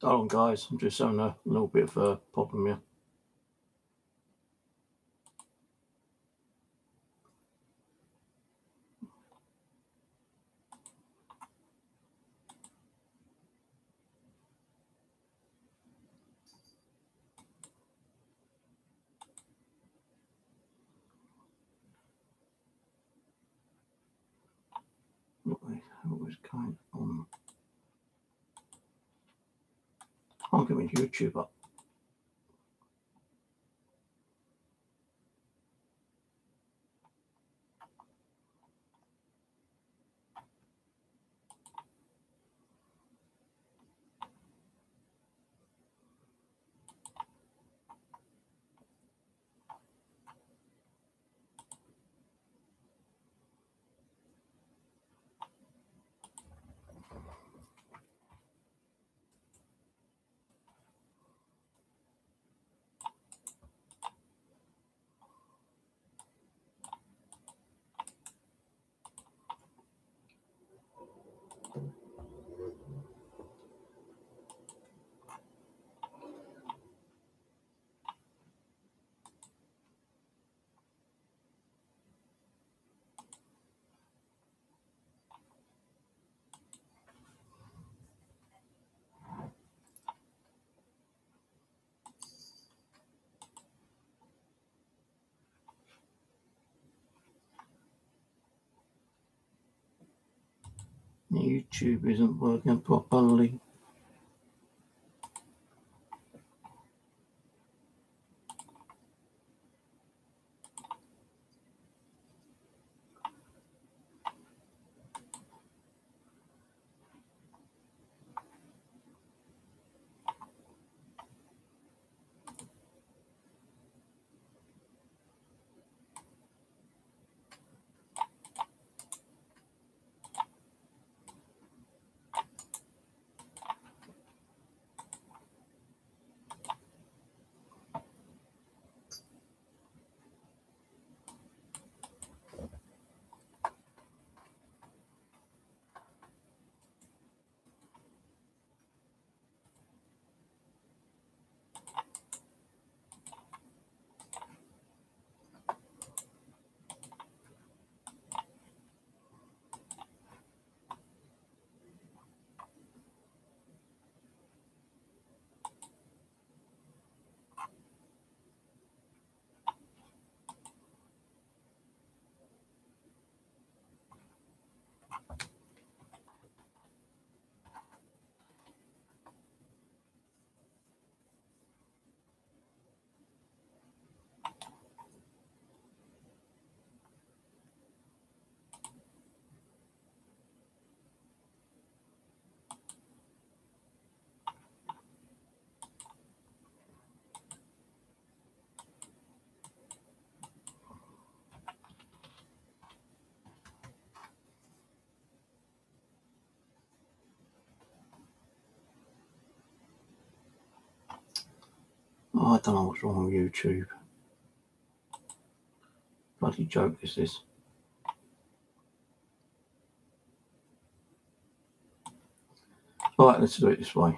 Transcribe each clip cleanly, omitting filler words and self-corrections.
Hold on, guys. I'm just having a little bit of a problem here. What was going on? I'm getting YouTube up. YouTube isn't working properly. Oh, I don't know what's wrong with YouTube. Bloody joke is this. Alright, let's do it this way.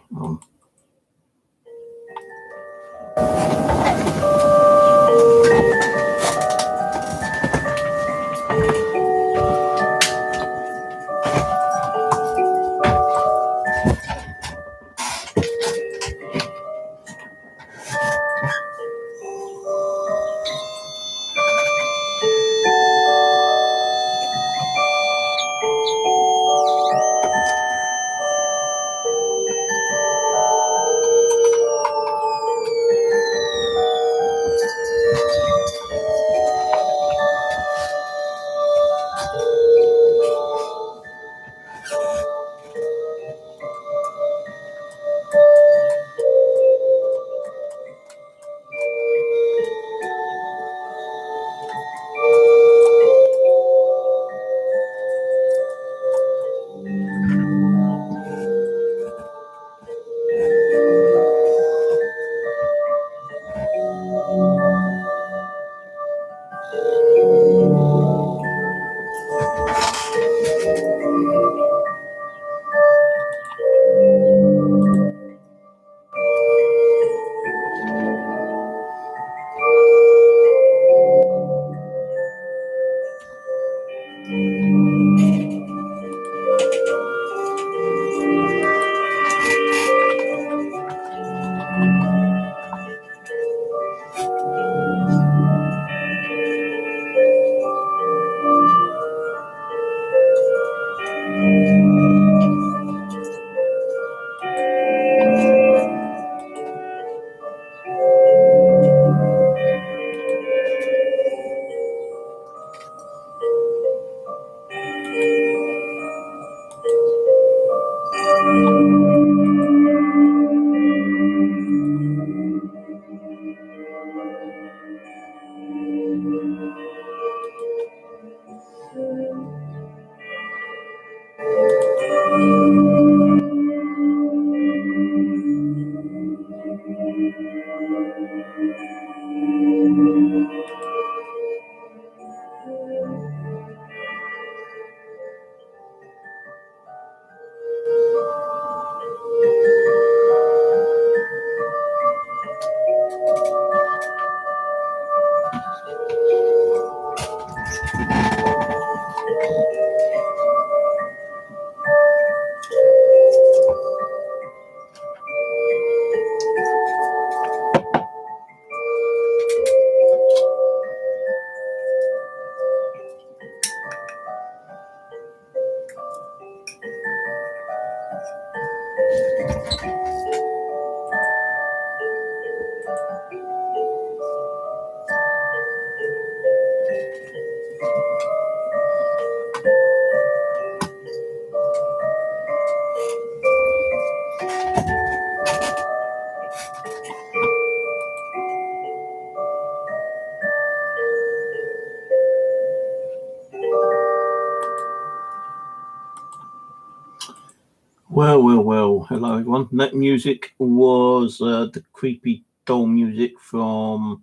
Well, hello everyone. That music was the creepy doll music from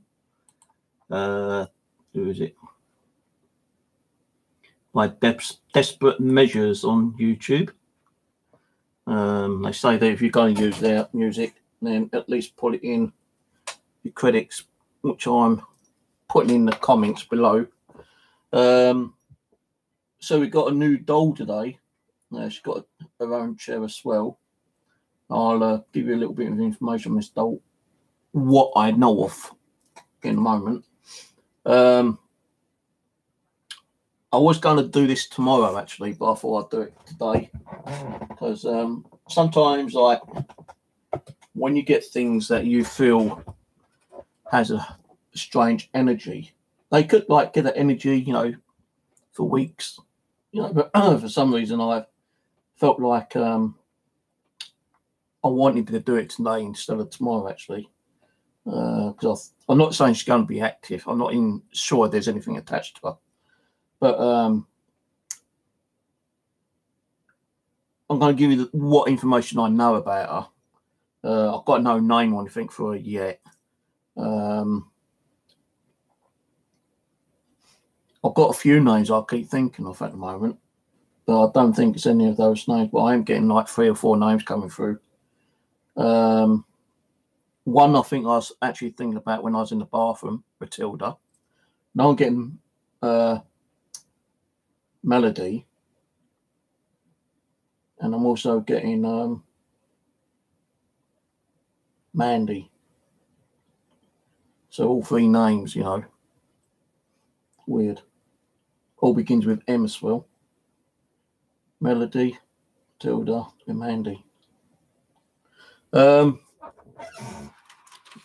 who is it? By DesperateMeasurez on YouTube. They say that if you're going to use their music, then at least put it in your credits, which I'm putting in the comments below. So we got a new doll today. She's got her own chair as well. I'll give you a little bit of information on this doll, what I know of in a moment. I was going to do this tomorrow actually, but I thought I'd do it today because sometimes, like, when you get things that you feel has a strange energy, they could like get that energy, you know, for weeks, you know. But for some reason, I felt like I wanted to do it today instead of tomorrow, actually, because I'm not saying she's going to be active. I'm not even sure there's anything attached to her, but I'm going to give you what information I know about her. I've got no name or anything for her yet. I've got a few names I keep thinking of at the moment, but I don't think it's any of those names. But I am getting like 3 or 4 names coming through. One I think I was actually thinking about when I was in the bathroom, Matilda. Now I'm getting Melody, and I'm also getting Mandy. So all 3 names, you know, weird. All begins with M as well. Melody, Matilda, and Mandy.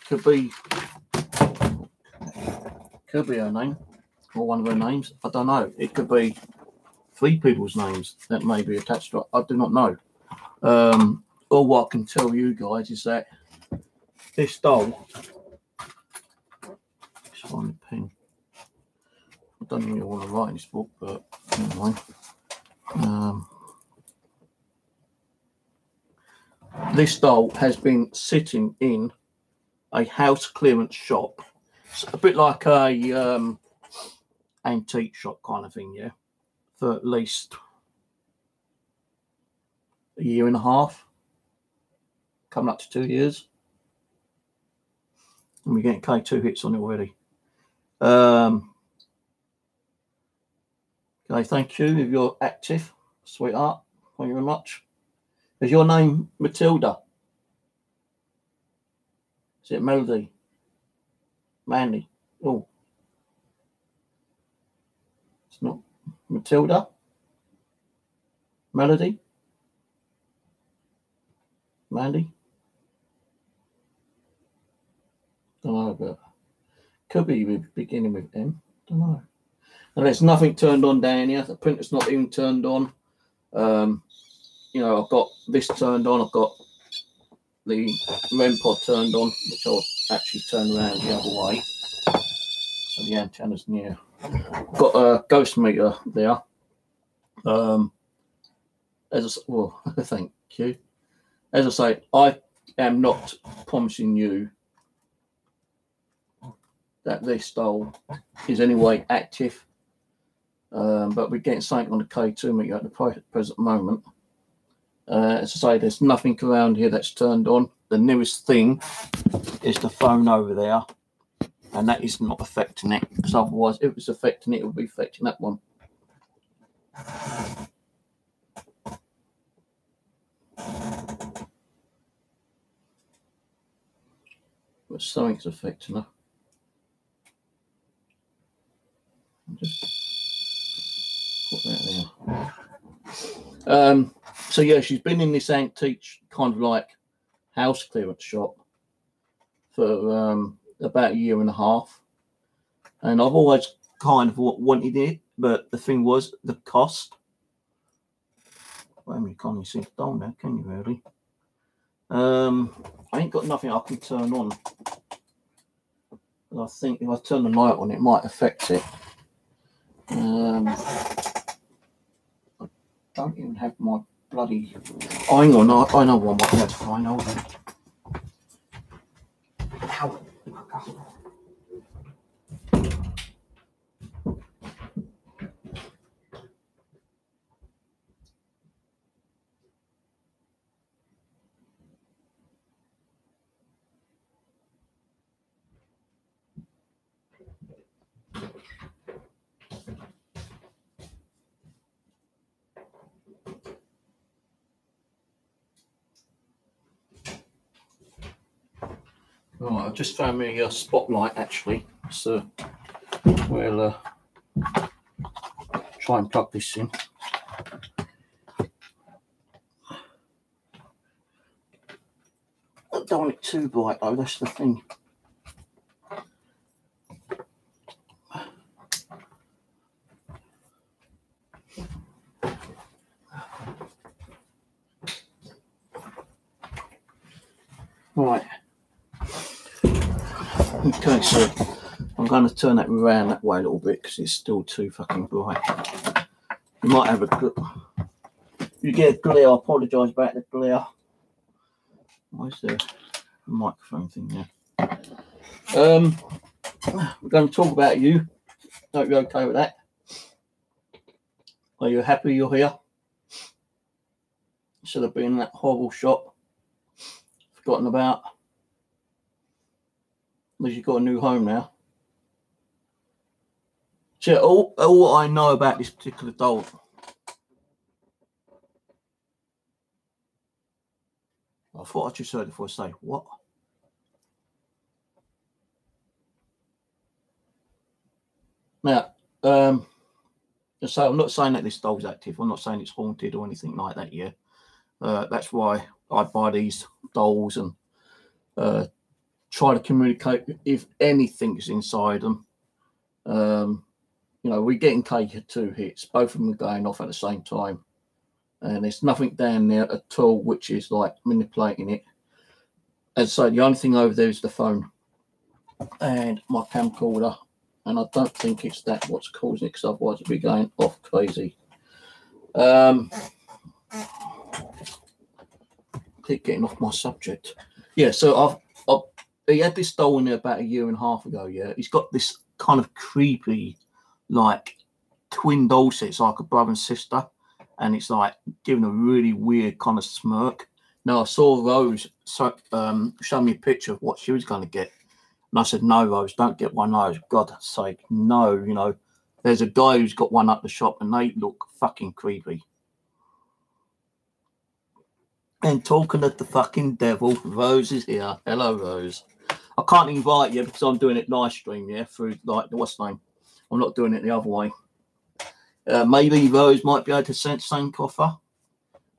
Could be her name or one of her names. I don't know. It could be 3 people's names that may be attached to it. I do not know. All what I can tell you guys is that this doll. Let's find a pen. I don't really want to write in this book, but anyway. This doll has been sitting in a house clearance shop. It's a bit like a antique shop kind of thing, yeah, for at least a year and a half, coming up to 2 years. And we're getting K2 hits on it already. Okay, thank you if you're active, sweetheart. Thank you very much. Is your name Matilda? Is it Melody? Mandy? Oh, it's not Matilda. Melody? Mandy? Don't know, but could be beginning with M. Don't know. And there's nothing turned on down here. The printer's not even turned on. You know, I've got this turned on. I've got the REM pod turned on, which I'll actually turn around the other way. So the antenna's near. Got a ghost meter there. Well, thank you. As I say, I am not promising you that this stole is anyway active, but we're getting something on the K2 meter at the present moment. As I say, there's nothing around here that's turned on. The nearest thing is the phone over there, and that is not affecting it, because otherwise if it was affecting it, it would be affecting that one. But something's affecting her. Just put that there. So yeah, she's been in this antique kind of like house clearance shop for about a year and a half, and I've always kind of wanted it, but the thing was the cost. Well, you can't even see it down there, can you really? I ain't got nothing I can turn on. I think if I turn the light on, it might affect it. I don't even have my bloody. Oh, hang on, I know one. I might be able to find. Hold on. Ow. Right, I've just found me a spotlight actually, so we'll try and plug this in. I don't want it too bright though, that's the thing. Right. Okay, so I'm going to turn that around that way a little bit because it's still too fucking bright. You might have you get a glare. I apologise about the glare. Why is there a microphone thing there? We're going to talk about you. Hope you're okay with that. Are you happy you're here? Instead of being in that horrible shop, forgotten about. At least you've got a new home now. So all I know about this particular doll. I thought I just heard it before I say what? Now, so I'm not saying that this doll's active. I'm not saying it's haunted or anything like that. Yeah, that's why I buy these dolls and try to communicate if anything is inside them. You know, we're getting K2 hits. Both of them are going off at the same time, and there's nothing down there at all which is like manipulating it. As I say, the only thing over there is the phone and my camcorder. And I don't think it's that what's causing it, because otherwise it'd be going off crazy. Keep getting off my subject. Yeah, so he had this doll in there about a year and a half ago. Yeah, he's got this kind of creepy, like twin doll set. It's like a brother and sister, and it's like giving a really weird kind of smirk. Now I saw Rose show me a picture of what she was going to get. And I said, no, Rose, don't get one of those. God's sake, no, you know, There's a guy who's got one at the shop and they look fucking creepy. And talking of the fucking devil, Rose is here. Hello, Rose. I can't invite you because I'm doing it live stream, yeah, through like what's the name? I'm not doing it the other way. Maybe Rose might be able to send some offer.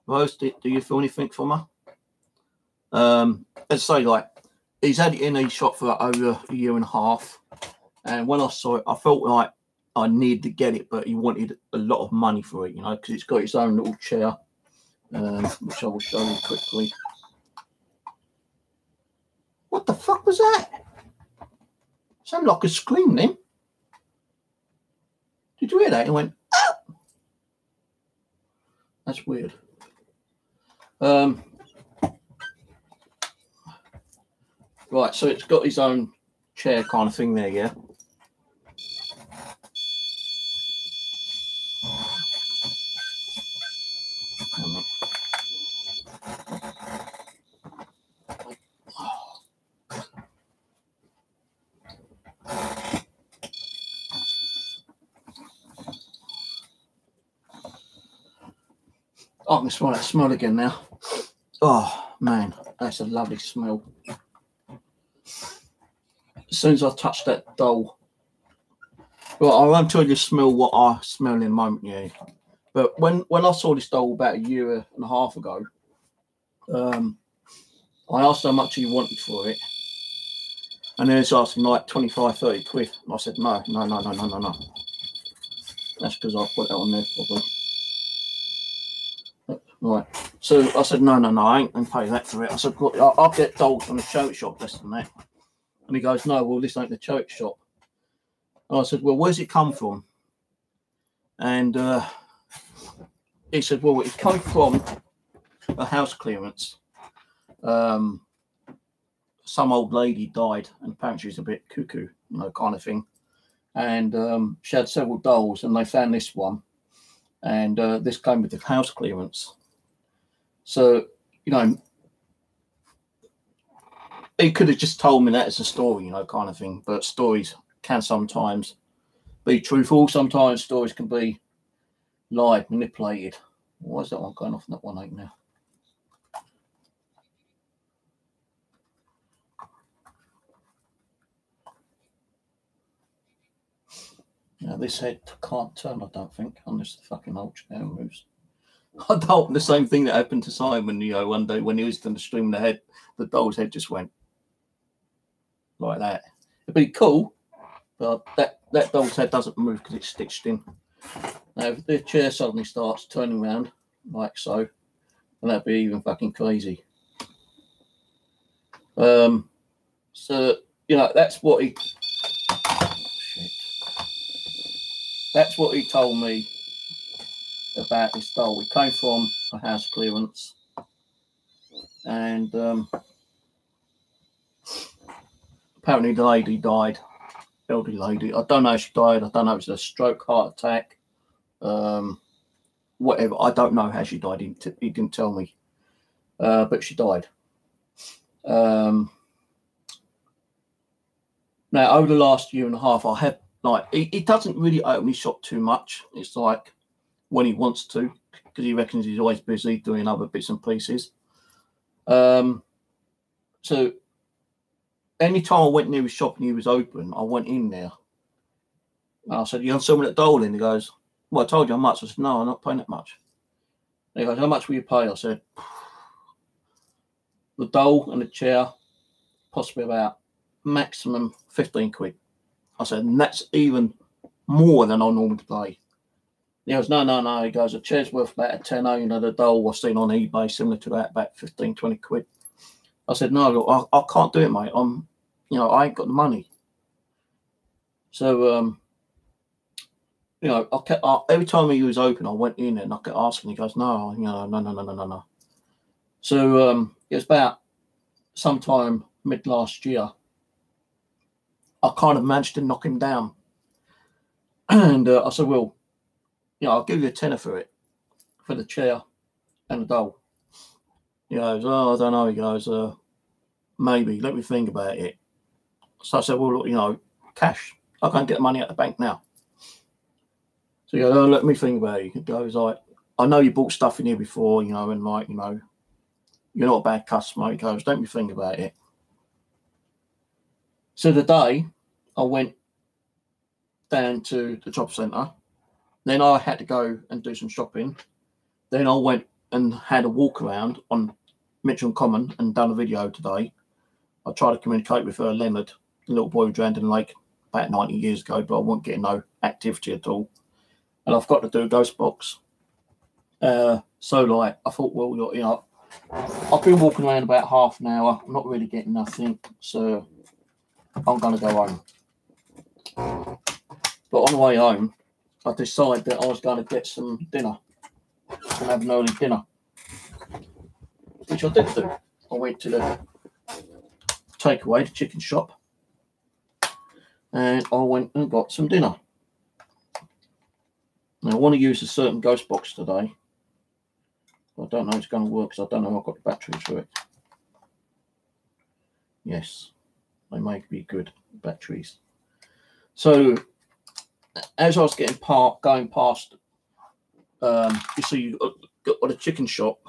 Rose, do you feel anything from her? Let's say like he's had it in his shop for like over a year and a half, and when I saw it, I felt like I needed to get it, but he wanted a lot of money for it, you know, because it's got its own little chair, which I will show you quickly. What the fuck was that? Sounded like a scream then. Did you hear that? It went, oh! That's weird. Right, so it's got its own chair kind of thing there, yeah? I can smell that smell again now. Oh, man, that's a lovely smell. As soon as I touch that doll. Well, I won't tell you to smell what I smell in a moment, yeah. But when I saw this doll about a year and a half ago, I asked how much he wanted for it. And then it's asking like 25, 30 quid. And I said, no. That's because I put that on there probably. Right, so I said, no, I ain't going to pay that for it. I said, look, I'll get dolls from the charity shop less than that. And he goes, no, well, this ain't the charity shop. And I said, well, where's it come from? And he said, well, it came from a house clearance. Some old lady died, and apparently she was a bit cuckoo, you know, kind of thing. And she had several dolls, and they found this one. And this came with the house clearance. So, you know, he could have just told me that as a story, you know, kind of thing. But stories can sometimes be truthful. Sometimes stories can be lied, manipulated. Why is that one going off? That one ain't now. Now, this head can't turn, I don't think, unless the fucking old chair moves. I doubt the same thing that happened to Simon, you know, one day when he was going to stream the doll's head just went like that. It'd be cool, but that doll's head doesn't move because it's stitched in. Now, if the chair suddenly starts turning around like so, then that'd be even fucking crazy. So, you know, that's what he... That's what he told me about this doll. It came from a house clearance, and apparently the lady died, elderly lady. I don't know if she died. I don't know if it was a stroke, heart attack, whatever. I don't know how she died. He didn't tell me, but she died. Now, over the last year and a half, I have, like, he doesn't really open his shop too much. It's like when he wants to, because he reckons he's always busy doing other bits and pieces. So anytime I went near his shop and he was open, I went in there. And I said, you want to sell me that doll in? He goes, well, I told you how much. I said, no, I'm not paying that much. And he goes, how much will you pay? I said, the doll and the chair, possibly about maximum 15 quid. I said, and that's even more than I normally pay. He goes, no. He goes, a chair's worth about a tenner. You know, the doll was seen on eBay, similar to that, about 15, 20 quid. I said, no, look, I can't do it, mate. You know, I ain't got the money. So, you know, every time he was open, I went in and I kept asking. He goes, no. So, it was about sometime mid last year. I kind of managed to knock him down. And I said, well, you know, I'll give you a tenner for it, for the chair and the doll. He goes, oh, I don't know. He goes, maybe, let me think about it. So I said, well, look, you know, cash. I can't get the money out of the bank now. So he goes, oh, let me think about it. He goes like, I know you bought stuff in here before, you know, and like, you know, you're not a bad customer. He goes, don't me think about it. So the day I went down to the job centre, then I had to go and do some shopping. Then I went and had a walk around on Mitchell Common and done a video today. I tried to communicate with Leonard, the little boy who drowned in the lake about 90 years ago, but I wasn't getting no activity at all. And I've got to do a ghost box. So like, I thought, well, you know, I've been walking around about half an hour. I'm not really getting nothing, so I'm going to go home. But on the way home, I decided that I was going to get some dinner and have an early dinner, which I did do. I went to the takeaway, the chicken shop, and I went and got some dinner. Now, I want to use a certain ghost box today. I don't know if it's going to work because I don't know if I've got the batteries for it. Yes, they may be good batteries. So, as I was going past, you see, you got the chicken shop.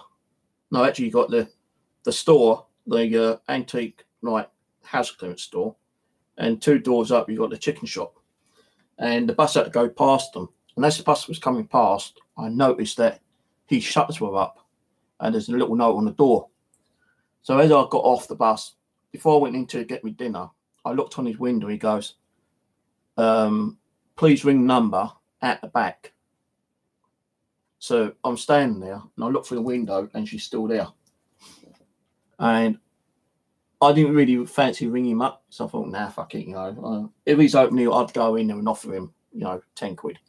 No, actually, you got the store, the antique like house clearance store, and 2 doors up, you got the chicken shop. And the bus had to go past them. And as the bus was coming past, I noticed that his shutters were up, and there's a little note on the door. So as I got off the bus, before I went in to get me dinner, I looked on his window. He goes, please ring number at the back. So I'm standing there and I look through the window and she's still there. And I didn't really fancy ringing him up. So I thought, nah, fuck it, you know. If he's opening, I'd go in there and offer him, you know, 10 quid.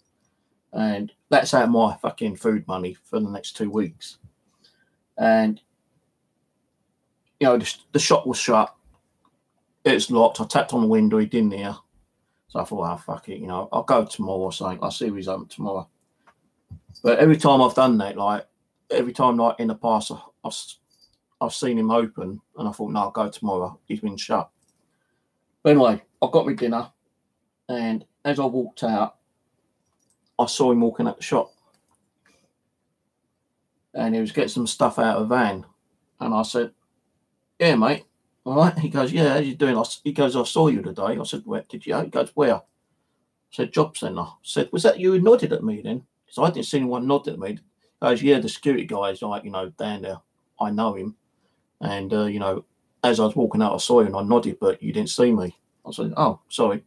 And that's out of my fucking food money for the next 2 weeks. And, you know, the shop was shut. It's locked. I tapped on the window. He didn't hear. So I thought, oh, fuck it, you know, I'll go tomorrow or something. I'll see if he's open tomorrow. But every time I've done that, like, every time, like, in the past, I've seen him open, and I thought, no, I'll go tomorrow. He's been shut. But anyway, I got my dinner, and as I walked out, I saw him walking out the shop. And he was getting some stuff out of a van. And I said, yeah, mate. All right. He goes, yeah, how you doing? He goes, I saw you today. I said, where did you? He goes, where? I said, job centre. I said, was that you who nodded at me then? Because I didn't see anyone nod at me. He goes, yeah, the security guy is like, you know, down there. I know him. And, you know, as I was walking out, I saw you and I nodded, but you didn't see me. I said, oh, sorry.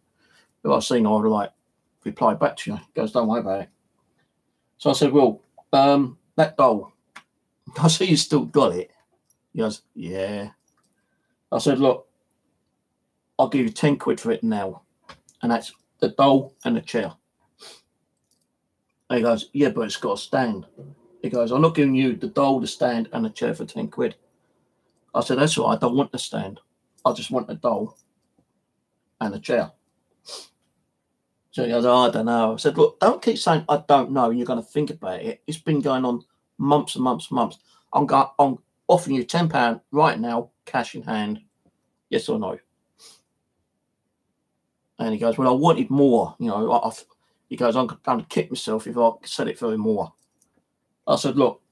If I'd seen, I would have, like, replied back to you. He goes, don't worry about it. So I said, well, that doll, I see you still got it. He goes, yeah. I said, look, I'll give you 10 quid for it now. And that's the doll and the chair. And he goes, yeah, but it's got a stand. He goes, I'm not giving you the doll, the stand, and the chair for 10 quid. I said, that's all right. I don't want the stand. I just want the doll and the chair. So he goes, oh, I don't know. I said, look, don't keep saying I don't know and you're going to think about it. It's been going on months and months and months. I'm offering you £10 right now, cash in hand. Yes or no? And he goes, well, I wanted more. You know, he goes, I'm going to kick myself if I sell it for more. I said, look,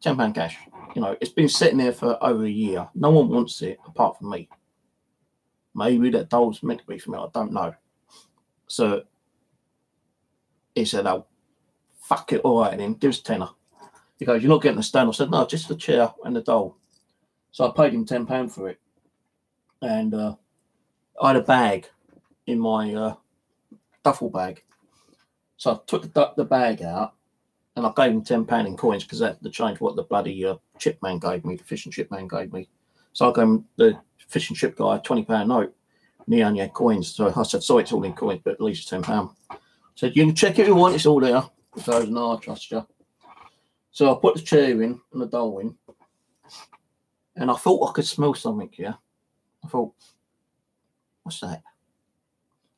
£10 cash. You know, it's been sitting there for over a year. No one wants it apart from me. Maybe that doll's meant to be for me. I don't know. So he said, oh, fuck it. All right, then. Give us a tenner. He goes, you're not getting the stand. I said, no, just the chair and the doll. So I paid him £10 for it. And I had a bag in my duffel bag. So I took the bag out and I gave him £10 in coins because that's the change what the bloody chip man gave me, the fish and chip man gave me. So I gave him the fish and chip guy a £20 note. And he only had coins. So I said, sorry, it's all in coins, but at least it's £10. I said, you can check it if you want, it's all there. He goes, no, I trust you. So I put the chair in and the doll in. And I thought I could smell something here. I thought, what's that?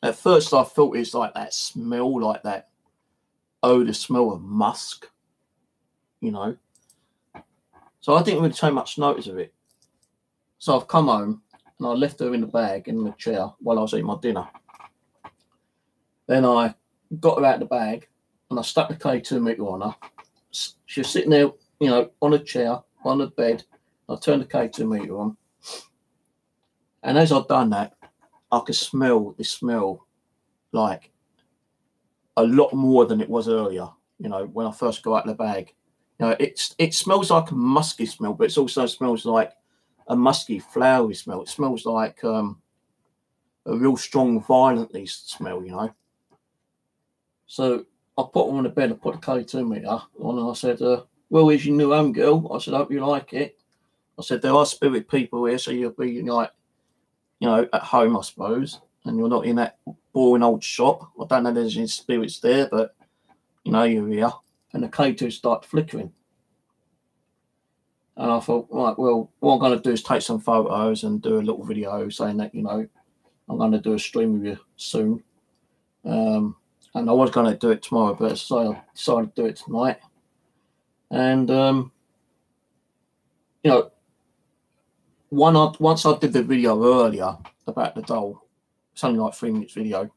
At first I thought it's like that smell, like that odour smell of musk, you know. So I didn't really take much notice of it. So I've come home and I left her in the bag in the chair while I was eating my dinner. Then I got her out of the bag and I stuck the K2 meter on her. She was sitting there, you know, on a chair, on the bed. I turned the K2 meter on. And as I'd done that, I could smell the smell like a lot more than it was earlier, you know, when I first got out of the bag. You know, it smells like a musky smell, but it also smells like a musky, flowery smell. It smells like a real strong, violently smell, you know. So I put her on the bed, I put the K2 meter on, and I said, well, here's your new home, girl. I said, I hope you like it. I said, there are spirit people here, so you'll be like, you know, at home, I suppose, and you're not in that boring old shop. I don't know if there's any spirits there, but, you know, you're here. And the K2 started flickering. And I thought, right, well, what I'm going to do is take some photos and do a little video saying that, you know, I'm going to do a stream with you soon. And I was going to do it tomorrow, but so I decided to do it tonight. And, you know, once I did the video earlier about the doll, it's only like 3 minutes video,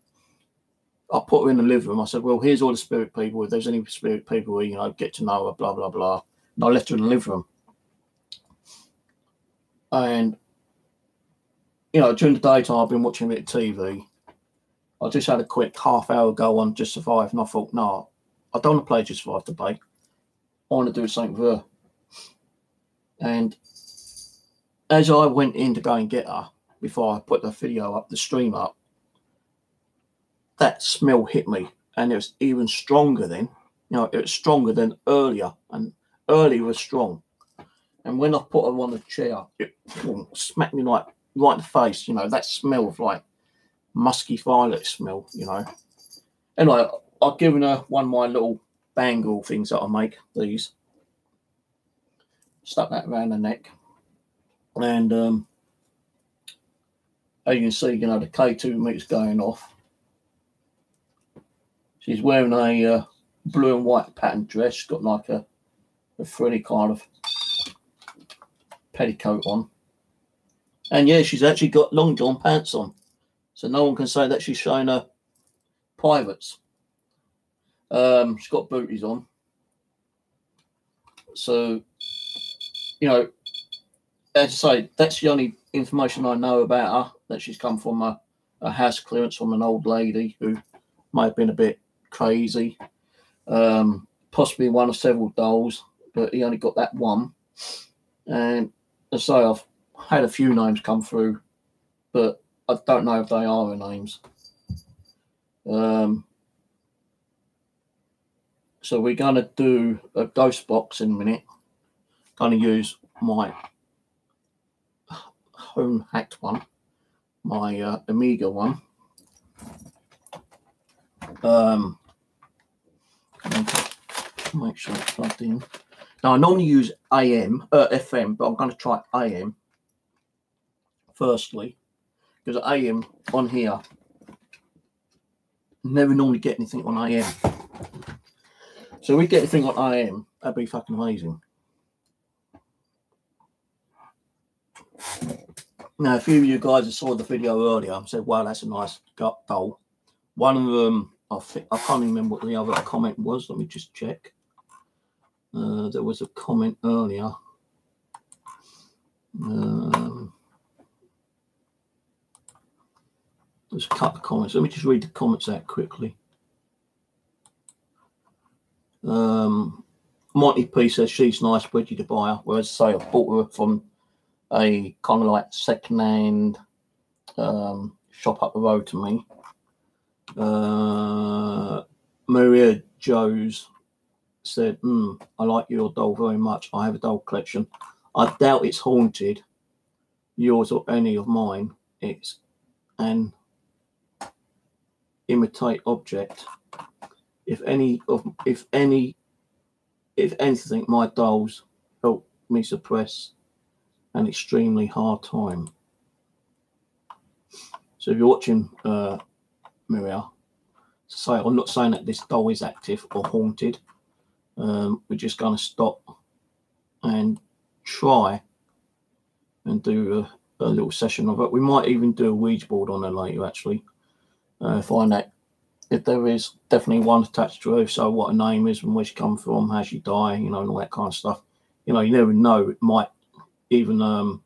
I put her in the living room. I said, well, here's all the spirit people. If there's any spirit people, you know, get to know her, blah, blah, blah. And I left her in the living room. And, you know, during the daytime, I've been watching a bit of TV. I just had a quick half-hour go on Just Survive, and I thought, no, I don't want to play Just Survive today. I want to do something with her. And as I went in to go and get her, before I put the video up, the stream up, that smell hit me, and it was even stronger then. You know, it was stronger than earlier, and earlier was strong. And when I put her on the chair, it smacked me like right in the face. You know, that smell of like musky violet smell. You know. Anyway, I've given her one of my little bangle things that I make. These, stuck that around her neck, and as you can see, you know, the K2 meter's going off. She's wearing a blue and white patterned dress. She's got like a frilly kind of petticoat on. And yeah, she's actually got long john pants on. So no one can say that she's showing her privates. She's got booties on. So, you know, as I say, that's the only information I know about her, that she's come from a house clearance from an old lady who may have been a bit crazy. Possibly one of several dolls, but he only got that one. And as I say, I've had a few names come through, but I don't know if they are her names. So we're going to do a ghost box in a minute. Going to use my home hacked one, my Amiga one. Make sure it's plugged in. Now I normally use FM, but I'm going to try AM firstly, because AM on here, never normally get anything on AM. So if we get anything on AM, that'd be fucking amazing. Now, a few of you guys that saw the video earlier said, wow, that's a nice doll. One of them, I can't remember what the other comment was. Let me just check. There was a comment earlier. There's a couple of comments. Let me just read the comments out quickly. Monty P says she's nice, where'd you buy her? Whereas say I bought her from a kind of like second-hand shop up the road to me. Maria Joes said, I like your doll very much. I have a doll collection. I doubt it's haunted, yours or any of mine. It's an imitate object. If anything, my dolls help me suppress an extremely hard time. So if you're watching Maria, say I'm not saying that this doll is active or haunted. We're just going to stop and try and do a little session of it. We might even do a Ouija board on her later, actually. Find that if there is definitely one attached to her, so what her name is and where she come from, how she died, you know, and all that kind of stuff. You know, you never know. It might even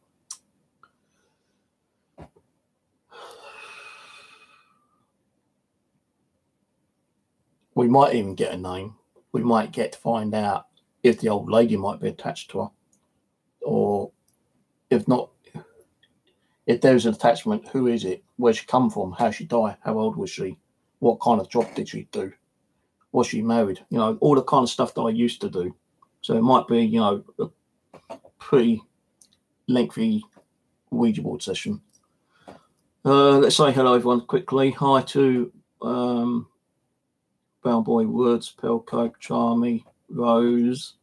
we might even get a name. We might get to find out if the old lady might be attached to her, or if not, if there's an attachment, who is it? Where she come from? How she died? How old was she? What kind of job did she do? Was she married? You know, all the kind of stuff that I used to do. So it might be, you know, a pretty lengthy Ouija board session. Let's say hello, everyone, quickly. Hi to Bellboy Woods, Pelco, Charmy, Rose,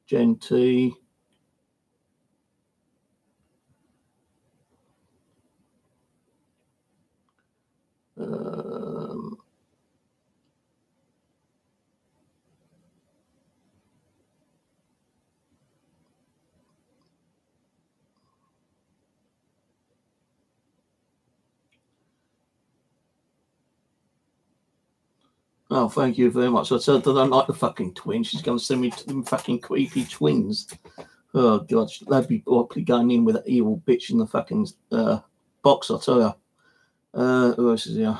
Genty. Oh, thank you very much. I said I don't like the fucking twins. She's going to send me to them fucking creepy twins. Oh, God. They'd be probably going in with that evil bitch in the fucking box, I tell you. Who else is here?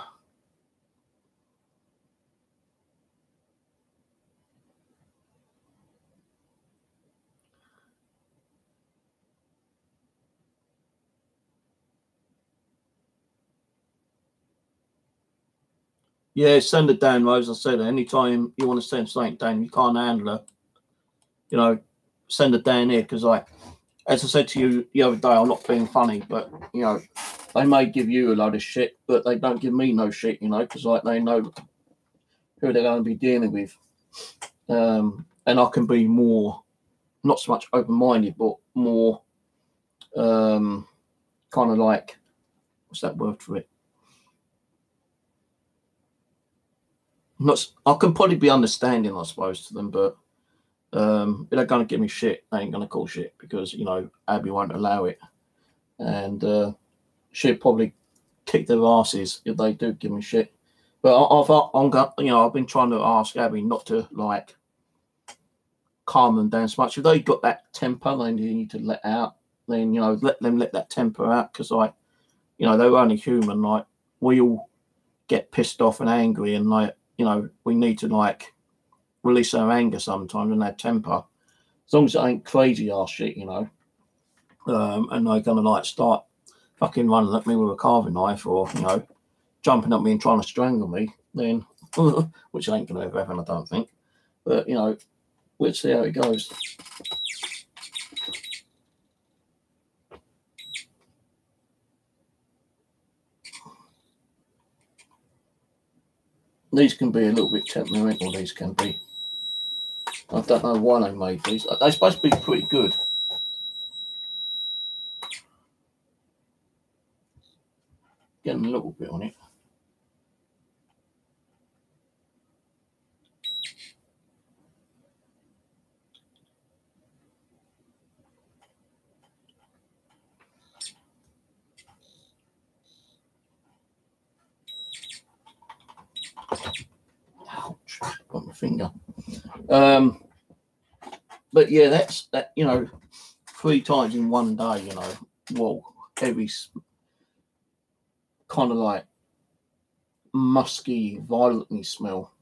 Yeah, send it down, Rose. I said anytime you want to send something down, you can't handle it. You know, send it down here because, like, as I said to you the other day, I'm not being funny, but you know, they may give you a load of shit, but they don't give me no shit, you know, because like they know who they're going to be dealing with, and I can be more, not so much open-minded, but more, kind of like, what's that word for it? Not, I can probably be understanding, I suppose, to them, but if they're going to give me shit, they ain't going to call shit because, you know, Abby won't allow it. And she'll probably kick their asses if they do give me shit. But I've been trying to ask Abby not to, like, calm them down so much. If they got that temper they need to let out, then, you know, let them let that temper out because, like, you know, they're only human. Like, we all get pissed off and angry and, like, you know, we need to, like, release our anger sometimes and our temper. As long as it ain't crazy ass shit, you know. And they're going to, like, start fucking running at me with a carving knife or, you know, jumping at me and trying to strangle me, then, which ain't going to ever happen, I don't think. But, you know, we'll see how it goes. These can be a little bit temperamental, these can be. I don't know why they made these. They're supposed to be pretty good. Getting a little bit on it. Ouch, got my finger. But yeah, that's that, you know, 3 times in one day, you know, whoa, heavy, kind of like musky, violently smell.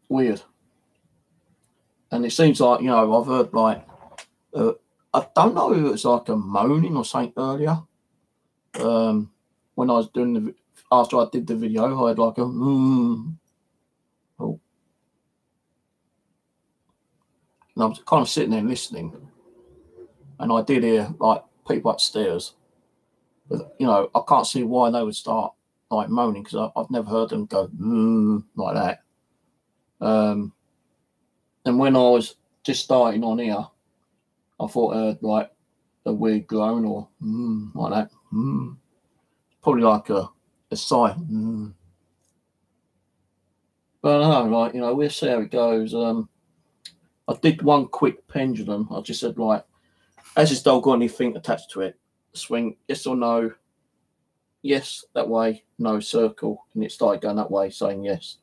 Weird. And it seems like, you know, I've heard like, I don't know if it was like a moaning or something earlier. When I was doing after I did the video, I had like a oh. And I was kind of sitting there listening, and I did hear like people upstairs, but you know, I can't see why they would start like moaning because I've never heard them go like that. And when I was just starting on here, I thought I heard like a weird groan or like that. Probably like a sigh. But I don't know, like, you know, we'll see how it goes. I did one quick pendulum. I just said, like, has this doll got anything attached to it? swing, yes or no, yes, that way, no, circle, and it started going that way, saying yes.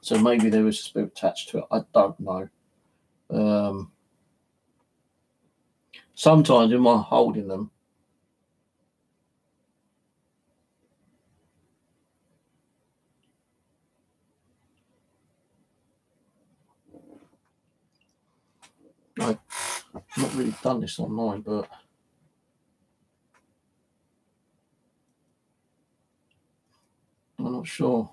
So maybe there was a spirit attached to it. I don't know. Sometimes when I'm holding them, I've not really done this online, but I'm not sure.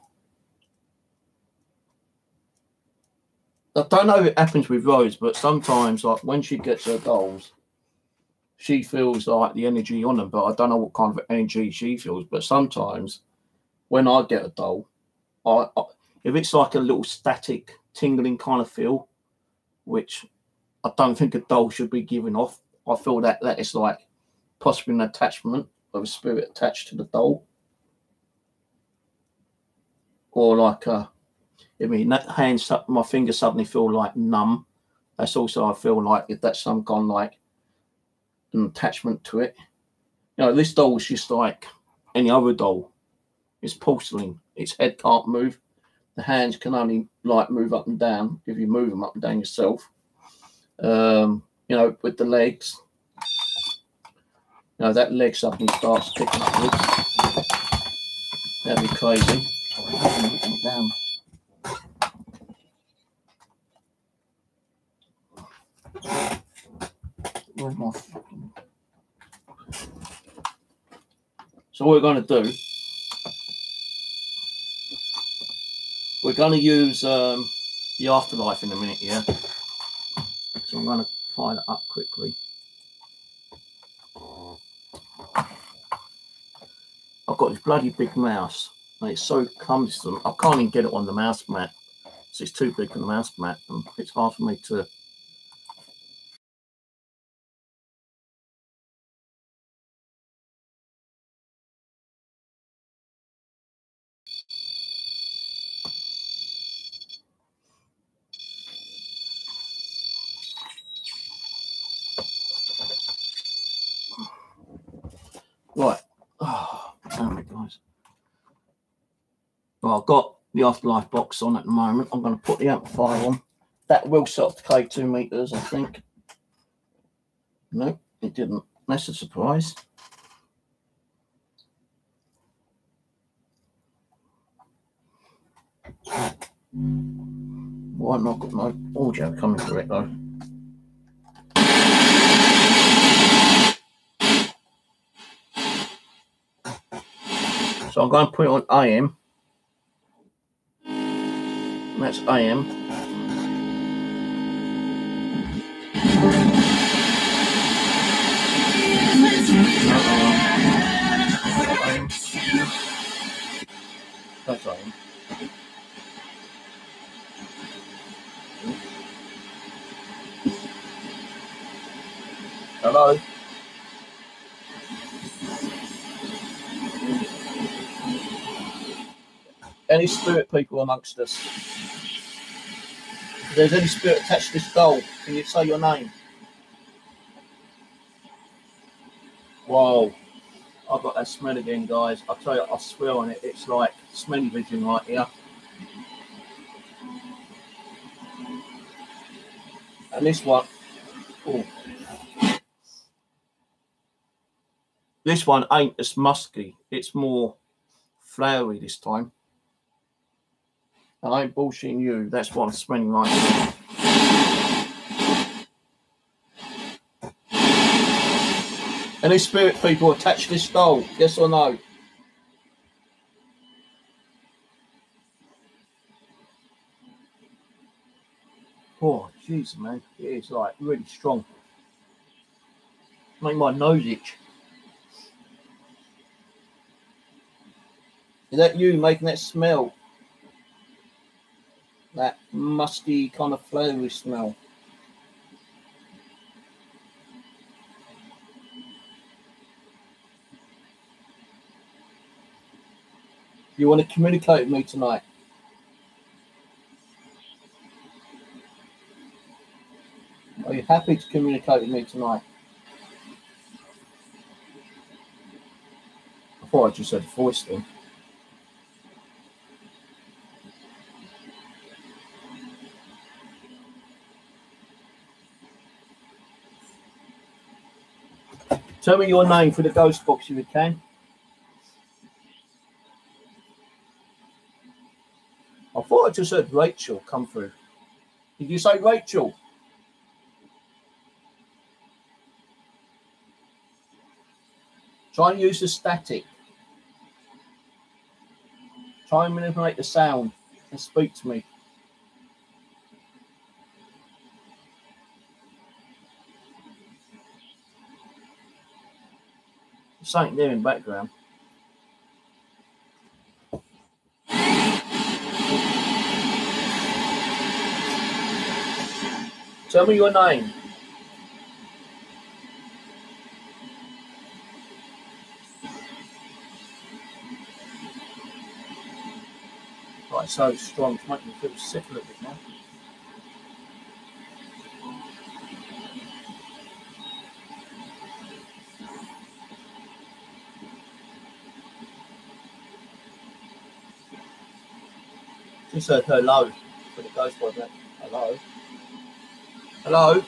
I don't know if it happens with Rose, but sometimes, like when she gets her dolls, she feels like the energy on them, but I don't know what kind of energy she feels. But sometimes when I get a doll, if it's like a little static tingling kind of feel, which I don't think a doll should be giving off, I feel that is like possibly an attachment of a spirit attached to the doll. Or like that hands, my fingers suddenly feel like numb. That's also, I feel like if that's some kind of like an attachment to it. You know, this doll is just like any other doll. It's porcelain. Its head can't move. The hands can only like move up and down if you move them up and down yourself. You know, with the legs, you know, that leg suddenly starts picking upwards. That'd be crazy. Down. Where's my fucking... So what we're going to do, we're going to use the afterlife in a minute here. So I'm going to fire it up quickly. I've got this bloody big mouse and it's so cumbersome. I can't even get it on the mouse mat. So it's too big for the mouse mat and it's hard for me to... Right. Oh, damn it, guys. Well, I've got the afterlife box on at the moment. I'm going to put the amplifier on. That will set the K2 meters, I think. No, it didn't. That's a surprise. Well, I've not got no audio coming through it though. So I'm going to put it on AM. And that's AM. That's AM. Hello. Any spirit people amongst us? If there's any spirit attached to this doll, can you say your name? Whoa. I've got that smell again, guys. I tell you, I swear on it. It's like smelly vision right here. And this one, oh, this one ain't as musky. It's more flowery this time. I ain't bullshitting you. That's what I'm smelling right now. Any spirit people attached to this doll? Yes or no? Oh, jeez, man. It is like really strong. Make my nose itch. Is that you making that smell? That musky kind of flowery smell. You want to communicate with me tonight? Are you happy to communicate with me tonight? thought I just said voice then. Tell me your name for the ghost box if you can. I thought I just heard Rachel come through. Did you say Rachel? Try and use the static. Try and manipulate the sound and speak to me. There's something there in the background. Tell me your name. Right, so strong, it's making me feel sick a little bit now. Just said hello, but it goes by that. Hello. Hello.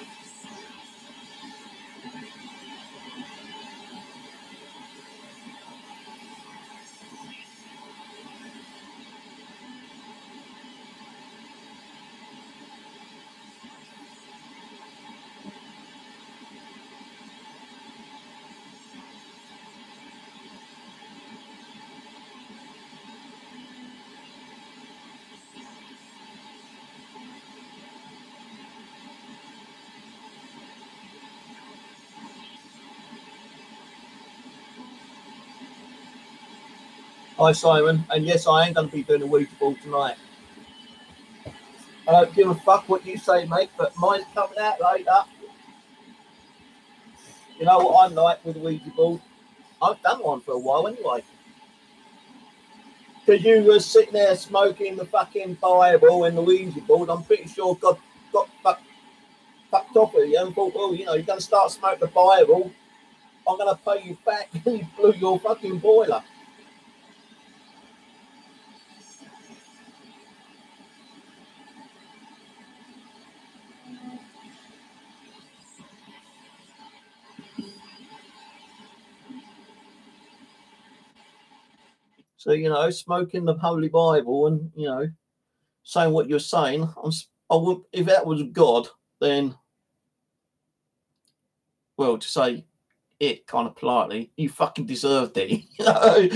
Hi Simon, and yes, I am going to be doing a Ouija board tonight. I don't give a fuck what you say, mate, but mine's coming out later. You know what I'm like with a Ouija board? I've done one for a while anyway. Because you were sitting there smoking the fucking Bible and the Ouija board, I'm pretty sure God got fucked off with you and thought, well, you know, you're going to start smoking the Bible, I'm going to pay you back, and he blew your fucking boiler. So, you know, smoking the Holy Bible and, you know, saying what you're saying, I would, if that was God, then, well, to say it kind of politely, you fucking deserved it. You know?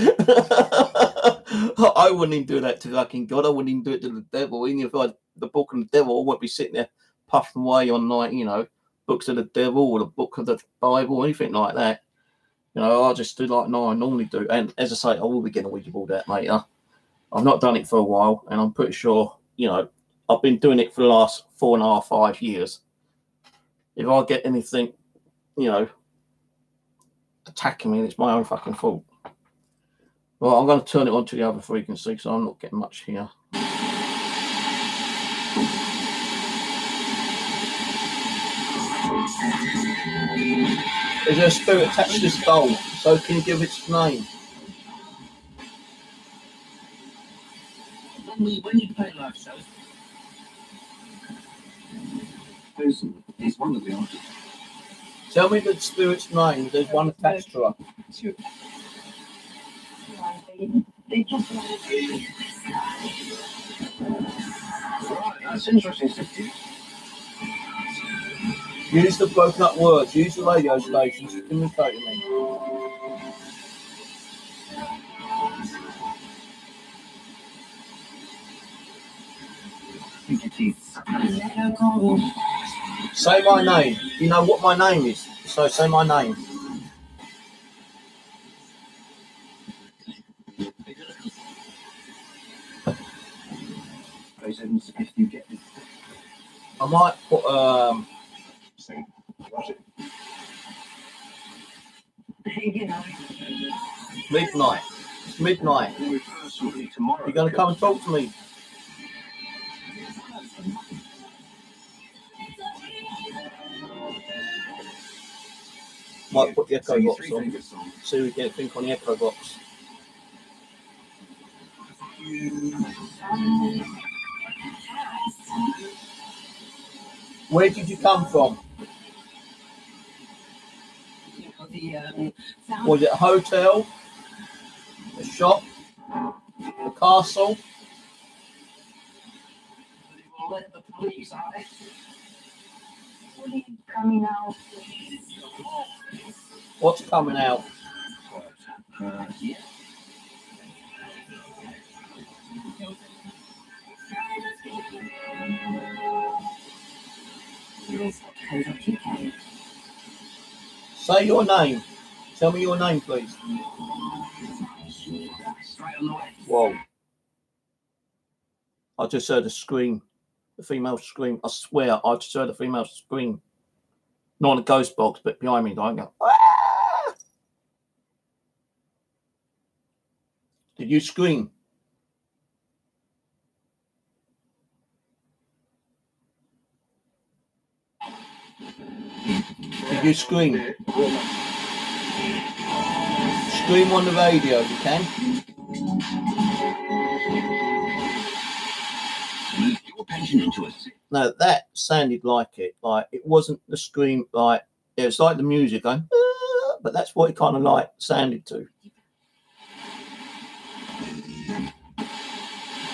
I wouldn't even do that to fucking God. I wouldn't even do it to the devil. Even if I had the book of the devil, I wouldn't be sitting there puffing away on, like, you know, books of the devil or the book of the Bible or anything like that. You know, I just do like I normally do. And as I say, I will be getting a Ouija board out later. I've not done it for a while, and I'm pretty sure, you know, I've been doing it for the last 4.5, 5 years. If I get anything, you know, attacking me, it's my own fucking fault. Well, I'm going to turn it on to the other frequency, so I'm not getting much here. Is there a spirit attached to this bowl? So can you give its name? When you play live shows, there's one of the artists. Tell me the spirit's name. There's one attached to her. Right, that's interesting. Use the broken up words. Use the radio stations to communicate with me. Say my name. You know what my name is. So say my name. If you get it. I might put midnight. It's midnight. You're going to come and talk to me. Might put the echo box on. See if we get a thing on the echo box. Where did you come from? Was it a hotel, a shop, a castle? Let the police out. Coming out. What's coming out? Yeah. SWGhosts-UK. Say your name. Tell me your name, please. Straight on the way. Whoa. I just heard a scream. The female scream. I swear, I just heard a female scream. Not in a ghost box, but behind me. I go, "Ah!" Did you scream? Did you scream? Scream on the radio if you can. Move your pension into a No, that sounded like it. Like it wasn't the scream. Like it was like the music going, "Ah," but that's what it kind of like sounded to.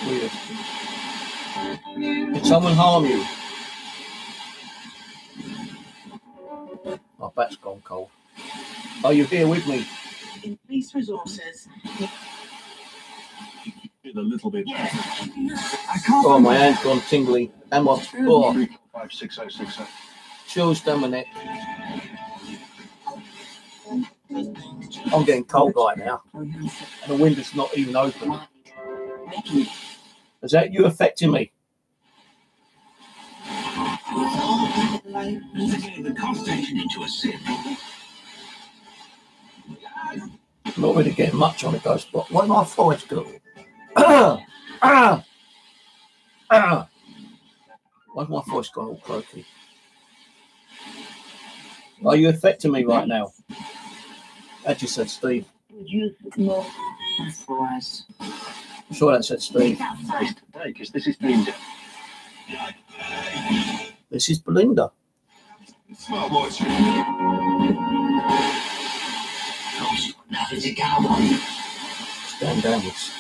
Weird. Did someone harm you? My back's gone cold. Are you here with me? In police resources. a little bit. Yeah. Oh, my hand's gone tingly. And my 56060. chills down my neck. I'm getting cold right now. And the window's not even open. Is that you affecting me? The cost station into a sip. I'm not really getting much on the ghost, but why my forehead's go? Why's my voice gone all croaky? Are you affecting me right now? That just said Steve. You know, for us. I'm sure that said Steve. Because this is Belinda. This is Belinda. Smart voice. Stand downwards.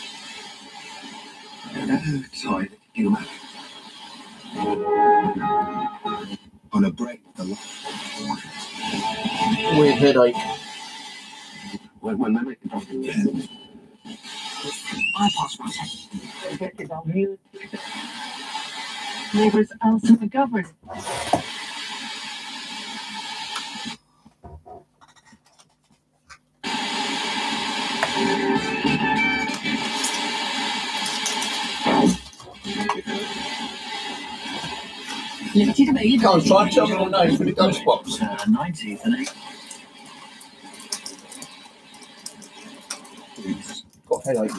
Sorry, you on a break. Weird headache. When they make the I pass my test. Is on mute. Neighbours answer the government. Legitimate. You can't try and tell me your name for the ghost box. 19th and 8th. Got a headache.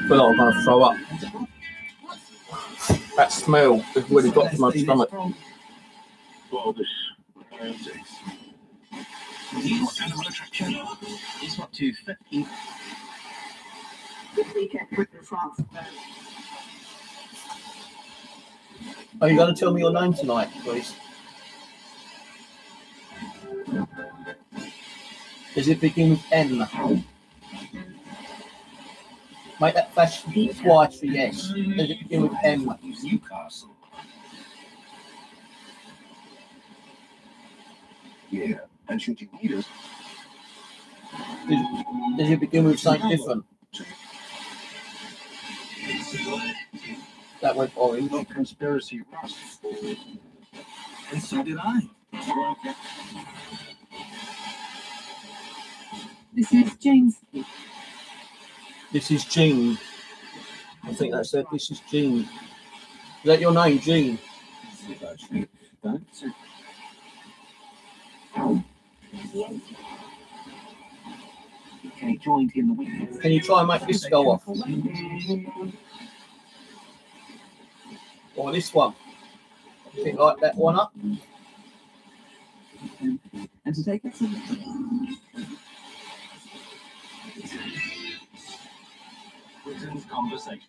Feel like I'm going to throw up. That smell has really got to my stomach. Well, this animal attraction. It's not too fit. This weekend, Britain, France. Are you going to tell me your name tonight, please? Does it begin with N? Make that flash twice for yes. Does it begin with M? Newcastle. Yeah, and should you need us? Does it begin with something different? That went orange. Not conspiracy Russ. And so did I. This is James. This is Jean. I think that said this is Jean. Is that your name, Jean? Okay, joined in the weekend. Can you try and make this go off? Or this one? You think like that one up? And to take it to Britain's conversation.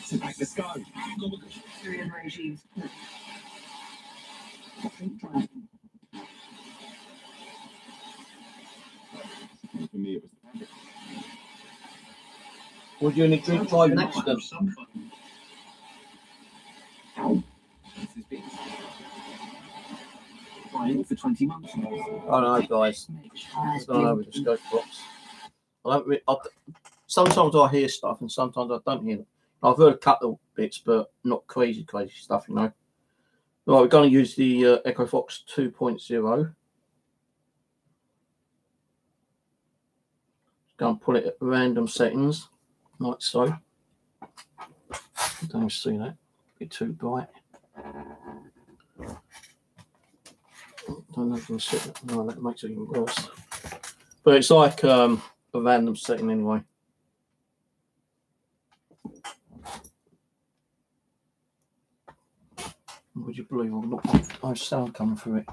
to back the sky. Syrian regimes. Drink driving. For me, it was the Was you in a drink driving accident? For 20 months. I know, guys. I don't know with the scope box. Sometimes I hear stuff and sometimes I don't hear it. I've heard a couple of bits, but not crazy stuff, you know. Right, we're going to use the Echo Fox 2.0. Going to put it at random settings, like so. Don't see that. Get too bright. Don't know if I set that. No, that makes it even worse. But it's like a random setting anyway. Would you believe I'm not no sound coming through it?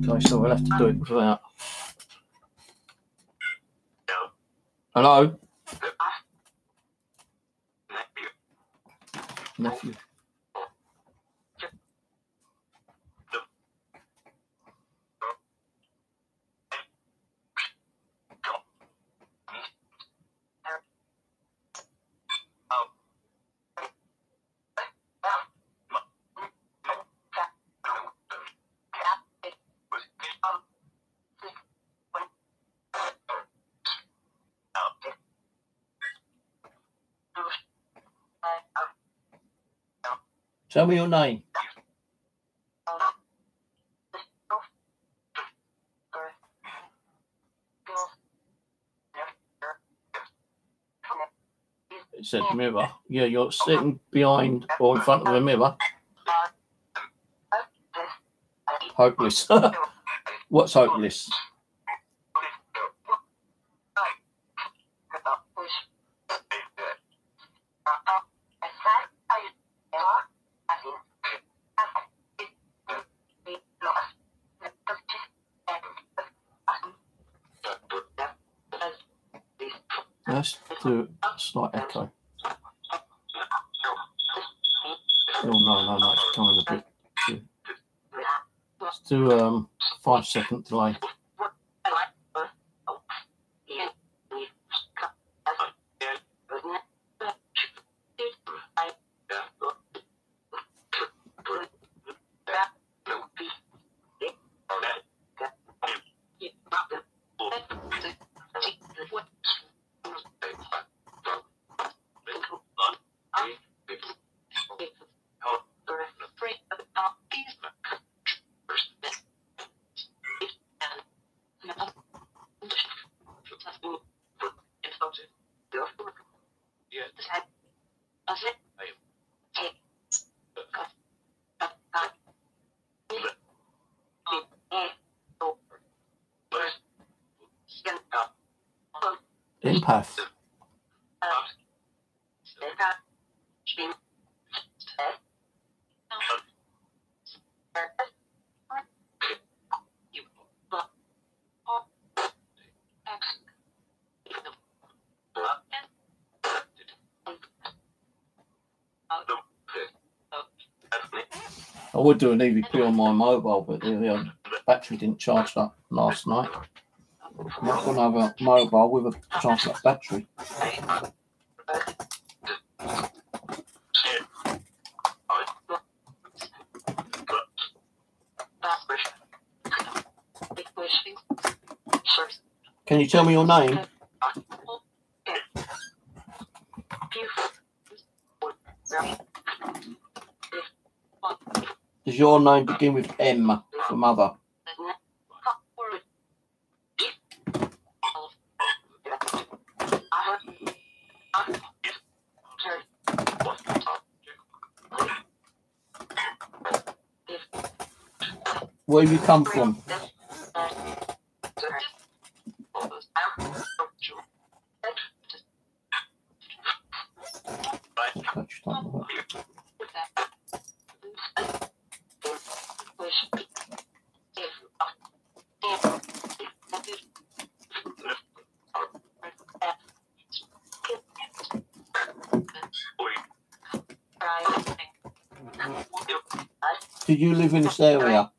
Okay, so we'll have to do it without. Hello? Nephew. Tell me your name. It said mirror. Yeah, you're sitting behind or in front of a mirror. Hopeless. What's hopeless? Let's do a slight echo. Oh, no, it's coming a bit too. Let's do 5-second delay. Empath. I would do an EVP on my mobile, but the battery didn't charge up last night. I'm not going to have a mobile with a charged up battery. Can you tell me your name? Does your name begin with M for mother? Where have you come from? Do you live in this area?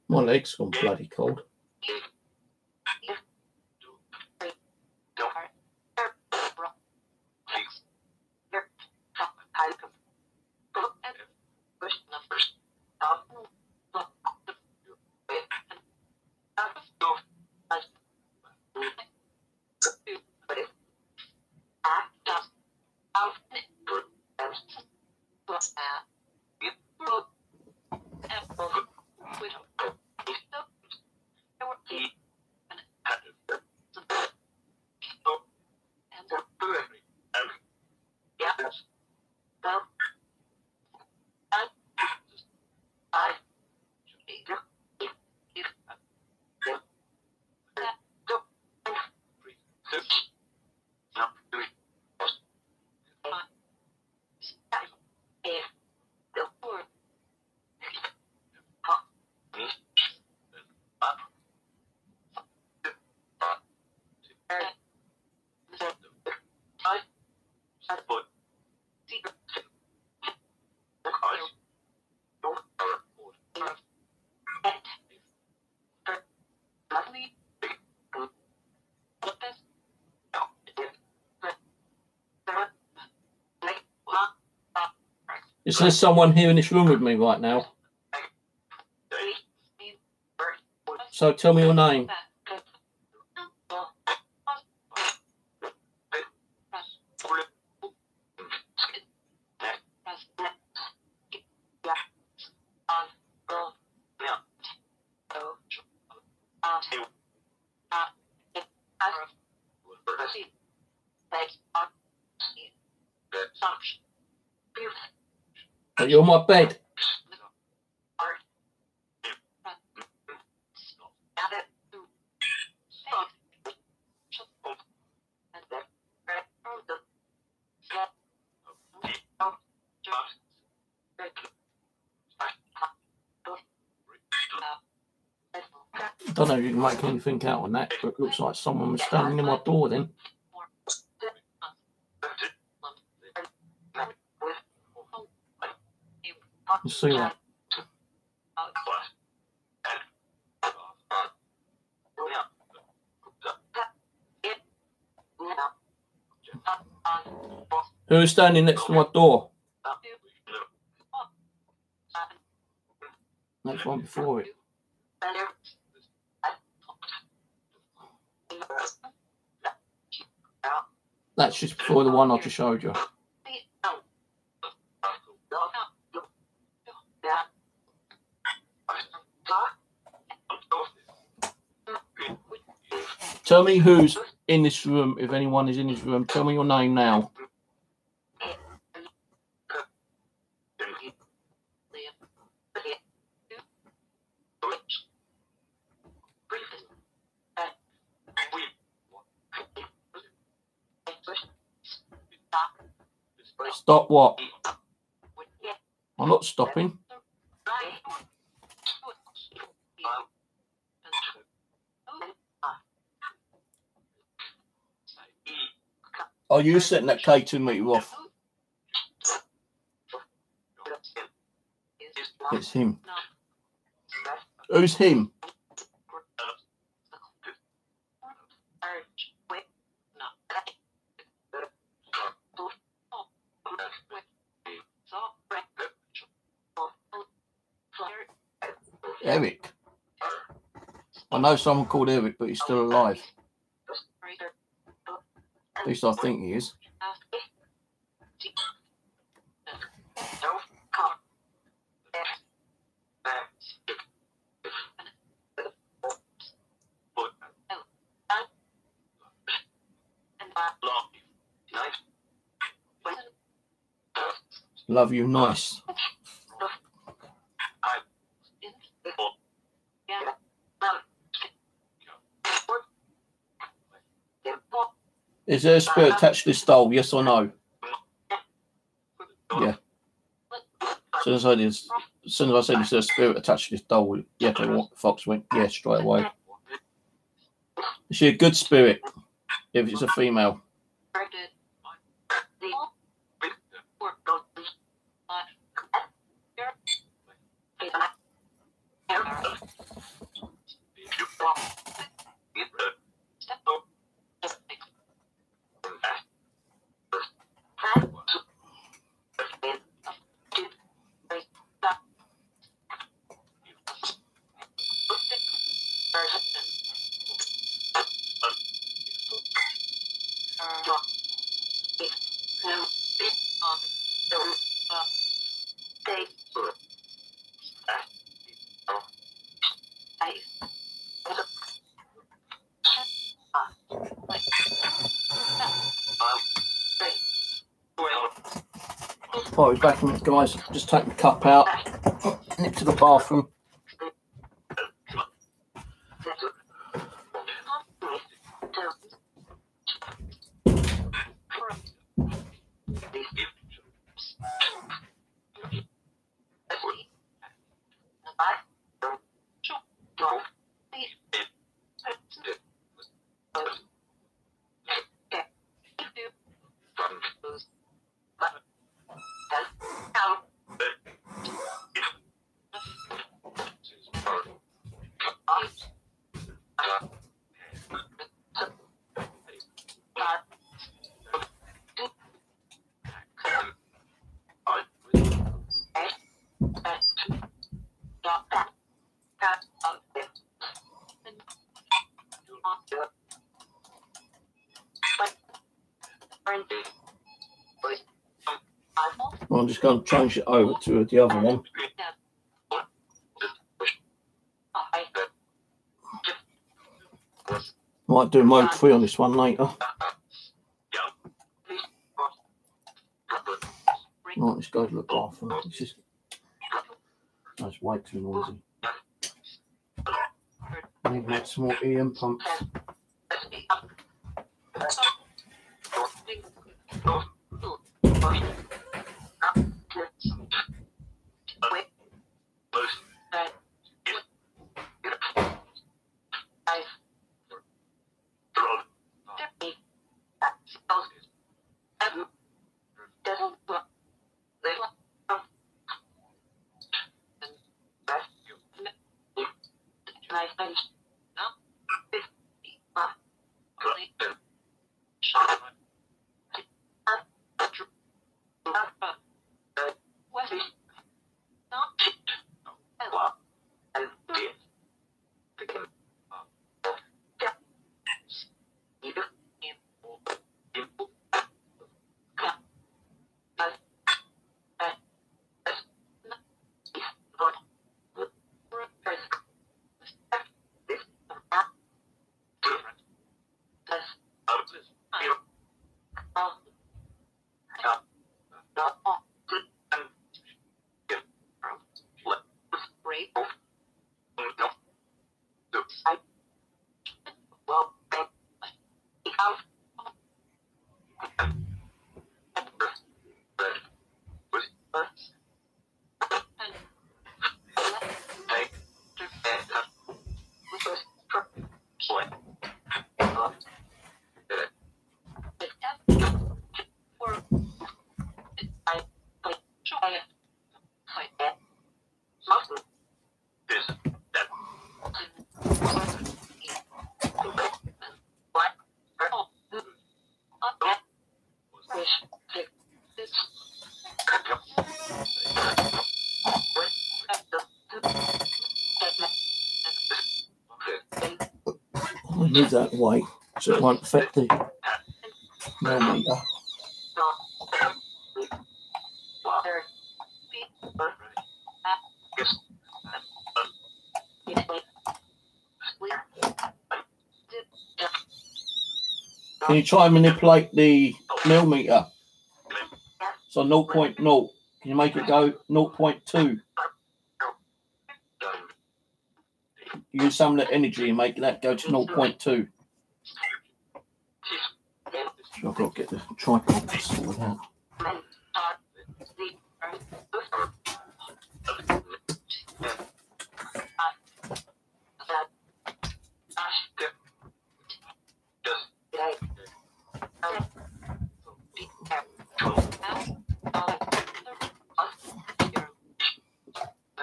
My leg's gone bloody cold. Is there someone here in this room with me right now? So tell me your name. Are you on my bed? I don't know if you can make anything out on that, but it looks like someone was standing in my door then. You see that? Who's standing next to my door? Next one before it. That's just before the one I just showed you. Tell me who's in this room. If anyone is in this room, tell me your name now. Stop what? I'm not stopping. Are you setting that K2 meter off? It's him. Who's him? Eric. I know someone called Eric, but he's still alive. At least I think he is. Love you, nice. Is there a spirit attached to this doll? Yes or no? Yeah. As soon as I said is there a spirit attached to this doll, yeah, the fox went, yeah, straight away. Is she a good spirit if it's a female? I'll be back in a minute, guys. Just take the cup out, nip to the bathroom. I'm just going to change it over to the other one. Might do mode 3 on this one later. Right, let's go to the bathroom. That's way too noisy. I need to make some more EM pumps. I'll move that away so it won't affect the millimeter. Can you try and manipulate the millimeter? So 0.0. Can you make it go 0.2? Use some of the energy and make that go to 0.2. So I've got to get the tripod sorted out.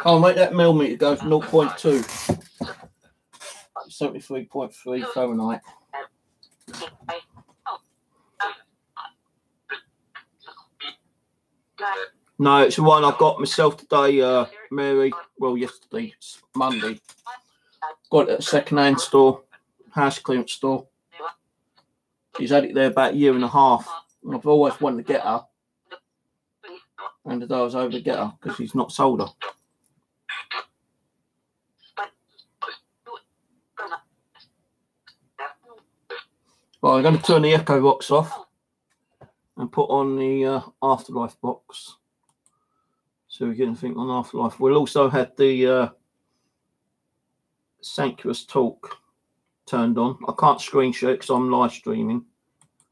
I'll make that millimeter go to 0.2. 73.3 Fahrenheit. No, it's the one I got myself today, Mary. Well, yesterday, it's Monday. Got it at a second-hand store, house clearance store. She's had it there about a year and a half. And I've always wanted to get her. And today I was over to get her because she's not sold her. Well, I'm going to turn the Echo box off and put on the Afterlife box. So we get anything on Afterlife. We'll also have the SWGhosts Talk turned on. I can't screen share because I'm live streaming.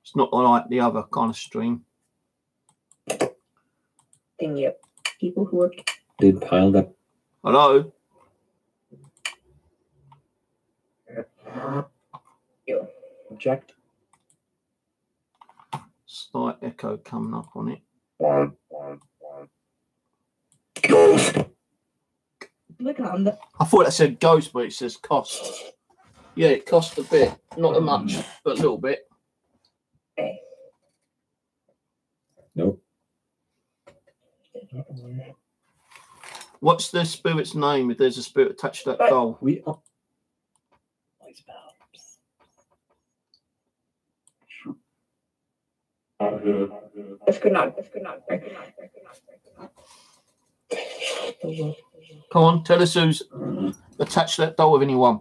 It's not like the other kind of stream. Thing yet. People who are Did piled up. Hello? you. Object. Slight echo coming up on it. Look on the I thought that said ghost, but it says cost. Yeah, it cost a bit. Not a much, but a little bit. okay. Nope. What's the spirit's name if there's a spirit attached to that doll? We up. That's good not. Come on, tell us who's attached to that doll with anyone.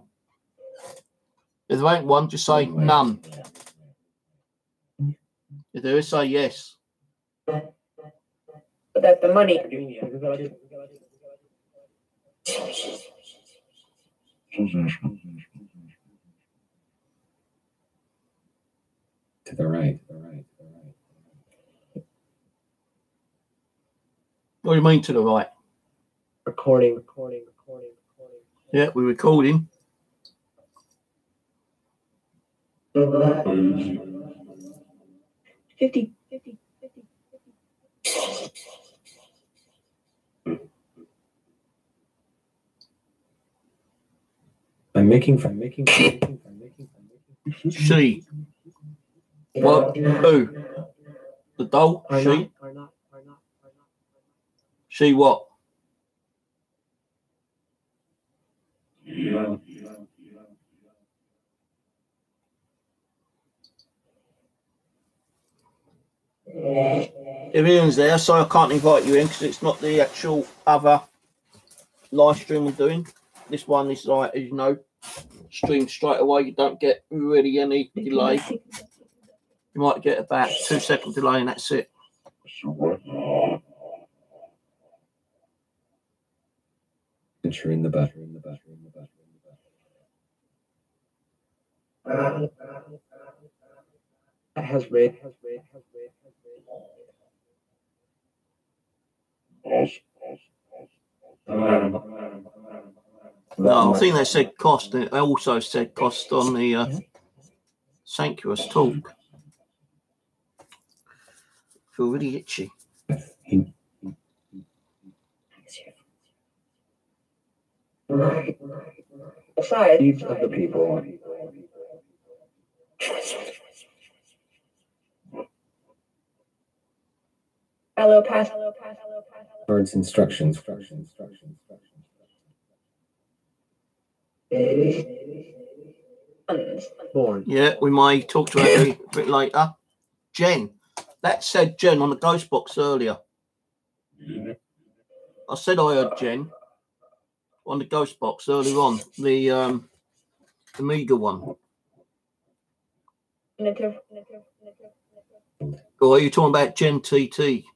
If there ain't one, just say none. If there is, say yes. But that's the money. To the right. What do you mean to the right? Recording. Yeah, we're recording. 50. I'm making. She. What? Who? The doll? She? Or not. She what? If Ian's there, so I can't invite you in because it's not the actual other live stream we're doing. This one is like, as you know, stream straight away. You don't get really any delay. You might get about 2 second delay and that's it. Enter in the butt. That has red. No, I think they said cost. They also said cost on the SWGhosts Talk. Feel really itchy. Besides, Needs of the people. Hello, pass. Birds instructions. Born. Yeah, we may talk to her a bit later. Jen. That said Jen on the ghost box earlier. I said I heard Jen on the ghost box earlier on. The Amiga one. Or are you talking about Jen TT?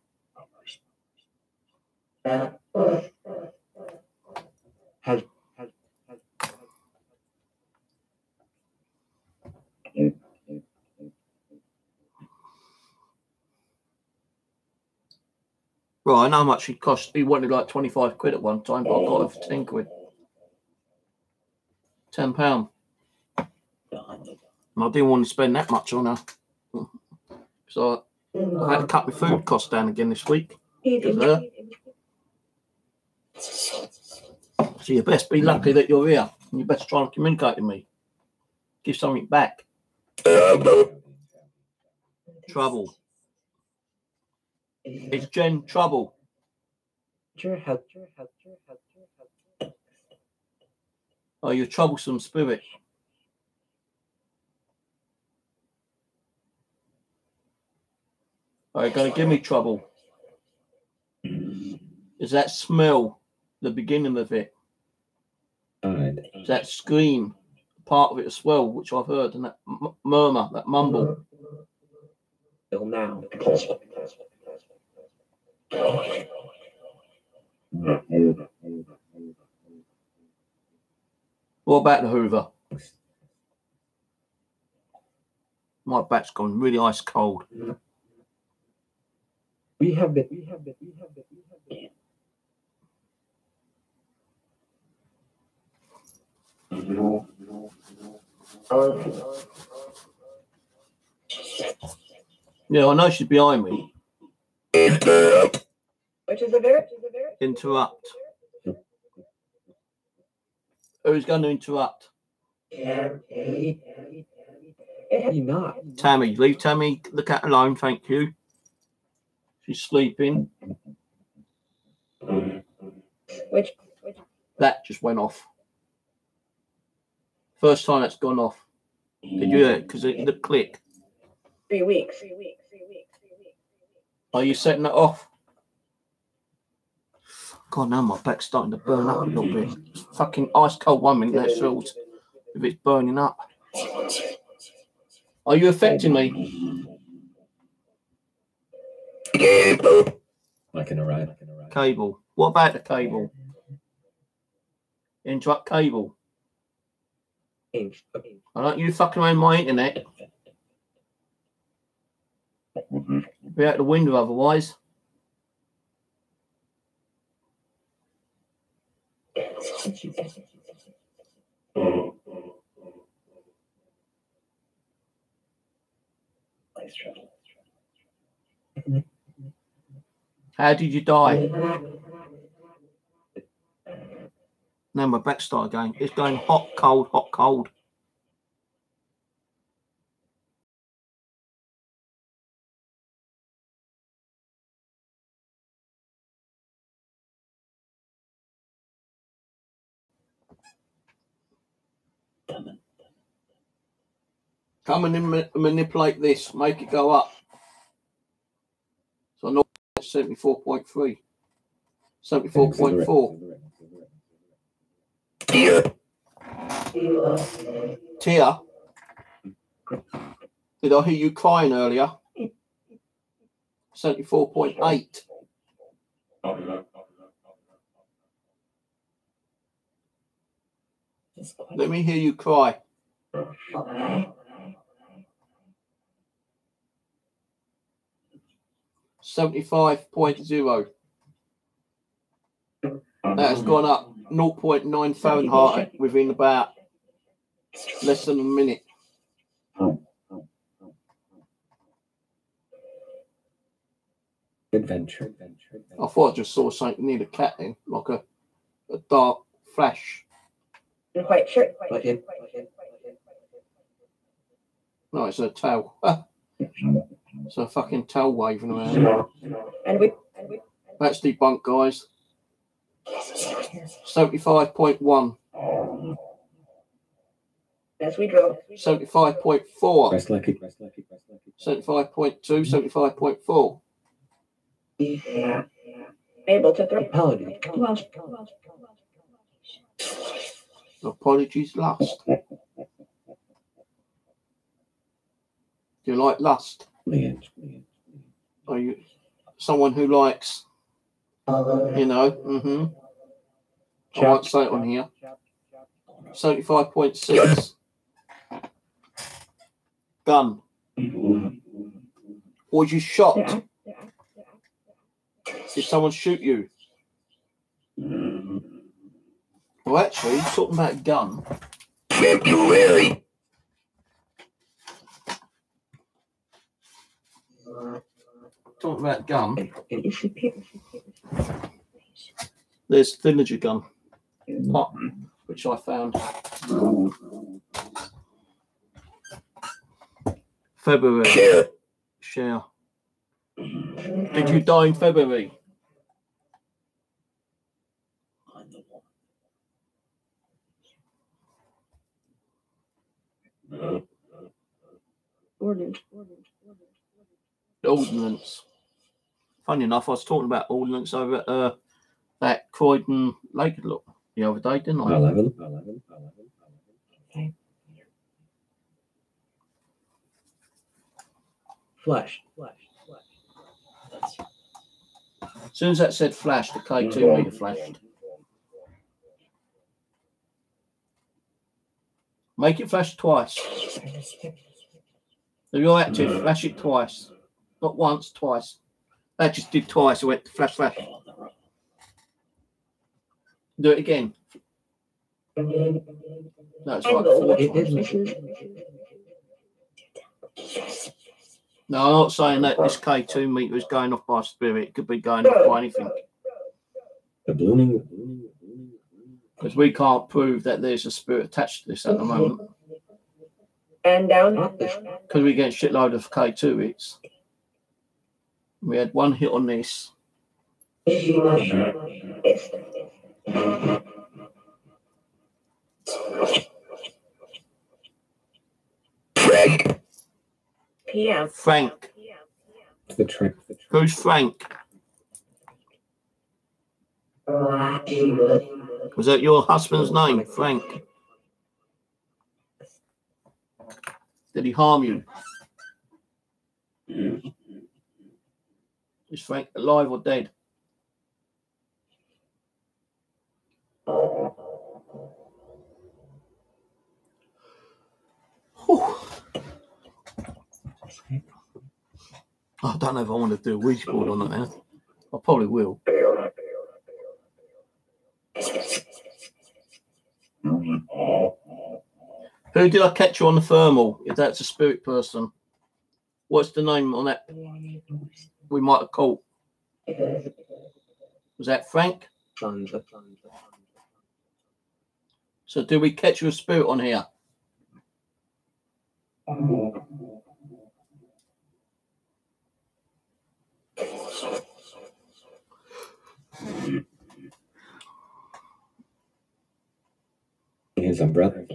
Right, I know how much it cost. He wanted like 25 quid at one time, but I got it for 10 quid. £10. And I didn't want to spend that much on her. So I had to cut my food cost down again this week. Because of her. So you best be lucky that you're here. And you best try and communicate with me. Give something back. Trouble. It's Jen Trouble. Oh, you're a troublesome spirit. Are you going to give me trouble? Is that smell the beginning of it? Is that scream part of it as well, which I've heard, and that murmur, that mumble? Till now. What about the Hoover? My back's gone really ice cold. We have been. Yeah, I know she's behind me. Which is a very Interrupt. Who's going to interrupt? not. Tammy. Leave Tammy the cat alone, thank you. She's sleeping. Which That just went off. First time that's gone off. Did you hear it? Because the click. 3 weeks. Are you setting that off? God, now my back's starting to burn up a little bit. It's fucking ice cold 1 minute, now it feels if it's burning up. Are you affecting me? Like in a ride. Cable. What about the cable? Interrupt cable. I don't you fucking around my internet. Be out the window otherwise. How did you die? Now my back started going. It's going hot, cold, hot, cold. Come and manipulate this. Make it go up. So I know it's 74.3. 74.4. Tia, did I hear you crying earlier? 74.8. Let me hear you cry. .0. That has gone up 0.9 Fahrenheit within about less than a minute. Adventure. I thought I just saw something near the cat then, like a dark flash. I'm quite sure. No, it's a tail. It's a fucking tail waving around. And we That's debunked, guys. 75.1. as we drove. 75.4. Press lucky. 75.2. 75.4. Yeah. Able to throw. Apologies, lust. Do you like lust? Are you someone who likes, you know, I won't say it on here. 75.6. Gun. Was you shot? Yeah. Did someone shoot you? Well, actually, talking about a gun. February. Talking about gun. There's vinegar gun, pot, which I found February. Share. Did you die in February? Ordnance. Funny enough, I was talking about ordnance over at that Croydon Lake look the other day, didn't I? 11. Flash. As soon as that said flash, the K2 meter flashed. Make it flash twice. If you're active, flash it twice. Not once, twice. That just did twice. It went flash, flash. Do it again. That's like 4 times. No, I'm not saying that this K2 meter is going off by spirit. It could be going off by anything. The ballooning. Because we can't prove that there's a spirit attached to this at the moment. And down. Because we get a shitload of K2 hits. We had one hit on this. Frank. PM. Frank. The trick. Who's Frank? Was that your husband's name, Frank? Did he harm you? Is Frank alive or dead? Whew. I don't know if I want to do a Ouija board on that. I probably will. Who did I catch you on the thermal? If that's a spirit person, what's the name on that? We might have caught. Was that Frank? So did we catch you a spirit on here? Here's a brother.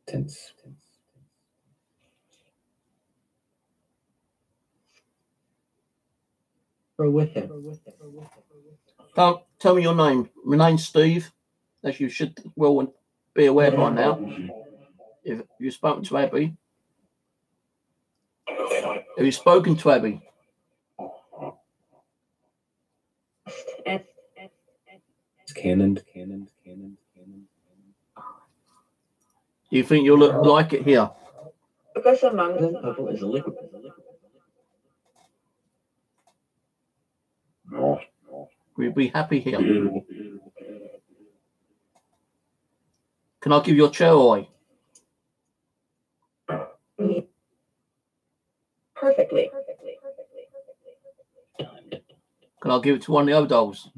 Tense. We're with him. Tell me your name. My name's Steve, as you should well be aware by now. If you've spoken to Abby. Have you spoken to Abby? It's cannon. Do you think you'll look like it here? Because among them is a liquid. We'll be happy here. Can I give you a chair away? Perfectly. Can I give it to one of the other dolls?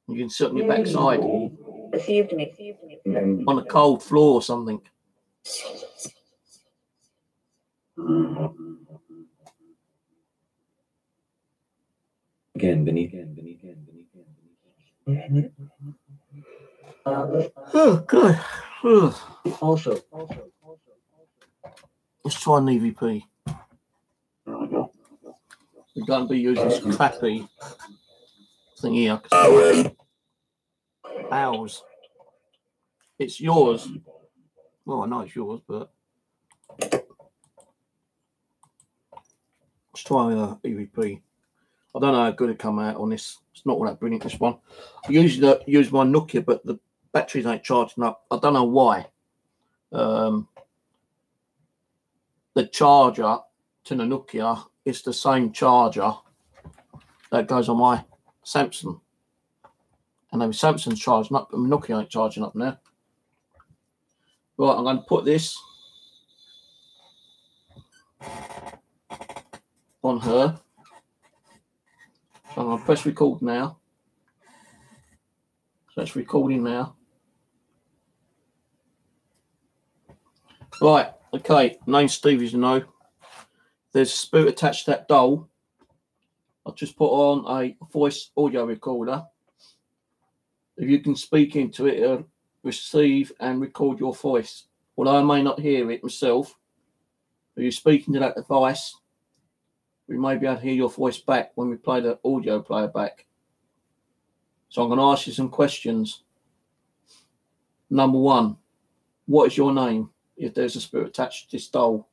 You can sit on your backside Deceived me. on a cold floor or something. Again, beneath. Oh, good. Ugh. Also, Let's try an EVP. We're going to be using this crappy thing here. 'Cause ours. It's yours. Well, I know it's yours, but let's try EVP. I don't know how good it come out on this. It's not all that brilliant, this one. I usually use my Nokia, but the batteries ain't charging up. I don't know why. The charger to the Nokia is the same charger that goes on my Samsung. And then Samsung's charging up, but my Nokia ain't charging up now. Right, I'm going to put this on her. So I'm going to press record now. So it's recording now. Right, okay, name's Steve, as you know. There's a spoot attached to that doll. I've just put on a voice audio recorder. If you can speak into it, it'll receive and record your voice. Although I may not hear it myself, if you're speaking to that device, we may be able to hear your voice back when we play the audio player back. So I'm going to ask you some questions. Number one, what is your name if there's a spirit attached to this doll?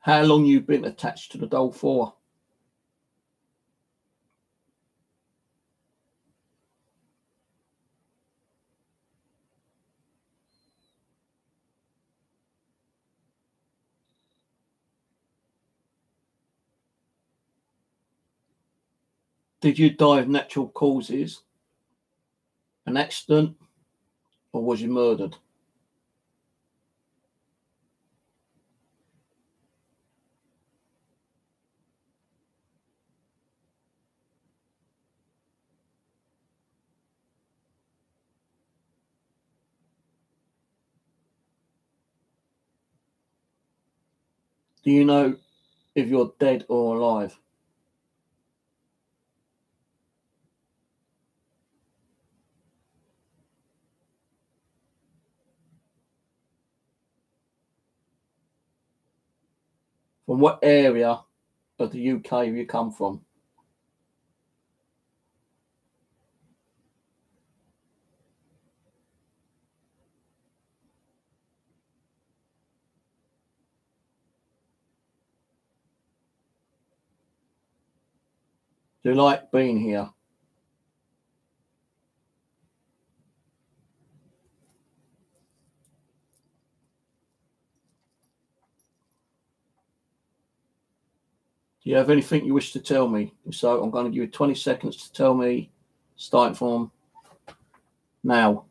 How long you been attached to the doll for? Did you die of natural causes, an accident, or was you murdered? Do you know if you're dead or alive? From what area of the UK have you come from? Do you like being here? Do you have anything you wish to tell me? So I'm going to give you 20 seconds to tell me, starting from now.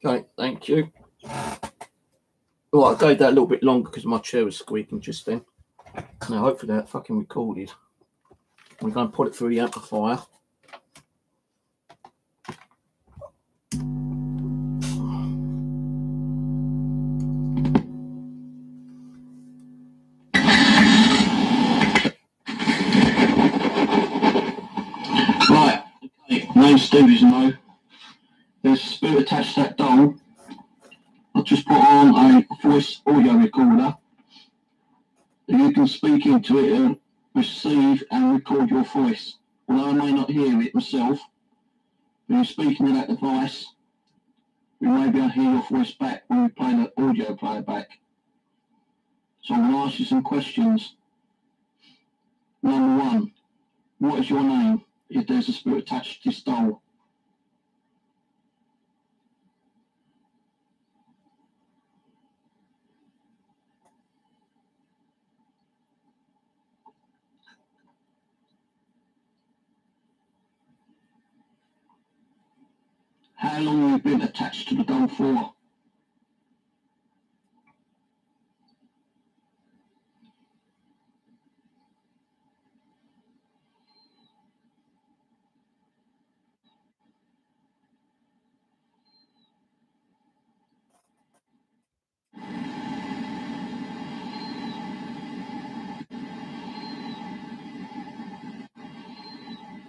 Okay, thank you. Well, I gave that a little bit longer because my chair was squeaking just then. Now, hopefully that fucking recorded. We're going to put it through the amplifier. Stevie's know, there's a spirit attached to that doll. I've just put on a voice audio recorder. You can speak into it and receive and record your voice. Although I may not hear it myself, when you're speaking to that device, we may be able to hear your voice back when we play the audio player back. So I'm going to ask you some questions. Number one, what is your name if there's a spirit attached to this doll? How long have you been attached to the doll for?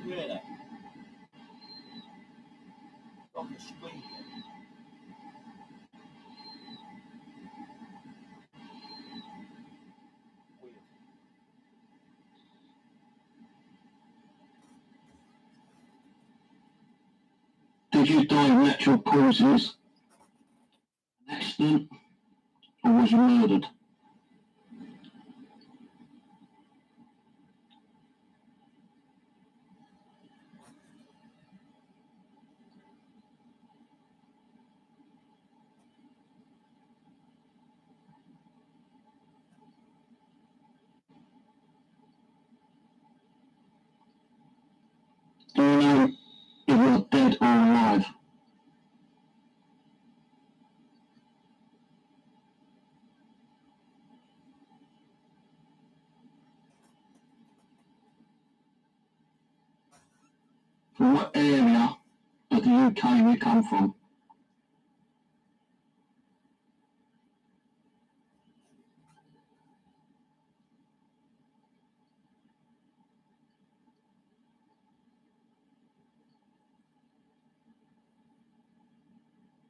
Hear that? On the screen. Weird. Did you die of natural causes, an accident, or was you murdered? Do you know if you're dead or alive? From what area of the UK you come from?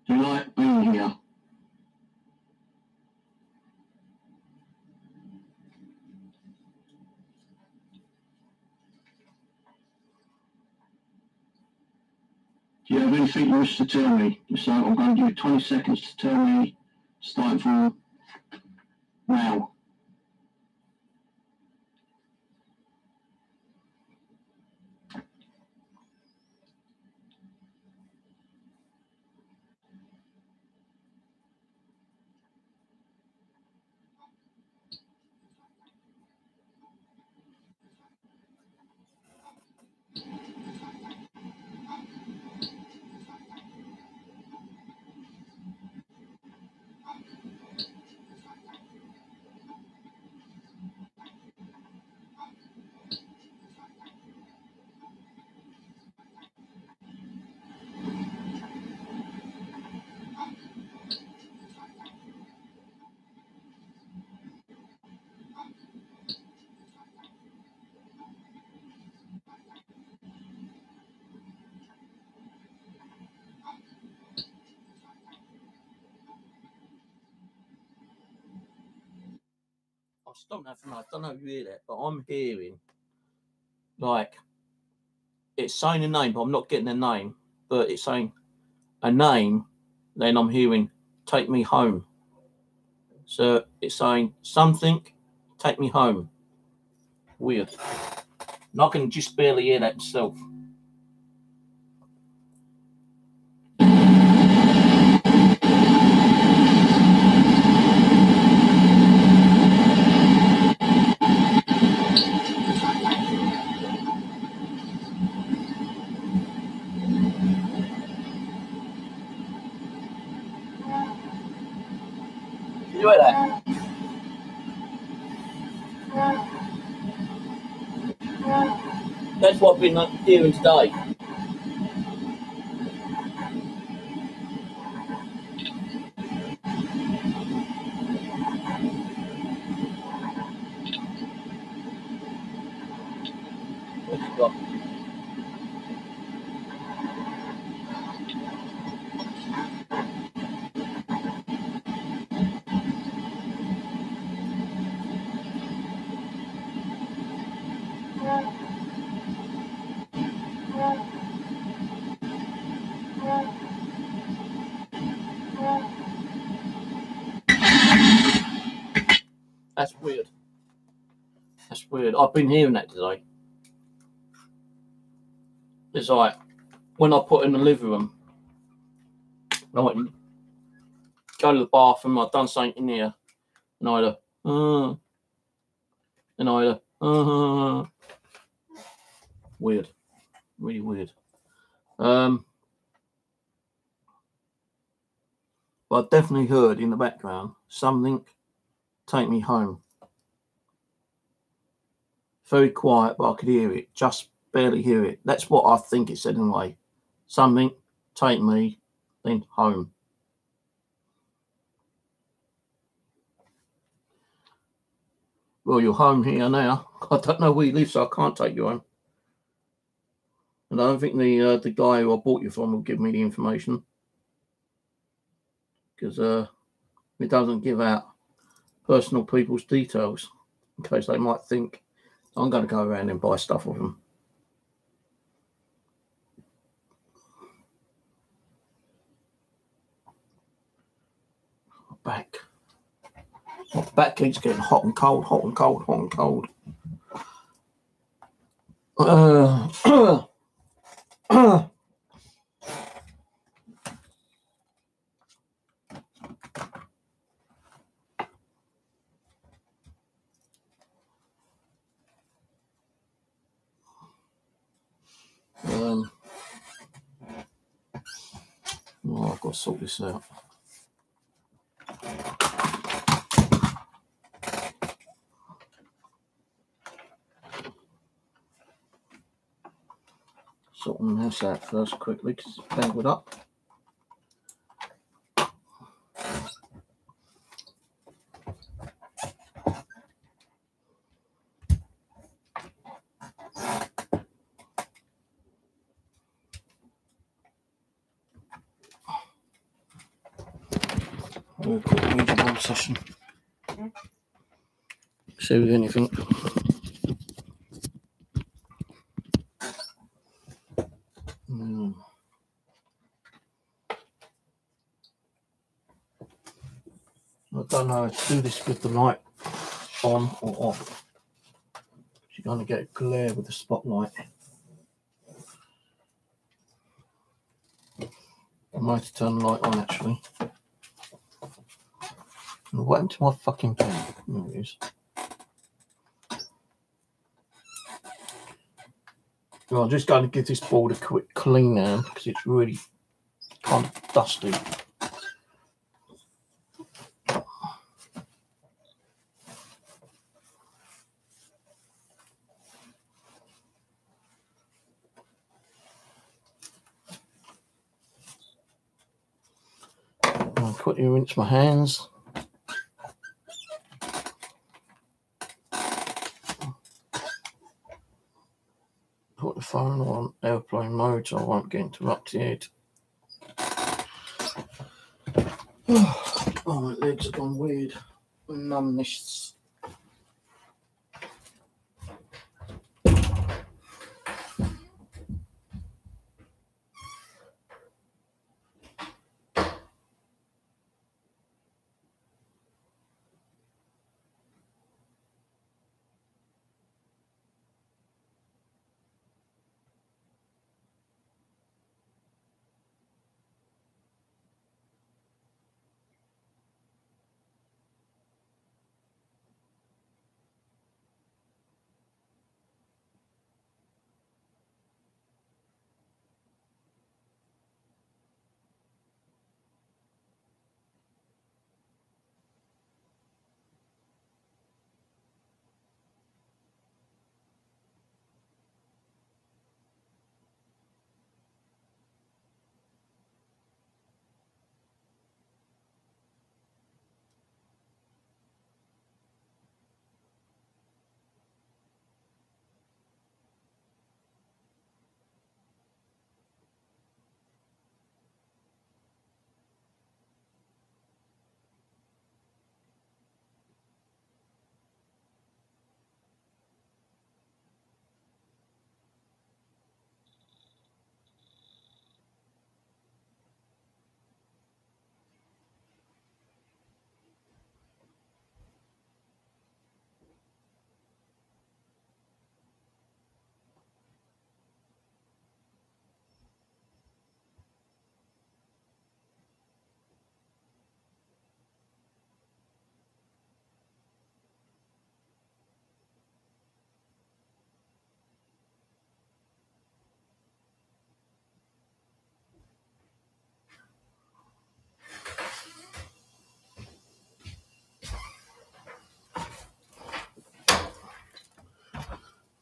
Do you like being here? Do you have anything you wish to tell me? So I'm going to give you 20 seconds to tell me, starting from now. I don't know if I don't know if you hear that, but I'm hearing like it's saying a name, but I'm not getting a name. But it's saying a name, then I'm hearing "Take me home." So it's saying something, "Take me home." Weird. And I can just barely hear that myself. You hear that? That's what I've been hearing today. What you got? That's weird. That's weird. I've been hearing that today. It's like when I put in the living room, like go to the bathroom, I've done something in here, and I had weird, really weird. But I definitely heard in the background something take me home. Very quiet, but I could hear it, just barely hear it. That's what I think it said anyway. Something take me then home. Well, you're home here now. I don't know where you live, so I can't take you home. And I don't think the guy who I bought you from will give me the information, because it doesn't give out personal people's details in case they might think I'm going to go around and buy stuff of them. My back keeps getting hot and cold, hot and cold, hot and cold. Well, I've got to sort this out. Sorting this out first quickly because it's tangled up. A quick readable session. See if anything. I don't know how to do this with the light on or off. You're going to get glare with the spotlight. I might have to turn the light on actually. What happened to my fucking pen? There it is. Well, I'm just going to give this board a quick clean now because it's really kind of dusty. I'll quickly rinse my hands. Put the phone on airplane mode so I won't get interrupted. Oh, my legs have gone weird. Numbness.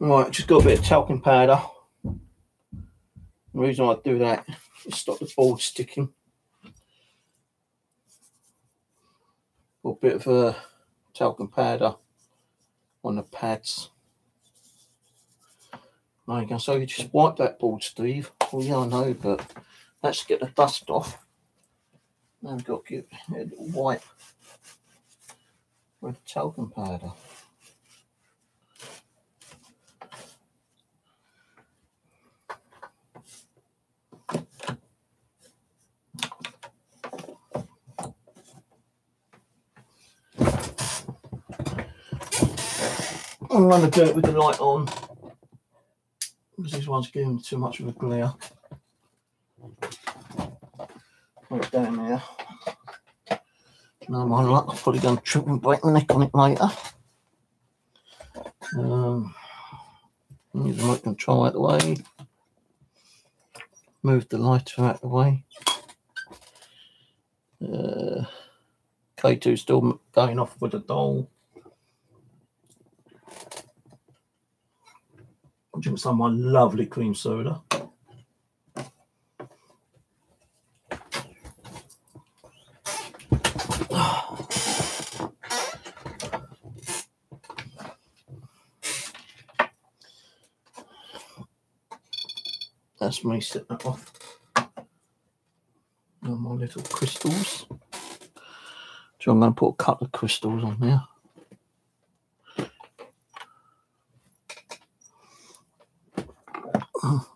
Right, just got a bit of talcum powder. The reason I do that is stop the board sticking. Got a bit of talcum powder on the pads. There you go. So you just wipe that board, Steve. Well, yeah, I know, but let's get the dust off. Now we've got to give it a little wipe with talcum powder. I'm going to do it with the light on because this one's giving too much of a glare. Put it down there. No, my luck, I'm probably going to trip and break my neck on it later. Move the light control out of the way. Move the lighter out of the way. K2 still going off with the doll. I'll drink some of my lovely cream soda. That's me setting that off. And my little crystals. So I'm going to put a couple of crystals on there.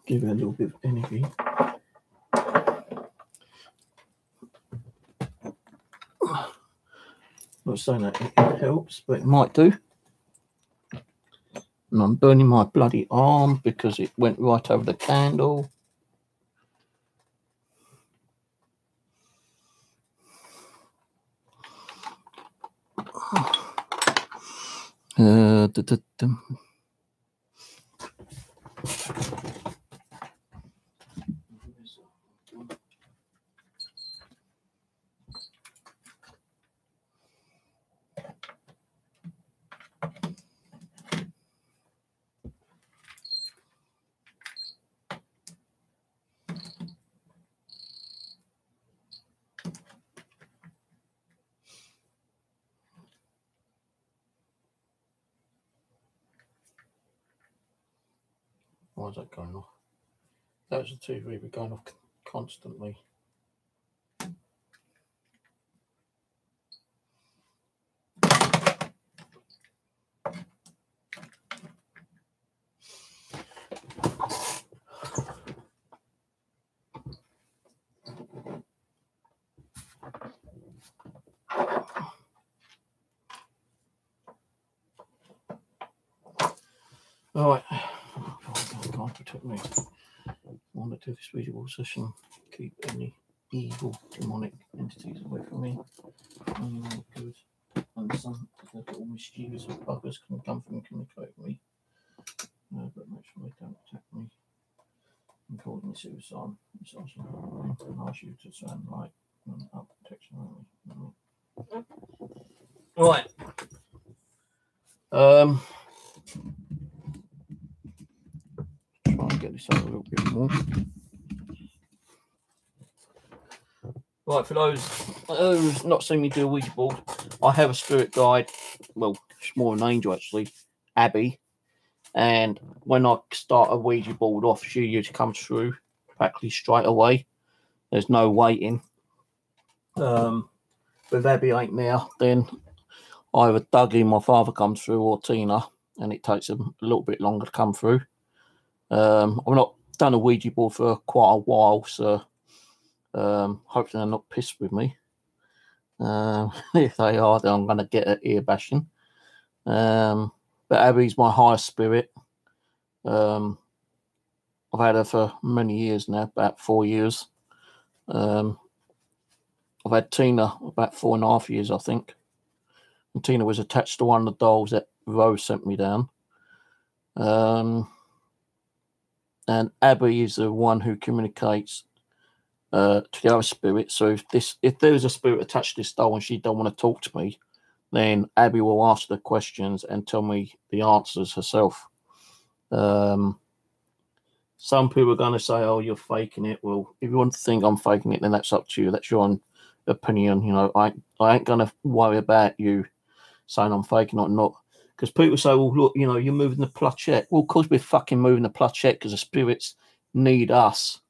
Give it a little bit of energy. I'm not saying that it helps, but it might do. And I'm burning my bloody arm because it went right over the candle. Why is that going off? That was the TV, we're going off constantly. Alright. God protect me. I want to do this visual session. Keep any evil demonic entities away from me. Only good. And some little mischievous buggers can come from and communicate with me. But make sure they don't attack me. And call me suicide. It's also and ask you to surround light and up protection around me. Right. Try and get this out a little bit more. Right, for those who's not seen me do a Ouija board, I have a spirit guide. Well, it's more an angel actually, Abby. And when I start a Ouija board off, she usually comes through practically straight away. There's no waiting. If Abby ain't there, then either Dougie, my father, comes through, or Tina, and it takes them a little bit longer to come through. I've not done a Ouija board for quite a while, so hopefully they're not pissed with me. If they are, then I'm going to get an ear bashing. But Abby's my highest spirit. I've had her for many years now, about 4 years. I've had Tina about 4.5 years, I think. And Tina was attached to one of the dolls that Rose sent me down. And Abby is the one who communicates to the other spirit. So if there is a spirit attached to this doll and she don't want to talk to me, then Abby will ask the questions and tell me the answers herself. Some people are going to say, "Oh, you're faking it." Well, if you want to think I'm faking it, then that's up to you. That's your own opinion. You know, I ain't going to worry about you saying I'm faking it or not. Because people say, "Well, look, you know, you're moving the planchette." Well, of course we're fucking moving the planchette because the spirits need us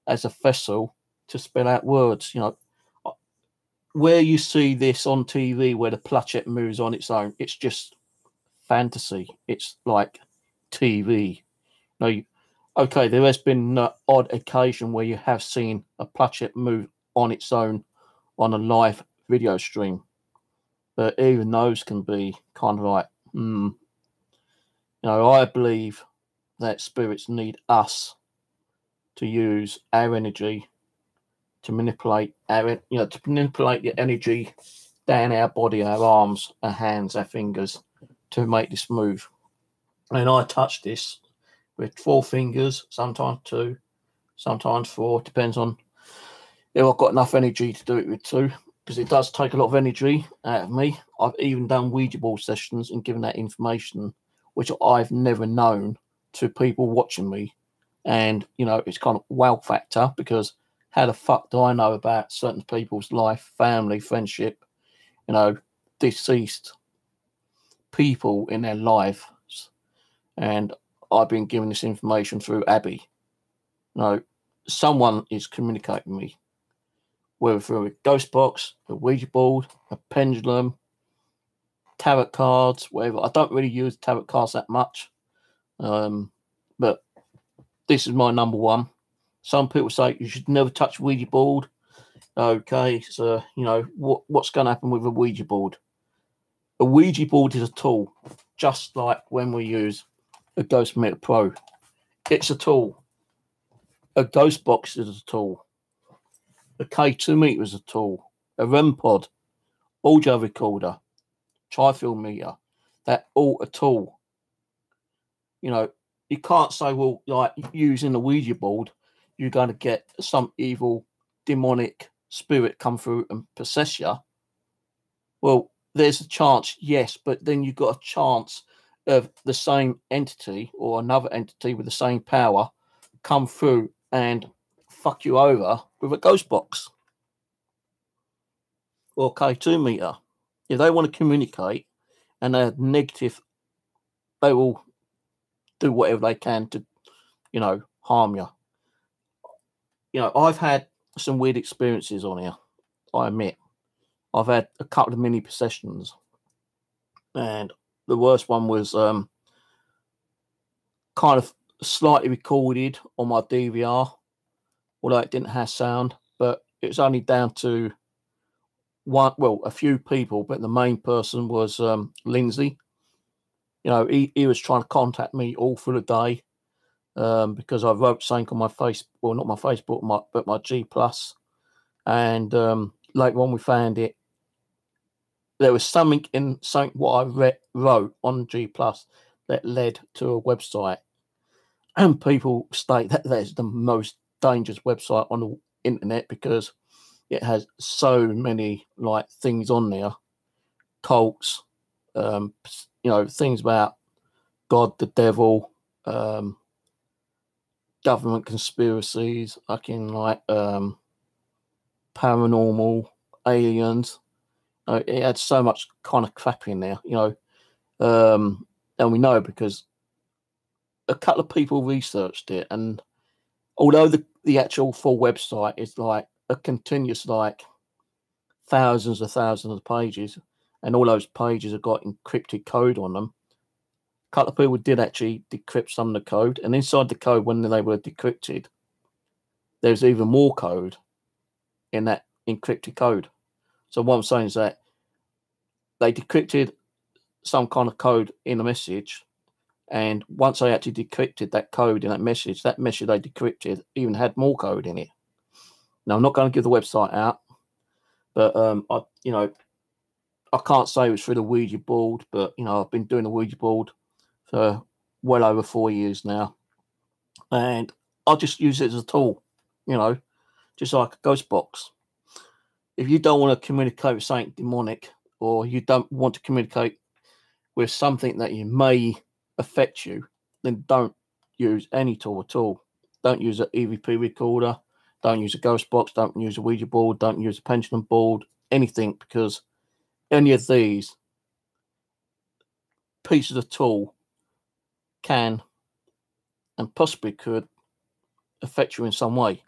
as a vessel to spell out words. You know, where you see this on TV, where the planchette moves on its own, it's just fantasy. It's like TV. No, okay, there has been an odd occasion where you have seen a planchette move on its own on a live video stream, but even those can be kind of like, you know, I believe that spirits need us to use our energy to manipulate our, you know, to manipulate the energy down our body, our arms, our hands, our fingers, to make this move. And I touch this with 4 fingers, sometimes 2, sometimes 4, depends on if I've got enough energy to do it with 2, because it does take a lot of energy out of me. I've even done Ouija board sessions and given that information, which I've never known, to people watching me. And, you know, it's kind of wow factor, because how the fuck do I know about certain people's life, family, friendship, you know, deceased people in their lives? And I've been given this information through Abby. You know, someone is communicating with me, whether through a ghost box, a Ouija board, a pendulum, tarot cards, whatever. I don't really use tarot cards that much, but this is my number one. Some people say you should never touch a Ouija board. Okay, so, you know, what's going to happen with a Ouija board? A Ouija board is a tool, just like when we use a Ghost Meter Pro. It's a tool. A ghost box is a tool. A K2 meter is a tool. A REM pod, audio recorder, tri-film meter, they're all a tool. You know, you can't say, well, like using a Ouija board, you're going to get some evil demonic spirit come through and possess you. Well, there's a chance, yes, but then you've got a chance of the same entity or another entity with the same power come through and fuck you over with a ghost box or K2 meter. If they want to communicate and they're negative, they will do whatever they can to, you know, harm you. You know, I've had some weird experiences on here, I admit. I've had a couple of mini possessions, and the worst one was kind of slightly recorded on my DVR, although it didn't have sound, but it was only down to a few people, but the main person was Lindsay. You know, he was trying to contact me all through the day because I wrote something on my face, well, not my Facebook, but my G+. And later on we found it. There was something what I wrote on G+ that led to a website. And people state that that's the most dangerous website on the internet because it has so many like things on there, cults, you know, things about God, the devil, government conspiracies, like paranormal, aliens. It had so much kind of crap in there, you know, and we know because a couple of people researched it, and although the actual full website is like a continuous like thousands of pages, and all those pages have got encrypted code on them, a couple of people did actually decrypt some of the code, and inside the code, when they were decrypted, there's even more code in that encrypted code. So what I'm saying is that they decrypted some kind of code in a message, and once they actually decrypted that code in that message they decrypted even had more code in it. Now, I'm not going to give the website out, but I can't say it was through the Ouija board, but, you know, I've been doing the Ouija board for well over 4 years now, and I just use it as a tool, you know, just like a ghost box. If you don't want to communicate with something demonic, or you don't want to communicate with something that you may affect you, then don't use any tool at all. Don't use an EVP recorder. Don't use a ghost box. Don't use a Ouija board. Don't use a pendulum board. Anything, because any of these pieces of tool can and possibly could affect you in some way.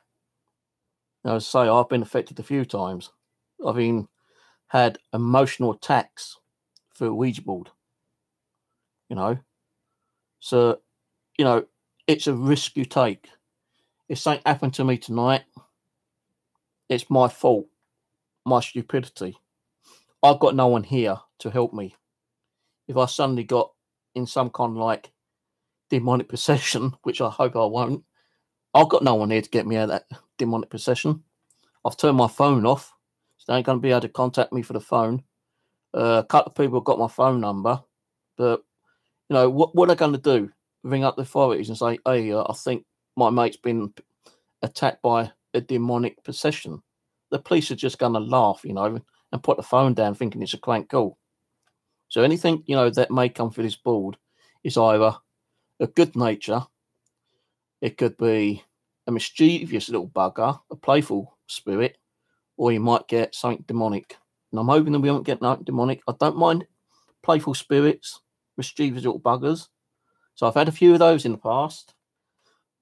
Now, as I say, I've been affected a few times. I've even had emotional attacks through a Ouija board. You know, so, you know, it's a risk you take. If something happened to me tonight, it's my fault, my stupidity. I've got no one here to help me. If I suddenly got in some kind of like demonic possession, which I hope I won't, I've got no one here to get me out of that demonic possession. I've turned my phone off, so they ain't going to be able to contact me for the phone. A couple of people have got my phone number, but, you know, what are they going to do? Ring up the authorities and say, hey, I think my mate's been attacked by a demonic possession. The police are just going to laugh, you know, and put the phone down thinking it's a crank call. So anything, you know, that may come through this board is either a good nature, it could be a mischievous little bugger, a playful spirit, or you might get something demonic. And I'm hoping that we won't get nothing demonic. I don't mind playful spirits, mischievous little buggers. So I've had a few of those in the past.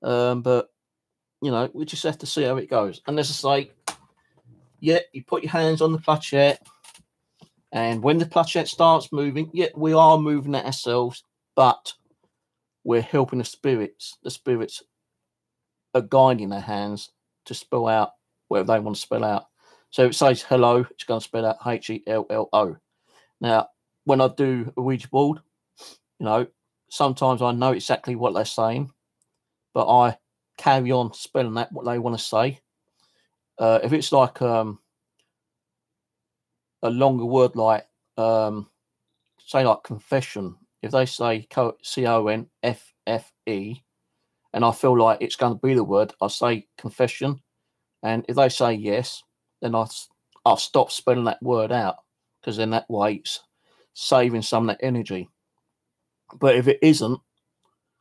But, you know, we just have to see how it goes. And as I say, yeah, you put your hands on the planchette, and when the planchette starts moving, yeah, we are moving it ourselves, but we're helping the spirits. The spirits are guiding their hands to spell out whatever they want to spell out. So it says hello, it's going to spell out HELLO. Now, when I do a Ouija board, you know, sometimes I know exactly what they're saying, but I carry on spelling out what they want to say. If it's like a longer word like, say like confession, if they say CONFFE, and I feel like it's going to be the word, I say confession. And if they say yes, then I'll stop spelling that word out, because then that way it's saving some of that energy. But if it isn't,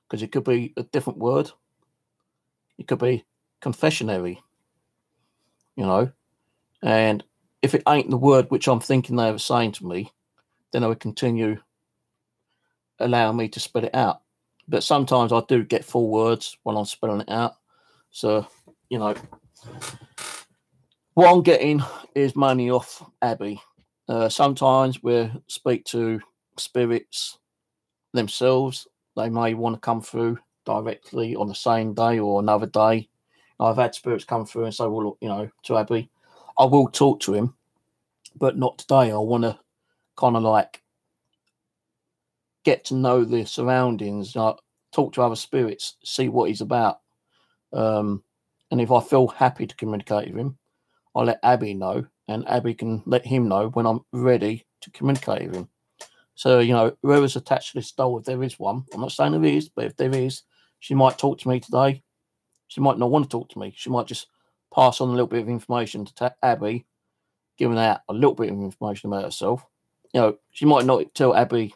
because it could be a different word, it could be confessionary, you know, and if it ain't the word which I'm thinking they were saying to me, then I would continue allowing me to spell it out. But sometimes I do get full words when I'm spelling it out. So, you know, what I'm getting is money off Abby. Sometimes we speak to spirits themselves. They may want to come through directly on the same day or another day. I've had spirits come through and say, well, you know, to Abby, I will talk to him, but not today. I want to kind of like get to know the surroundings, talk to other spirits, see what he's about. And if I feel happy to communicate with him, I'll let Abby know, and Abby can let him know when I'm ready to communicate with him. So, you know, whoever's attached to this doll, if there is one, I'm not saying there is, but if there is, she might talk to me today. She might not want to talk to me. She might just pass on a little bit of information to Abby, giving out a little bit of information about herself. You know, she might not tell Abby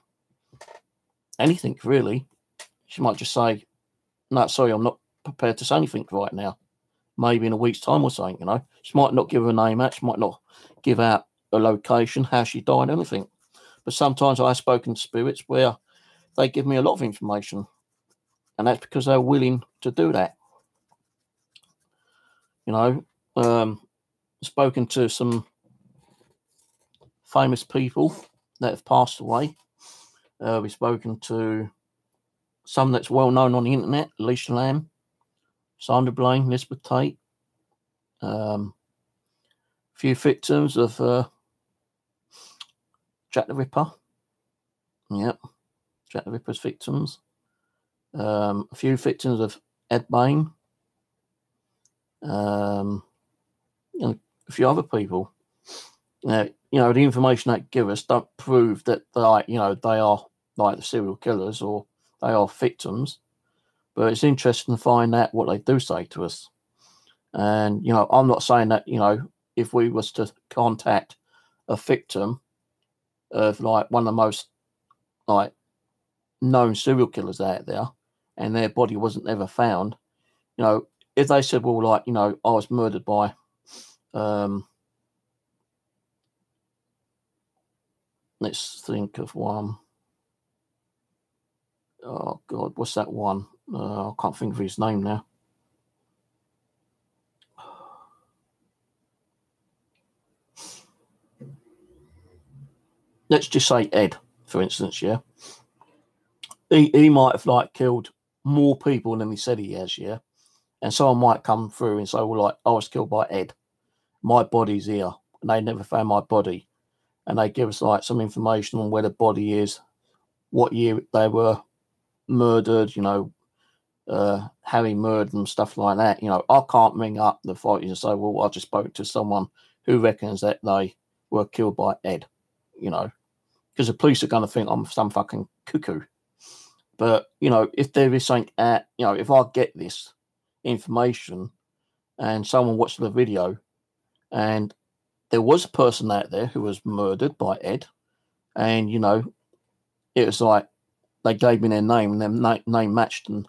anything, really. She might just say, no, sorry, I'm not prepared to say anything right now. Maybe in a week's time or something, you know. She might not give her name out. She might not give out a location, how she died, anything. But sometimes I've spoken to spirits where they give me a lot of information. And that's because they're willing to do that. You know, spoken to some famous people that have passed away. We've spoken to some that's well known on the internet, Alicia Lamb, Sandra Blaine, Elizabeth Tate. A few victims of Jack the Ripper. Yep, Jack the Ripper's victims. A few victims of Ed Bain. And a few other people. You know, the information they give us don't prove that they are like the serial killers or they are victims. But it's interesting to find out what they do say to us. And, you know, I'm not saying that, you know, if we was to contact a victim of like one of the most like known serial killers out there, and their body wasn't ever found, you know, if they said, well, like, you know, I was murdered by, let's think of one. Oh God, what's that one? I can't think of his name now. Let's just say Ed, for instance, yeah. He might have like killed more people than he said he has, yeah. And someone might come through and say, well, like, I was killed by Ed. My body's here. And they never found my body. And they give us like some information on where the body is, what year they were murdered, you know, how he murdered them, stuff like that. You know, I can't ring up the authorities and say, well, I just spoke to someone who reckons that they were killed by Ed, you know, because the police are going to think I'm some fucking cuckoo. But, you know, if there is something you know, if I get this information and someone watched the video and there was a person out there who was murdered by Ed, and, you know, it was like they gave me their name and their name matched and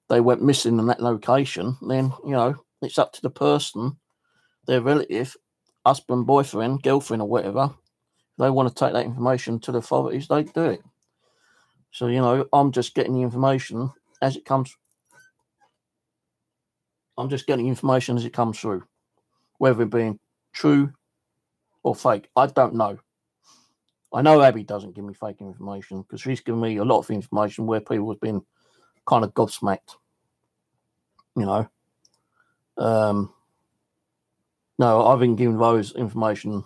they went missing in that location, then, you know, it's up to the person, their relative, husband, boyfriend, girlfriend or whatever. If they want to take that information to the authorities, they do it. So, you know, I'm just getting the information as it comes. I'm just getting information as it comes through, whether it being true or fake. I don't know. I know Abby doesn't give me fake information because she's given me a lot of information where people have been kind of gobsmacked, you know. No, I've been given those information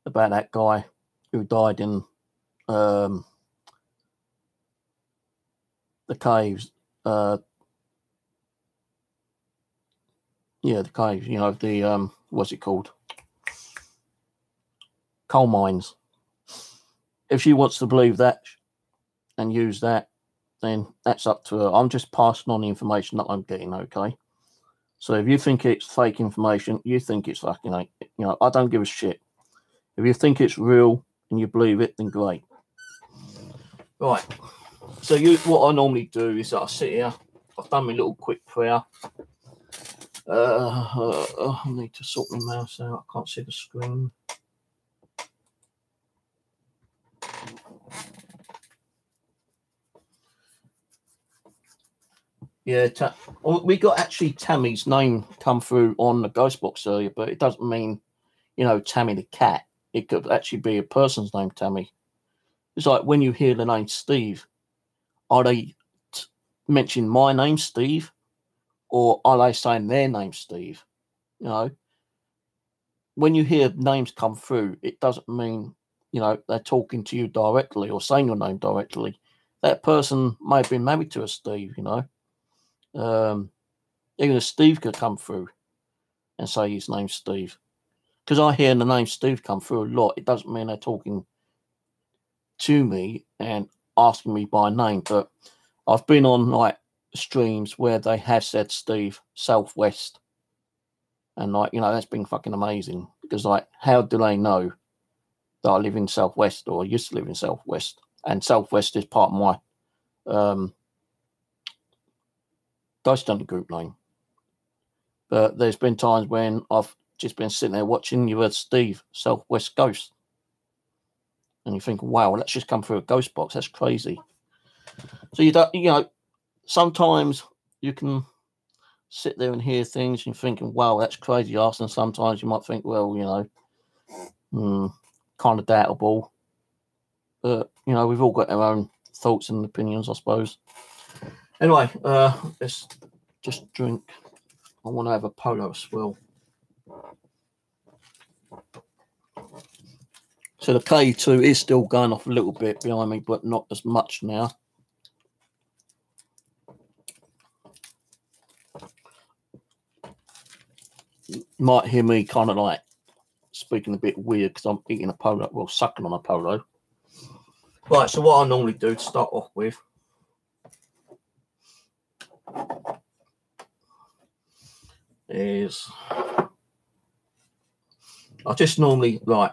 about that guy who died in the caves. Yeah, the caves, you know, the, what's it called? Coal mines. If she wants to believe that and use that, then that's up to her. I'm just passing on the information that I'm getting, okay? So if you think it's fake information, you think it's fucking, you know, I don't give a shit. If you think it's real and you believe it, then great. Right. So what I normally do is I sit here. I've done my little quick prayer. I need to sort my mouse out. I can't see the screen. Yeah, we got actually Tammy's name come through on the ghost box earlier, but it doesn't mean, you know, Tammy the cat. It could actually be a person's name, Tammy. It's like when you hear the name Steve, are they mentioning my name, Steve, or are they saying their name, Steve? You know, when you hear names come through, it doesn't mean, you know, they're talking to you directly or saying your name directly. That person may have been married to a Steve, you know. Even a Steve could come through and say his name's Steve. Because I hear the name Steve come through a lot. It doesn't mean they're talking to me and asking me by name. But I've been on like streams where they have said Steve Southwest. And like, you know, that's been fucking amazing. Because like, how do they know that I live in Southwest or used to live in Southwest? And Southwest is part of my Ghost Hunter group name. But there's been times when I've just been sitting there watching, you heard Steve, Southwest Ghost. And you think, wow, that's just come through a ghost box. That's crazy. So you don't, you know, sometimes you can sit there and hear things and you're thinking, wow, that's crazy ass. And sometimes you might think, well, you know, kind of doubtable. But, you know, we've all got our own thoughts and opinions, I suppose. Anyway, let's just drink. I want to have a polo as well. So the K2 is still going off a little bit behind me, but not as much now. You might hear me kind of like speaking a bit weird because I'm eating a polo, well, sucking on a polo. Right, so what I normally do to start off with is I just normally like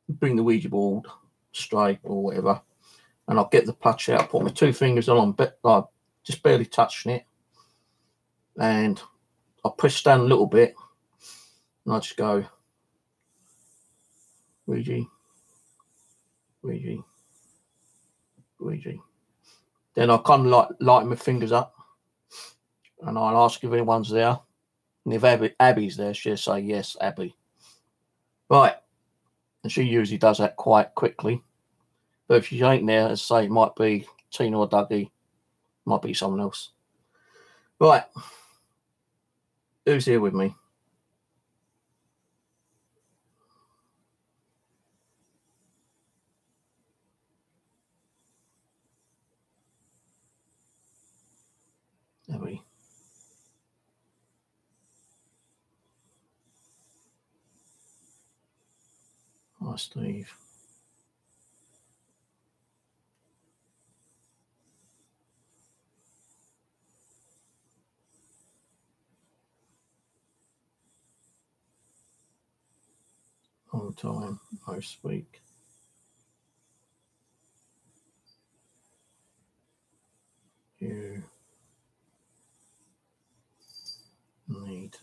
bring the Ouija board straight or whatever, and I'll get the patch out, put my two fingers on, like just barely touching it. And I press down a little bit, and I just go, Ouija, Ouija, Ouija. Then I kind of like lighten my fingers up, and I'll ask if anyone's there. And if Abby's there, she'll say, yes, Abby. Right. And she usually does that quite quickly. But if she ain't there, as I say, it might be Tina or Dougie. Might be someone else. Right. Who's here with me? Abby. Hi, Steve. Long time no speak. You need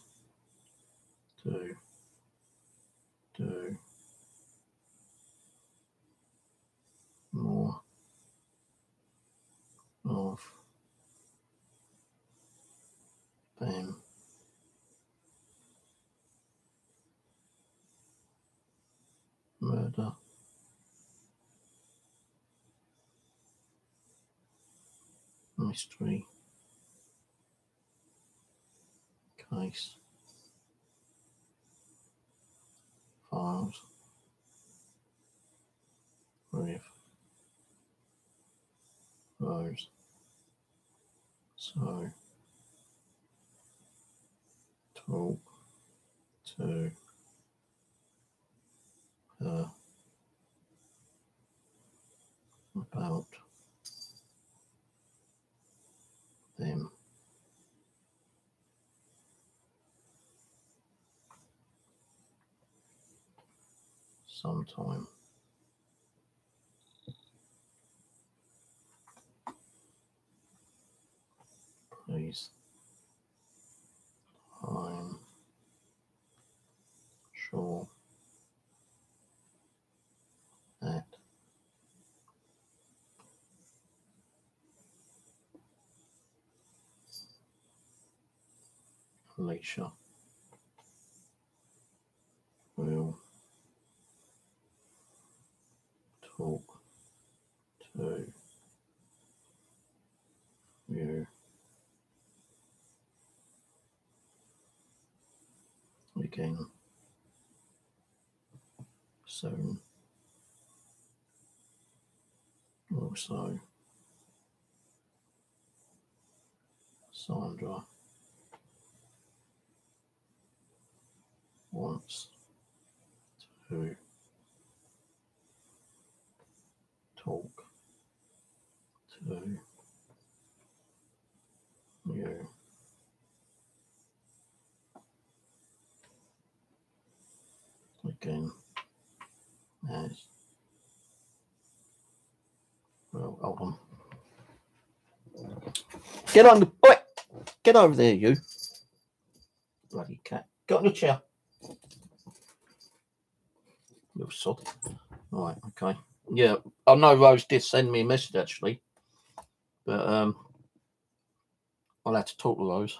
to do more of them. Murder mystery case files with Rose. So talk to her about them sometime. Please. I'm sure that Alicia will talk to you again soon. Also, Sandra wants to talk to you again as well. Hold on. Get on the oi, get over there, you bloody cat. Get on your chair. Little sod. Right, okay. Yeah, I know Rose did send me a message actually, but I'll have to talk to Rose.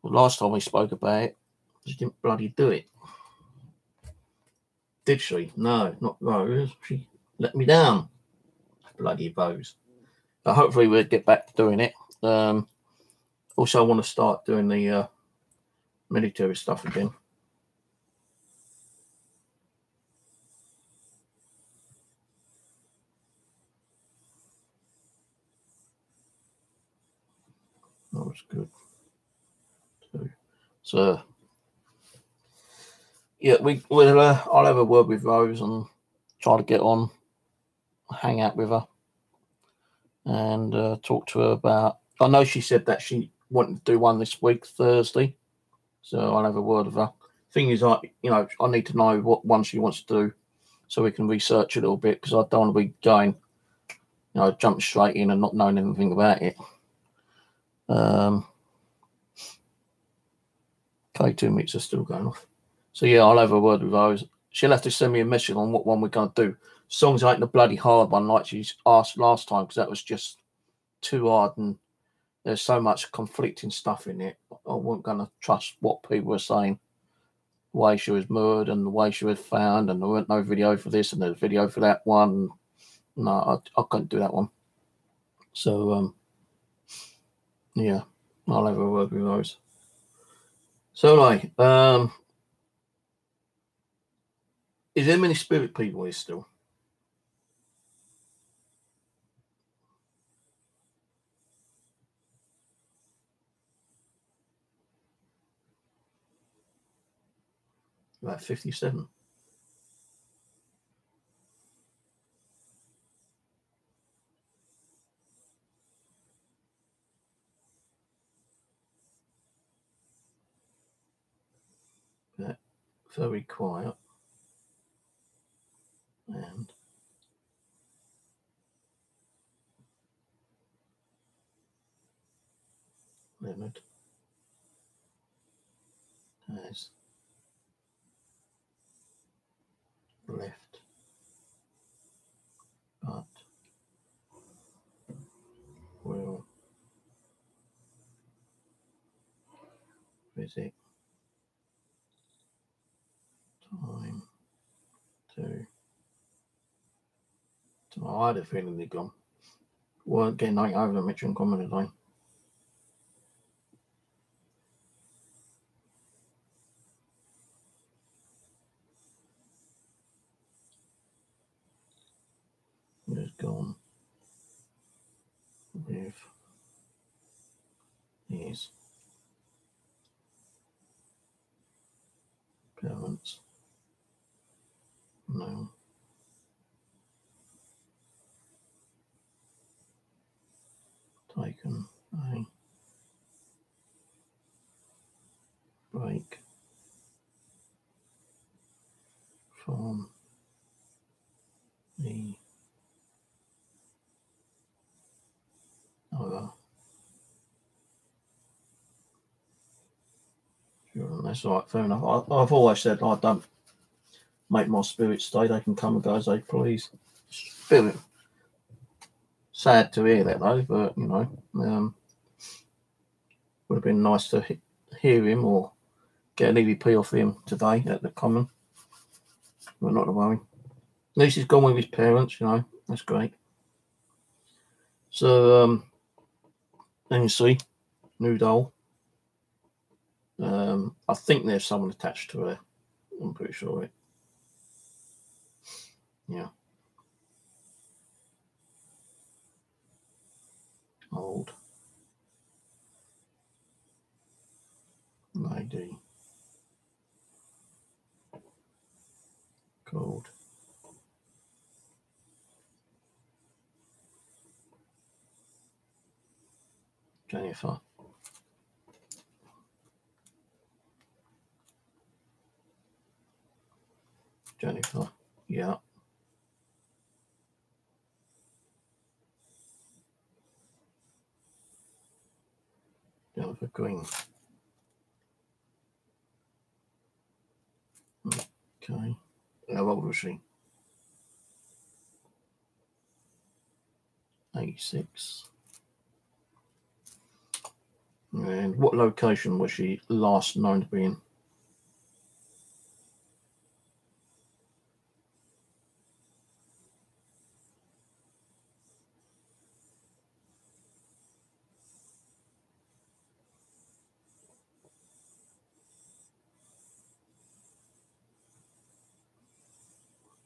Well, last time we spoke about it, she didn't bloody do it. Did she? No, not Rose. She let me down. Bloody Rose. But hopefully we'll get back to doing it. Also, I want to start doing the military stuff again. That was good too. So yeah, we'll I'll have a word with Rose and try to get on, hang out with her, and talk to her about. I know she said that she wanted to do one this week, Thursday. So I'll have a word with her. Thing is, I need to know what one she wants to do, so we can research a little bit, because I don't want to be going you know, jump straight in and not knowing anything about it. K2 mix are still going off. So yeah, I'll have a word with Rose. She'll have to send me a message on what one we're going to do. Songs ain't the bloody hard one like she asked last time, because that was just too hard and there's so much conflicting stuff in it. I wasn't going to trust what people were saying. The way she was murdered and the way she was found, and there weren't no video for this and there's video for that one. No, I couldn't do that one. So, yeah, I'll have a word with Rose. So, like, is there many spirit people here still? About 57. Yeah, very quiet. And Leonard has left, but will visit time to. I had a feeling they'd gone. Weren't getting nothing over the Mitchell and Common today. Has gone with his parents. No. Taken a break from the other children. That's all right, fair enough. I've always said I don't make my spirit stay. They can come and go as they please. Spirit. Sad to hear that though, but you know, would have been nice to hear him or get an EVP off him today at the Common. But not to worry. At least he's gone with his parents, you know. That's great. So, then you see, new doll. I think there's someone attached to her. I'm pretty sure it. Yeah. Old lady called Jennifer. Jennifer, yeah. Jennifer Green. Okay. How old was she? 86. And what location was she last known to be in?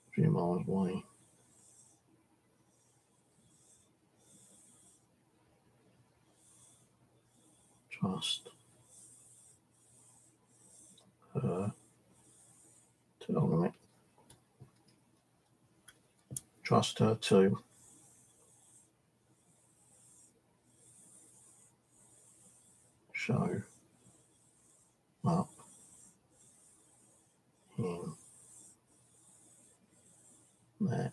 A few miles away. Trust her to, hold on a minute. Trust her to show up in that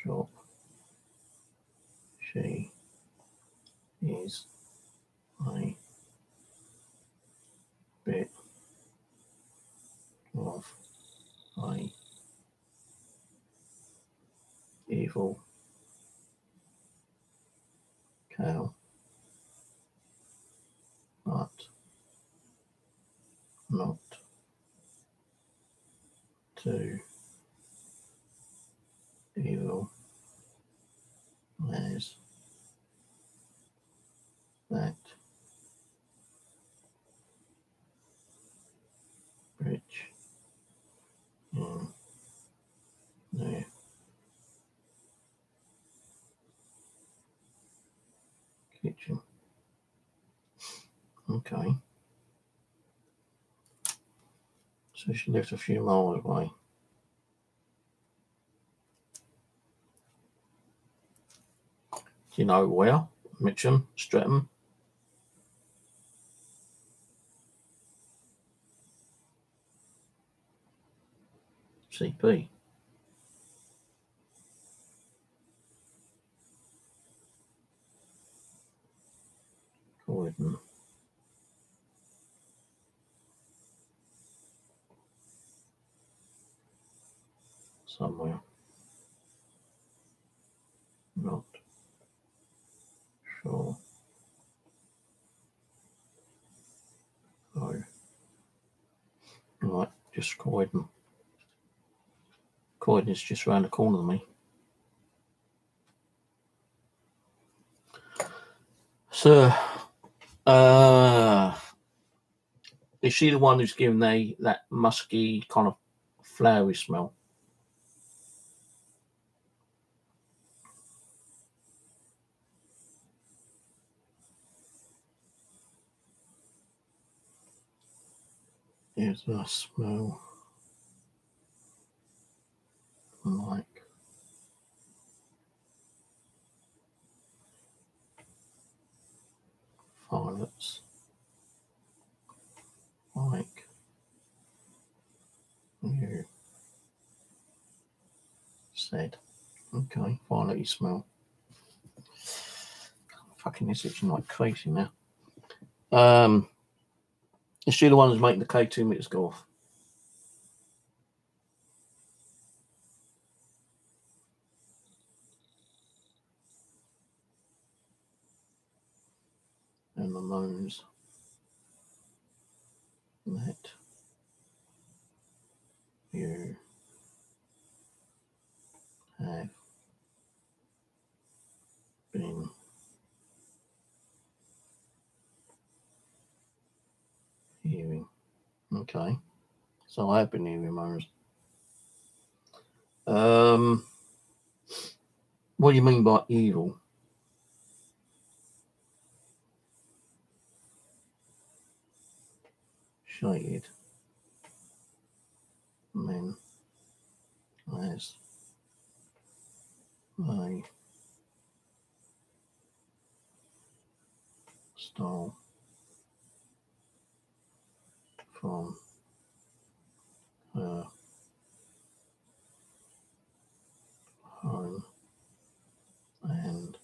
shop. She is a bit of a evil cow, but not too evil as that. Bridge in the kitchen. Okay. So she lives a few miles away. Do you know where? Mitcham, Streatham? CP. Croydon. Somewhere. Not sure. Oh. Right, just Croydon. Croydon's just round the corner of me. So, is she the one who's given that musky kind of flowery smell? Is a smell like violets, like you said. Okay, violet smell. Fucking this itching like crazy now. Is she the one who's making the K2 meters go off? And the moans that you have been hearing. Okay, so I have been hearing moans. What do you mean by evil? Shaded men as they stole from her home and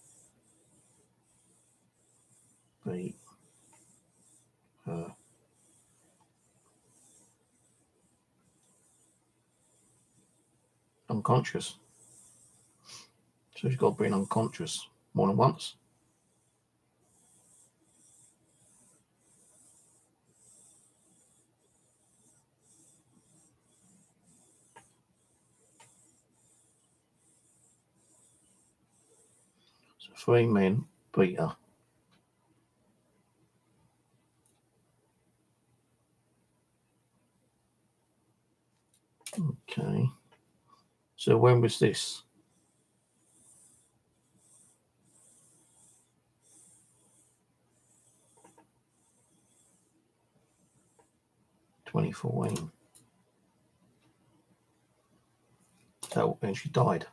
beat her. Unconscious. So she's got to be unconscious more than once. So 3 men beat her. Okay. So when was this? (2014). So when she died.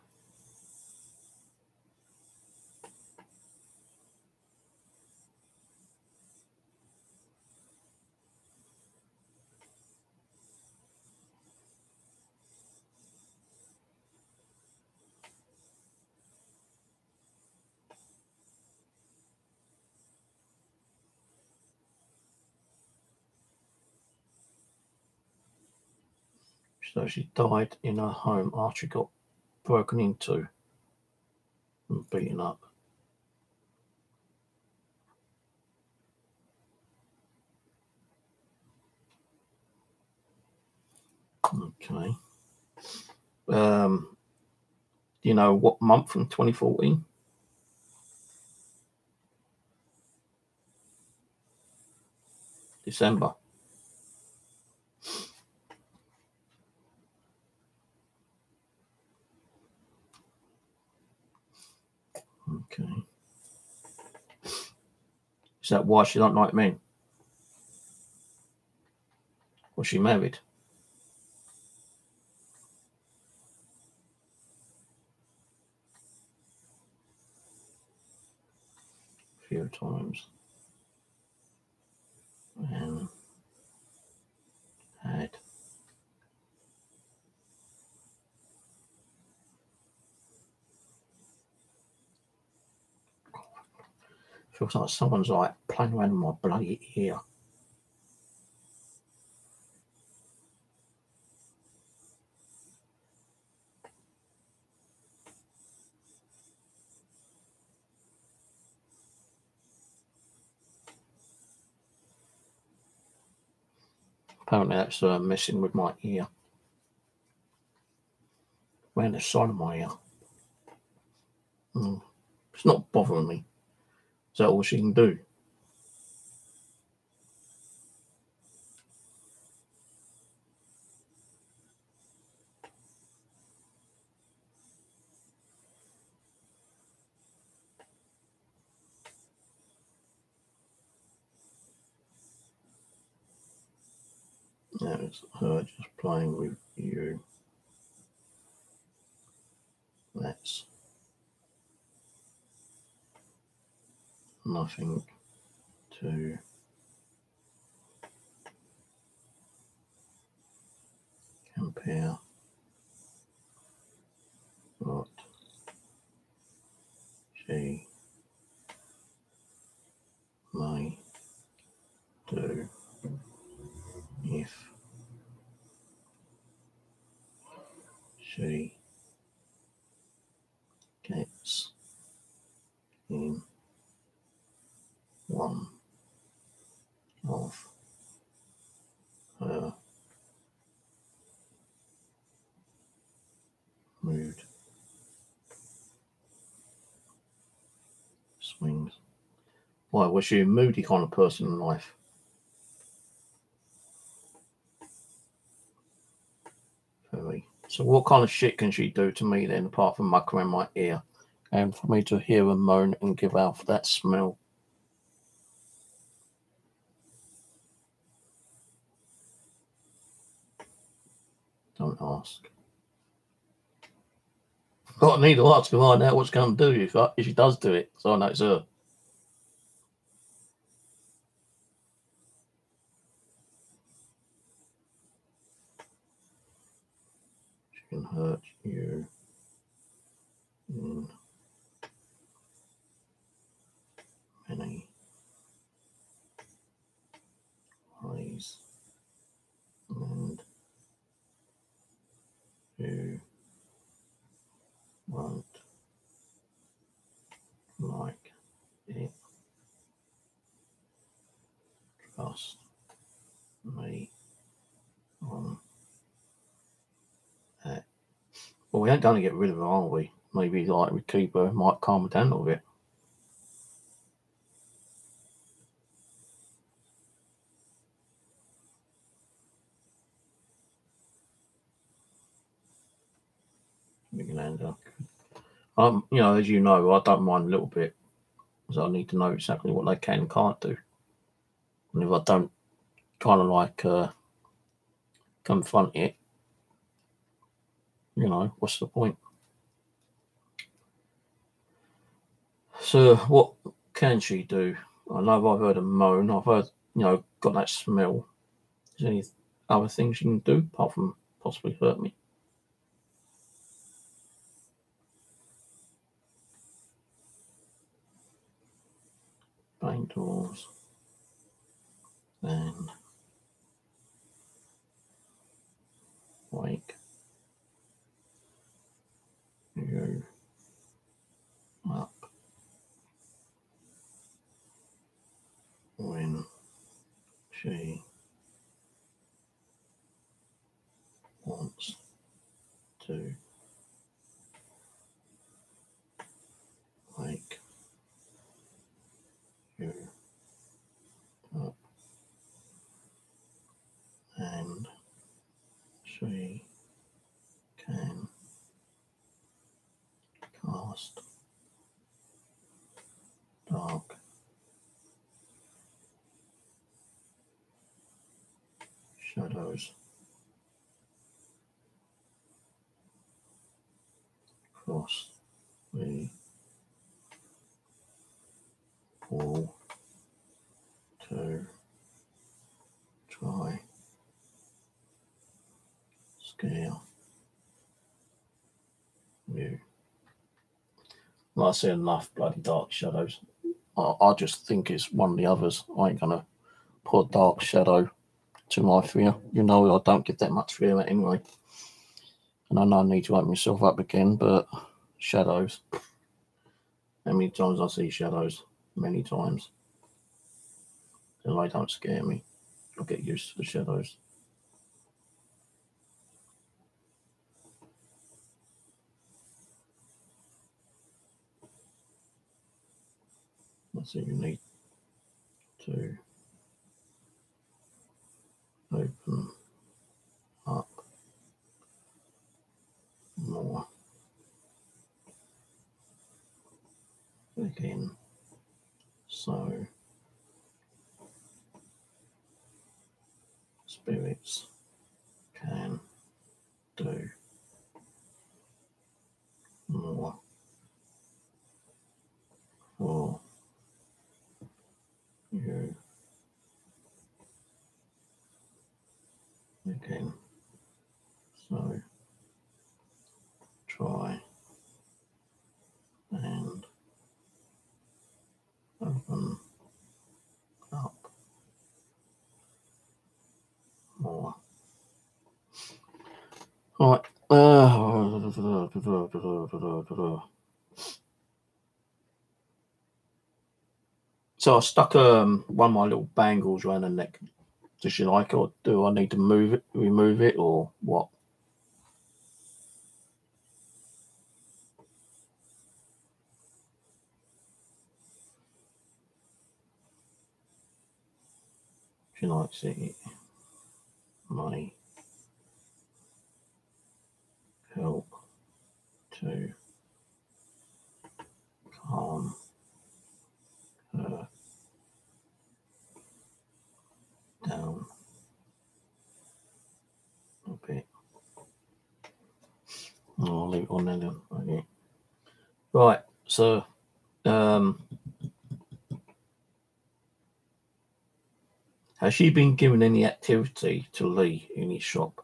So she died in her home after she got broken into and beaten up. Okay. Do you know what month in 2014? December. Okay. Is that why she don't like men? Was she married? A few times. And had feels like someone's like playing around in my bloody ear. Apparently that's messing with my ear. Around the side of my ear. It's not bothering me. Is that all she can do? That is her just playing with you. That's nothing to compare what she may do if she gets in one of her mood swings. Why, was she a moody kind of person in life? Very. So what kind of shit can she do to me then, apart from muck around my ear and for me to hear her moan and give off that smell? Don't ask. I need to ask her right now what's going to do if she does do it, so I know it's her. She can hurt you in many ways, and you won't like it. Trust me on that. Well, we ain't going to get rid of her, are we? Maybe like we keep her, might calm her down a little bit. You know, as you know, I don't mind a little bit, because I need to know exactly what they can and can't do. And if I don't kind of like confront it, you know, what's the point? So what can she do? I know I've heard a moan. I've heard, you know, got that smell. Is there any other things she can do apart from possibly hurt me? Brain doors. And wait. she wants to wake you up, and she can cast dark shadows across the wall to try scare you. Well, I see enough bloody dark shadows. I just think it's one of the others. I ain't gonna put dark shadow to my fear. You know, I don't get that much fear anyway. And I know I need to open myself up again, but shadows. How many times I see shadows? Many times. And they don't scare me. I get used to the shadows. So you need to open up more again, so spirits can do more for you again. So try and open up more. All right. So I stuck one of my little bangles around the neck. Does she like it, or do I need to remove it, or what? She likes it. May help to calm her down a bit. I'll leave it on there then. Okay. Right, so has she been given any activity to Lee in his shop?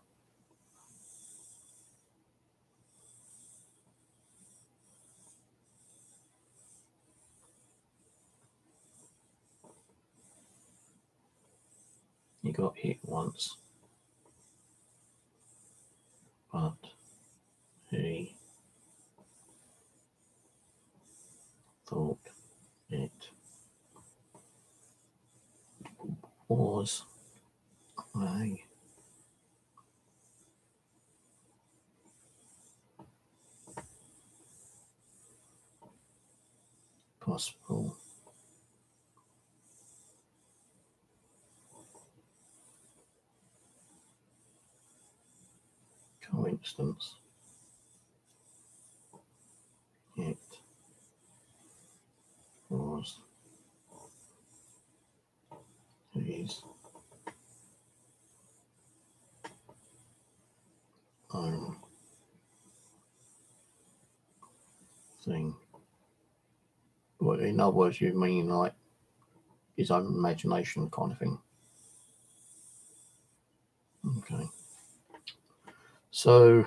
He got hit once, but he thought it was a possible coincidence. It was his own thing. Well, in other words, you mean like his own imagination kind of thing. Okay. So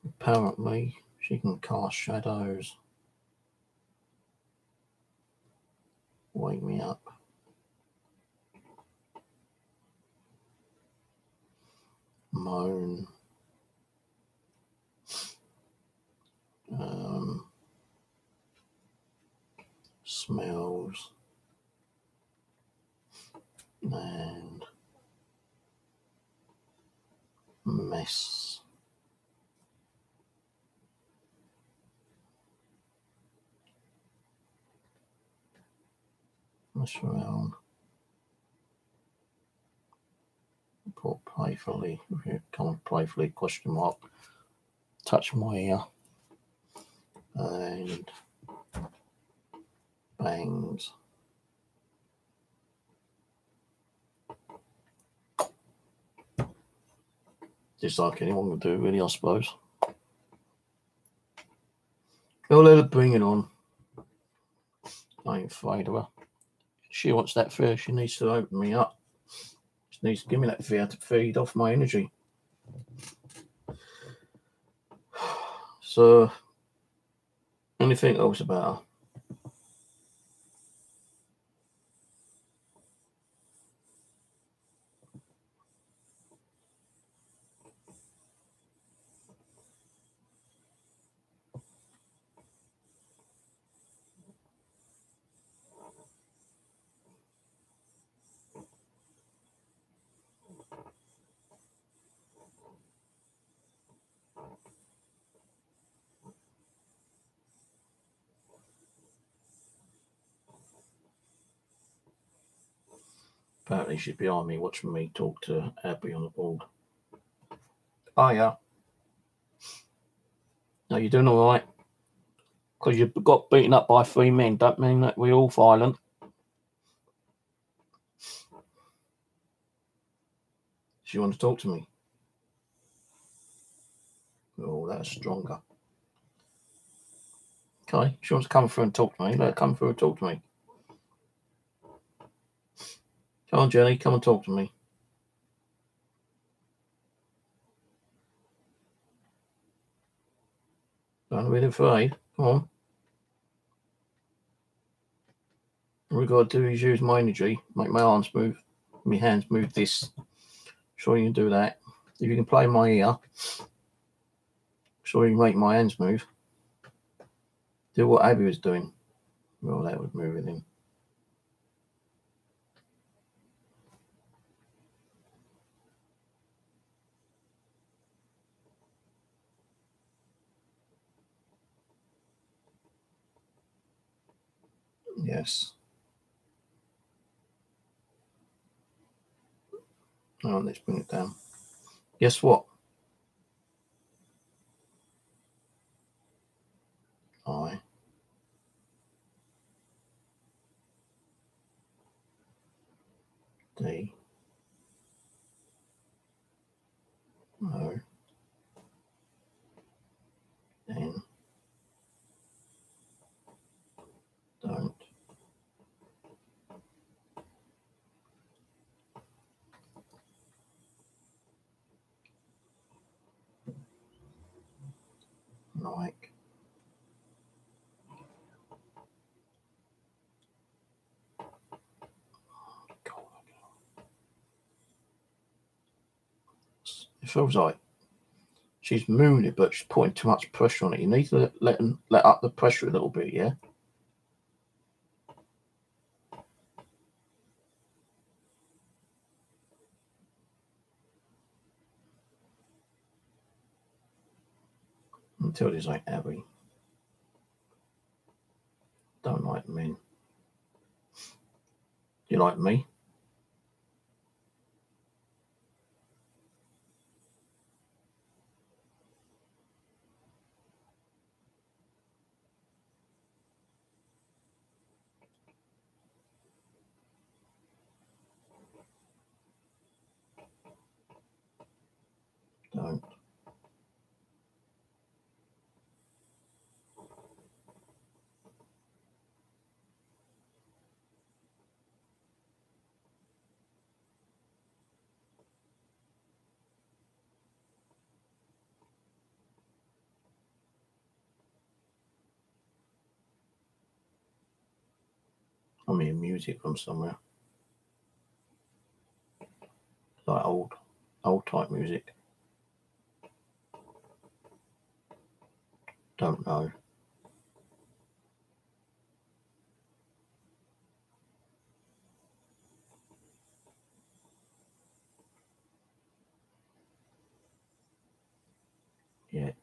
apparently she can cast shadows, wake me up, moan, smells, and mess. Mess around. Put playfully, come on, playfully, question mark. Touch my ear. And bangs. Just like anyone would do, really, I suppose. I'll let her bring it on. I ain't afraid of her. She wants that fear. She needs to open me up. She needs to give me that fear to feed off my energy. So, anything else about her? Apparently she's behind me watching me talk to Abby on the board. Oh yeah. Are you doing all right? Because you got beaten up by 3 men, don't mean that we're all violent. She wants to talk to me. Oh, that's stronger. Okay, she wants to come through and talk to me. Let her come through and talk to me. Come on, Jenny, come and talk to me. Don't be afraid. Come on. All we've got to do is use my energy, make my arms move, my hands move this. Sure you can do that. If you can play my ear, sure you can make my hands move. Do what Abby was doing. Well, that would move with him. Yes. Oh, let's bring it down. Guess what? I D O N don't like it feels like she's moving it, but she's putting too much pressure on it. You need to let up the pressure a little bit, yeah? Until this ain't Abby. Don't like men. You like me? Don't. I'm hearing music from somewhere. Like old type music. Don't know. yet.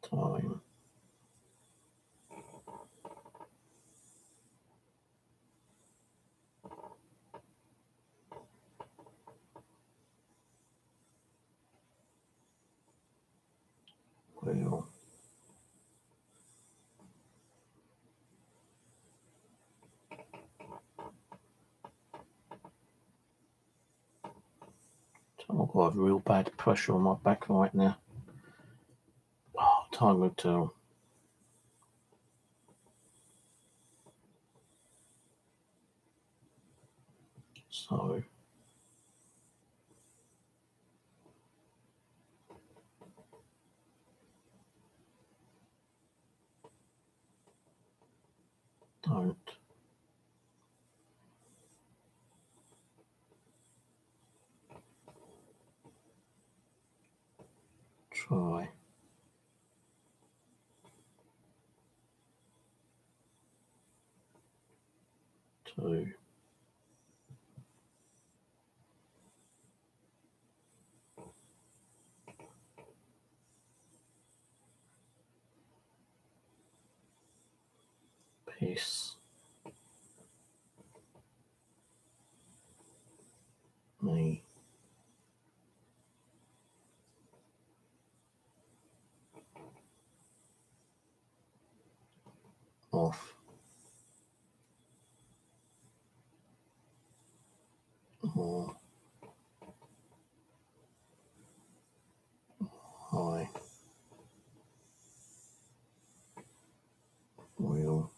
Time. Well, I've got real bad pressure on my back right now. Oh, time will tell. So, don't try to piss me off. Or I will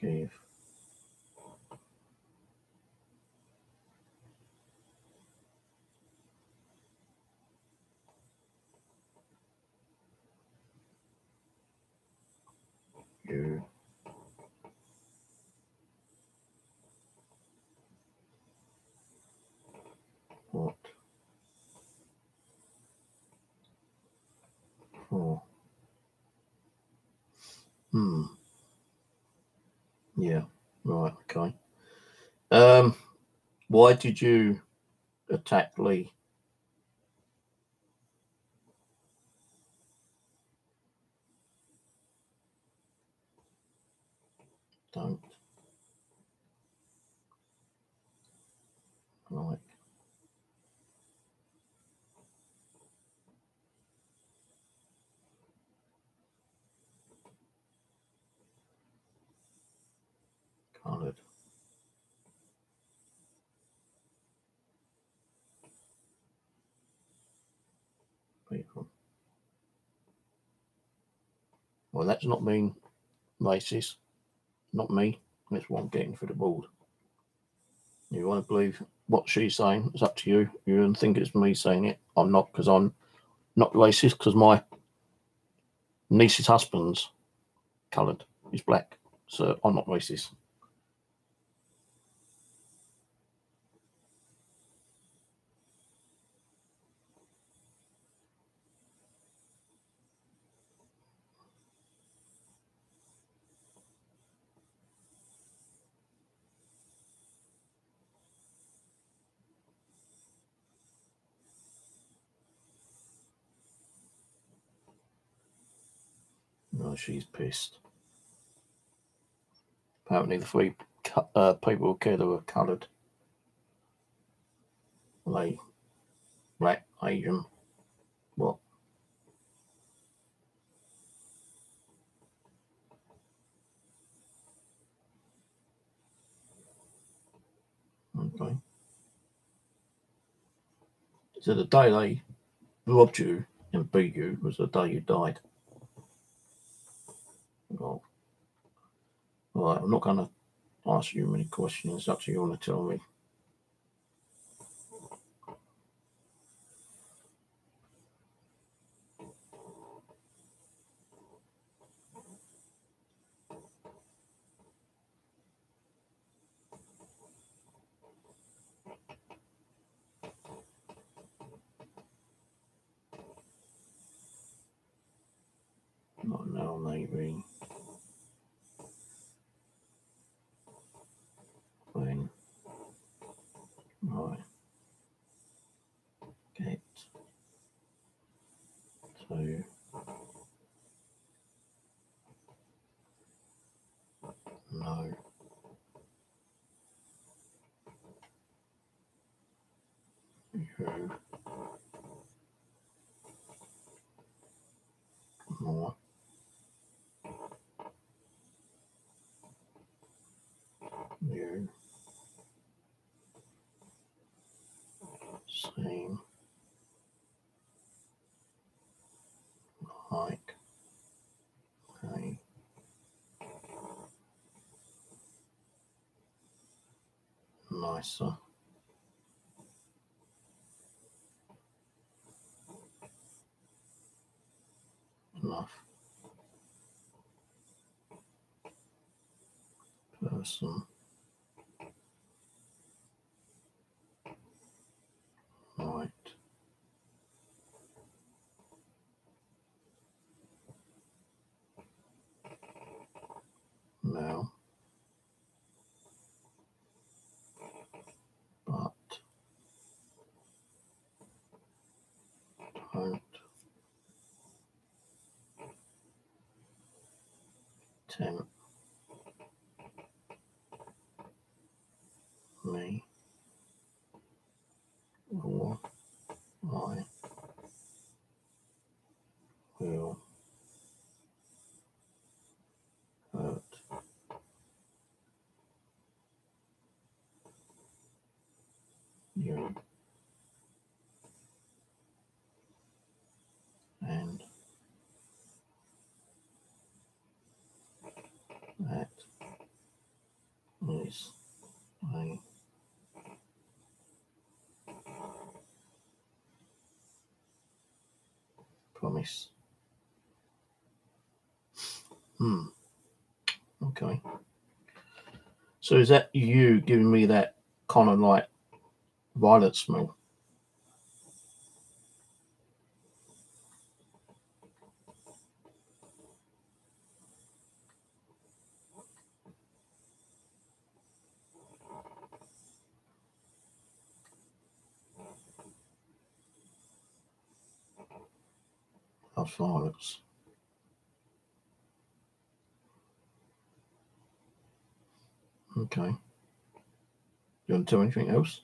give you what for. Yeah, right, okay. Why did you attack Lee? Don't like coloured people. Well, that's not being racist. Not me. That's what I'm getting for the board. You want to believe what she's saying? It's up to you. You don't think it's me saying it. I'm not, because I'm not racist, because my niece's husband's coloured. He's black. So I'm not racist. No, she's pissed. Apparently the three people who killed her were coloured. They black, Asian, what? Okay. So the day they robbed you and beat you was the day you died. Well, right, I'm not going to ask you many questions. It's up to you want to tell me. L Navy. When I get to know you more, you seem like a nicer enough person right now, but don't tempt me, or I will hurt you, and that is a promise. Okay. So is that you giving me that kind of like violet smell? Of violets. Okay. You want to tell me anything else?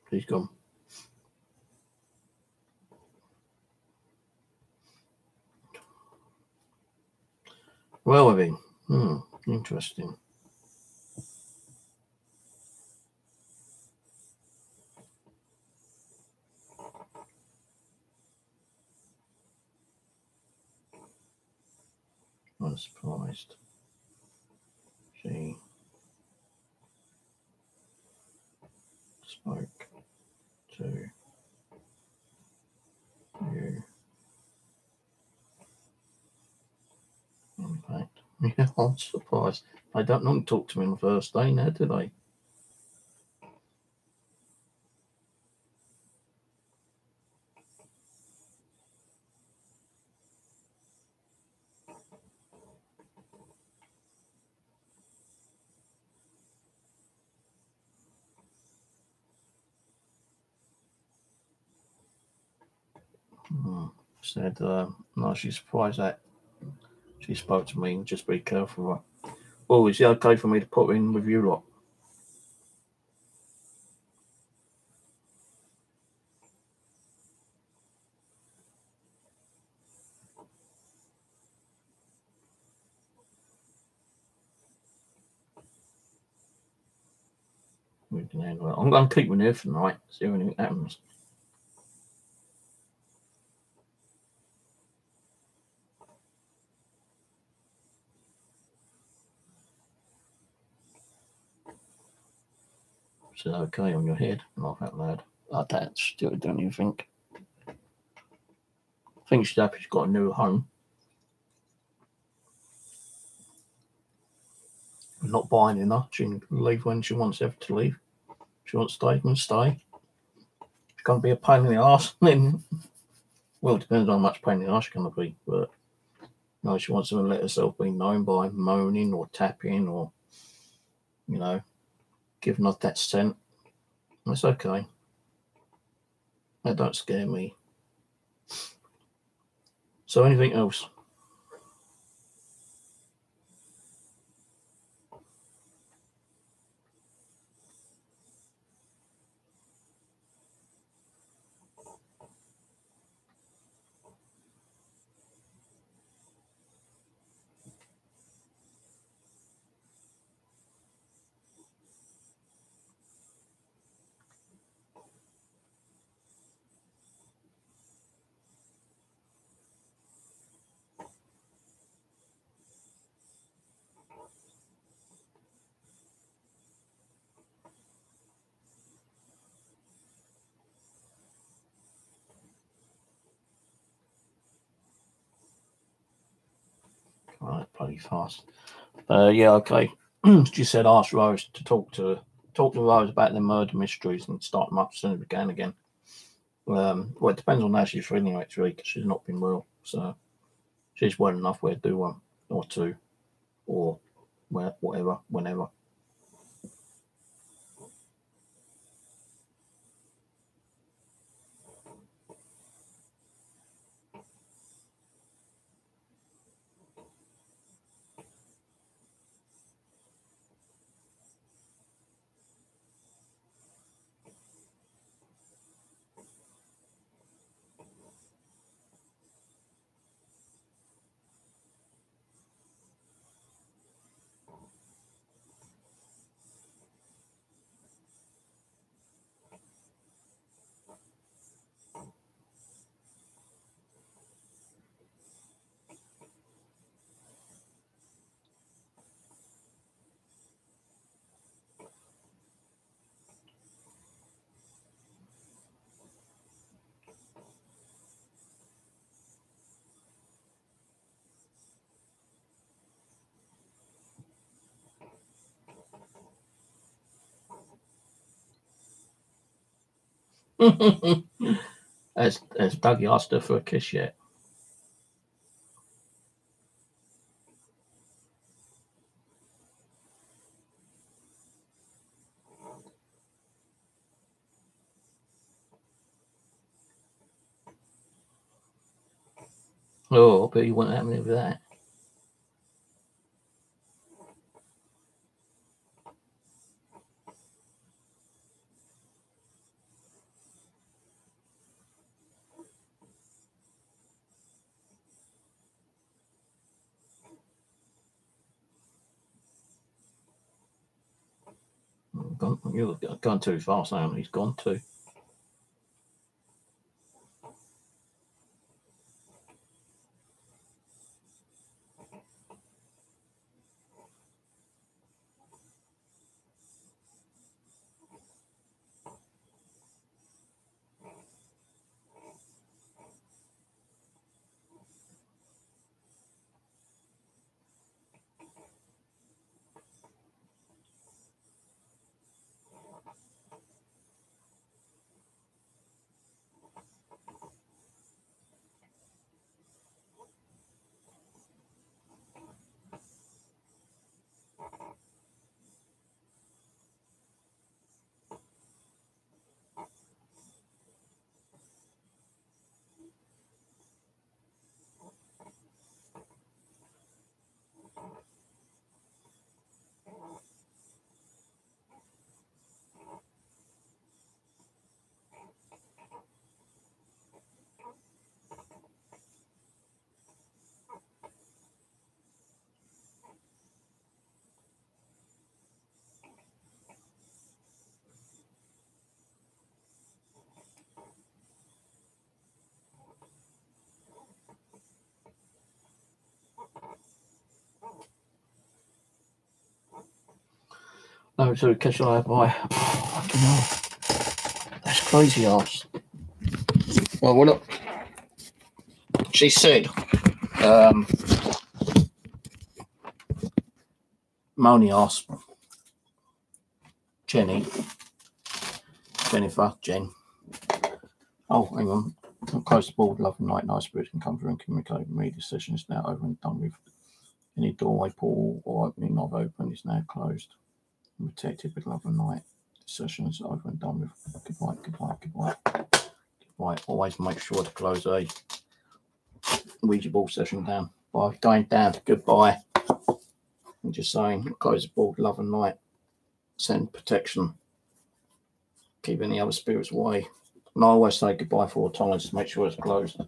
Please come. Well, Evie. Interesting. I'm surprised. She spoke to you. In fact, yeah, I'm surprised. They don't normally talk to me on the first day now, do they? Said, no, she's surprised that she spoke to me. Just be careful. Right? Well, is it okay for me to put in with you lot? We can handle it. I'm going to keep you here for the night, see if anything happens. Is it okay on your head? Laugh out loud. Oh, that's still don't you think? I think she's happy she's got a new home. not binding her. She can leave when she wants to leave. If she wants to stay, can stay. It's going to be a pain in the arse. Then, well, it depends on how much pain in the arse she's going to be. But no, she wants to let herself be known by moaning or tapping or, you know, giving off that scent. That's okay. That don't scare me. So anything else? Right, bloody fast. Yeah, okay. She said ask Rose to talk to Rose about the murder mysteries and start them up as soon as we can again. Well, it depends on how she's feeling next week. She's not been well, so she's well enough where to do one or two or whatever, whenever. Has Dougie asked her for a kiss yet? Oh, but you wouldn't have me with that. You're gone too fast now. He's gone too. No, so catch your eye by. Fucking hell. That's crazy ass. Well, look. She said, only asked Jennifer, Jen. Oh, hang on. I'm close to board, love and night, nice spirits can come through and communicate with me. This session is now over and done with. Any doorway, portal, or opening knob open is now closed and protected with love and light. This session is over and done with. Goodbye, goodbye, goodbye. Goodbye. Always make sure to close a Ouija board session down by going down to goodbye. I'm just saying, close the board, love and light. Send protection. Keep any other spirits away. And I always say goodbye 4 times to make sure it's closed.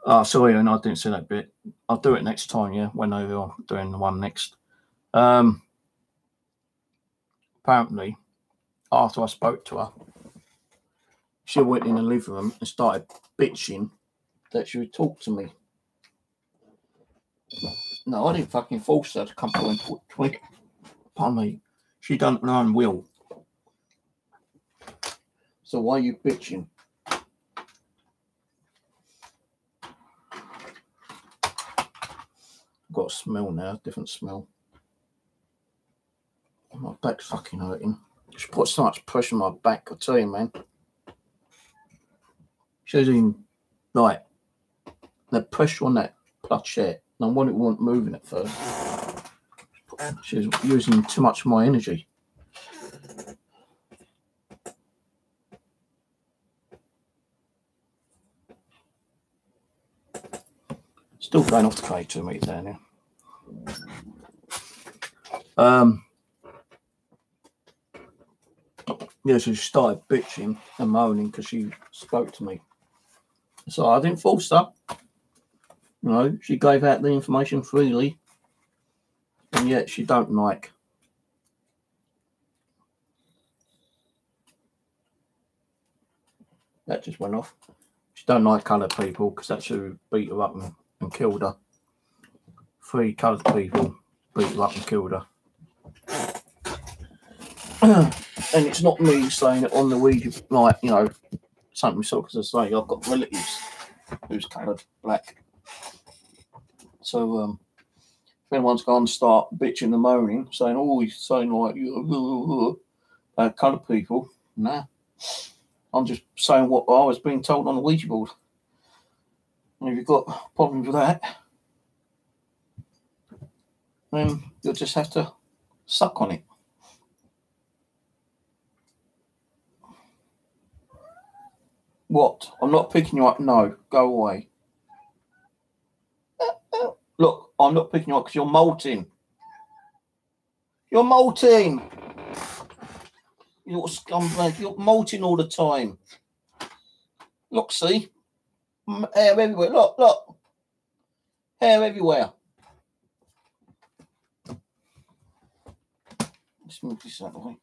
Oh, sorry, and I didn't see that bit. I'll do it next time, yeah, when I'm doing the one next. Apparently, after I spoke to her, she went in the living room and started bitching that she would talk to me. No, I didn't fucking force her to come through and talk to me. Pardon me. She done her own will. So why are you bitching? I've got a smell now, different smell. My back's fucking hurting. She put so much pressure on my back, I tell you, man. She's in, like, the pressure on that planchette. No wonder it wasn't moving at first. She's using too much of my energy. Still going off the K2 meter down here. Yeah, so she started bitching and moaning because she spoke to me. So I didn't force her. You know, she gave out the information freely. And yet she don't like. That just went off. She don't like coloured people because that's who beat her up and killed her. 3 coloured people beat her up and killed her. And it's not me saying it on the Ouija, like, you know, something myself, because I say I've got relatives who's coloured black. So, if anyone's going to start bitching and moaning, saying, oh, he's saying like, coloured people, nah. I'm just saying what I was being told on the Ouija board. And if you've got problems with that, then you'll just have to suck on it. What? I'm not picking you up. No, go away. Look, I'm not picking you up because you're molting. You're molting. You little scumbag. You're molting all the time. Look, see? Hair everywhere. Look, look. Hair everywhere. Let's move this out of the way.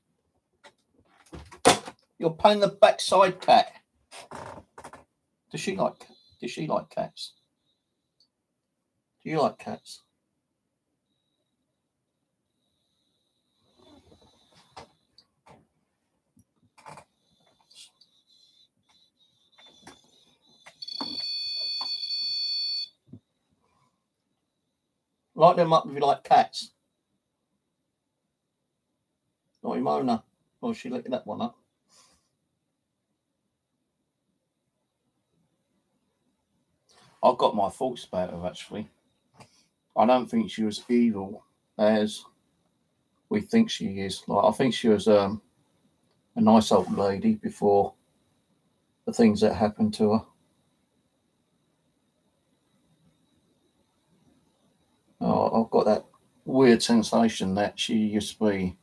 You're paying the backside cat. Does she like cats? Do you like cats? Light them up if you like cats. Not Mona. Oh, she lit that one up. I've got my thoughts about her, actually. I don't think she was evil as we think she is. Like, I think she was a nice old lady before the things that happened to her. I've got that weird sensation that she used to be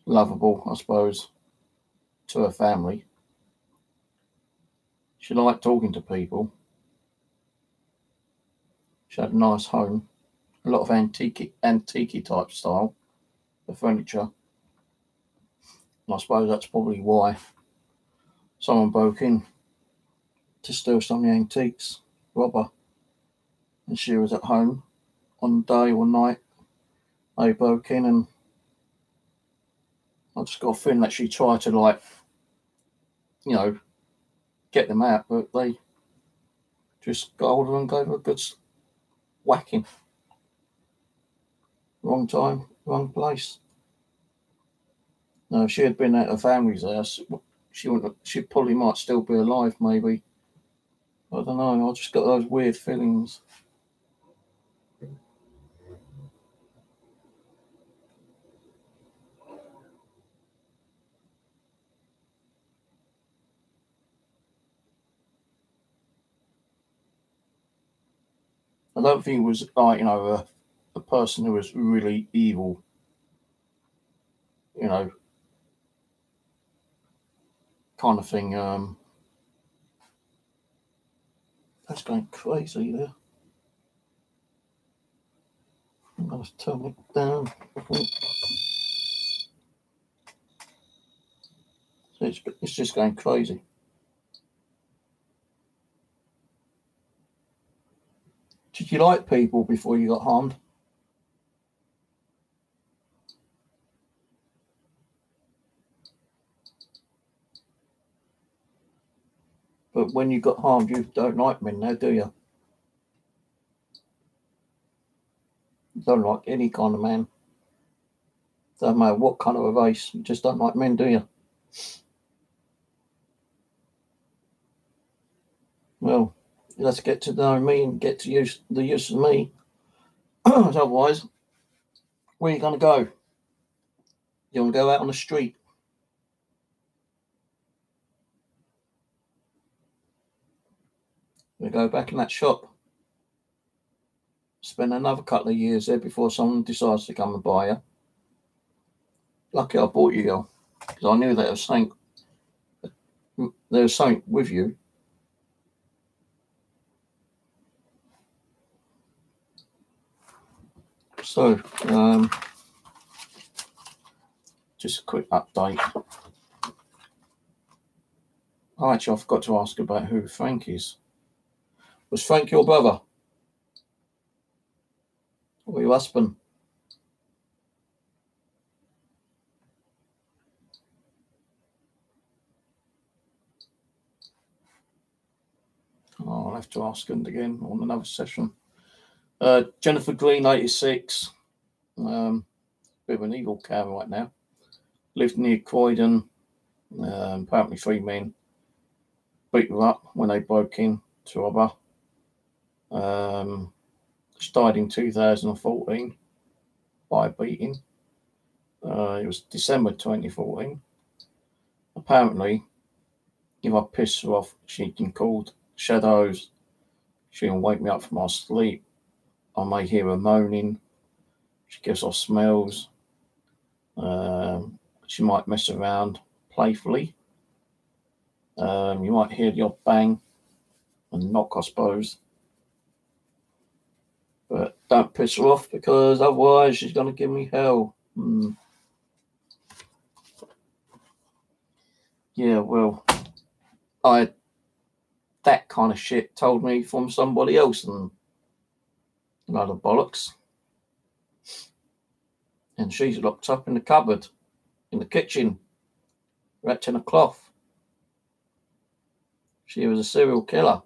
lovable, I suppose, to her family. She liked talking to people. She had a nice home, a lot of antique type style, the furniture. And I suppose that's probably why someone broke in to steal some of the antiques, rob her. And she was at home on day or night. They broke in, and I just got a feeling that she tried to, like, you know, get them out, but they Just got hold of her and gave her a good whacking. Wrong time, wrong place. No, if she had been at her family's house, she probably might still be alive, maybe. I don't know, I just got those weird feelings. I don't think it was like, you know, a person who was really evil, you know, kind of thing. That's going crazy there. I'm going to turn it down. It's just going crazy. Did you like people before you got harmed? But when you got harmed, you don't like men now, do you? You don't like any kind of man. Doesn't matter what kind of a race, you just don't like men, do you? Well, let's get to know me and get to use the use of me. Otherwise, where are you going to go? You want to go out on the street? We go back in that shop. Spend another couple of years there before someone decides to come and buy you. Lucky I bought you, girl, because I knew there was something with you. So, just a quick update. Oh, actually, I forgot to ask about who Frank is. Was Frank your brother? Or your husband? Oh, I'll have to ask him again on another session. Jennifer Green, 86. Bit of an evil cow right now. Lived near Croydon. Apparently 3 men beat her up when they broke in to rob her. She died in 2014 by a beating. It was December 2014. Apparently, if I piss her off, she can call shadows. She can wake me up from my sleep. I may hear her moaning. She gives off smells. She might mess around playfully. You might hear the odd bang and knock, I suppose. But don't piss her off, because otherwise she's going to give me hell. Yeah, well, I had that kind of shit told me from somebody else, and a lot of bollocks. And she's locked up in the cupboard, in the kitchen, wrapped in a cloth. She was a serial killer.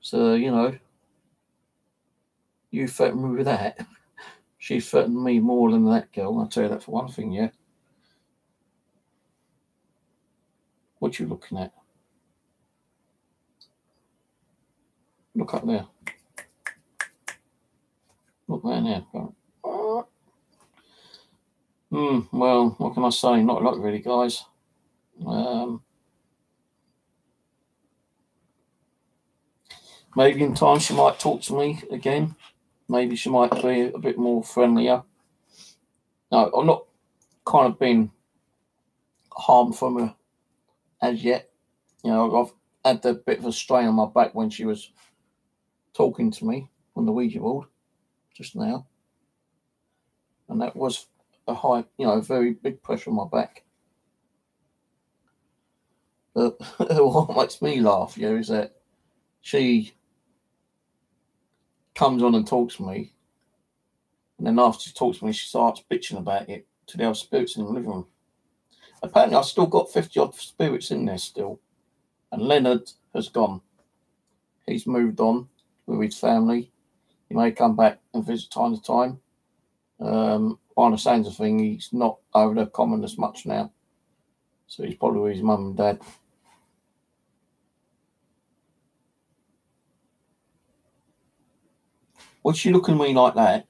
So, you know, you threatened me with that. She threatened me more than that girl, I'll tell you that for one thing, yeah. What you looking at? Look up there. Look there now. Well, what can I say? Not a lot really, guys. Maybe in time she might talk to me again. Maybe she might be a bit more friendlier. No, I'm not kind of been harmed from her as yet. You know, I've had a bit of a strain on my back when she was talking to me on the Ouija board just now. And that was a high, you know, very big pressure on my back. But what makes me laugh, yeah, is that she comes on and talks to me, and then after she talks to me, she starts bitching about it to the other spirits in the living room. Apparently, I've still got 50 odd spirits in there still. And Leonard has gone. He's moved on with his family. He may come back and visit time to time. By the sounds of things, he's not over the common as much now. So he's probably with his mum and dad. What's she looking at me like that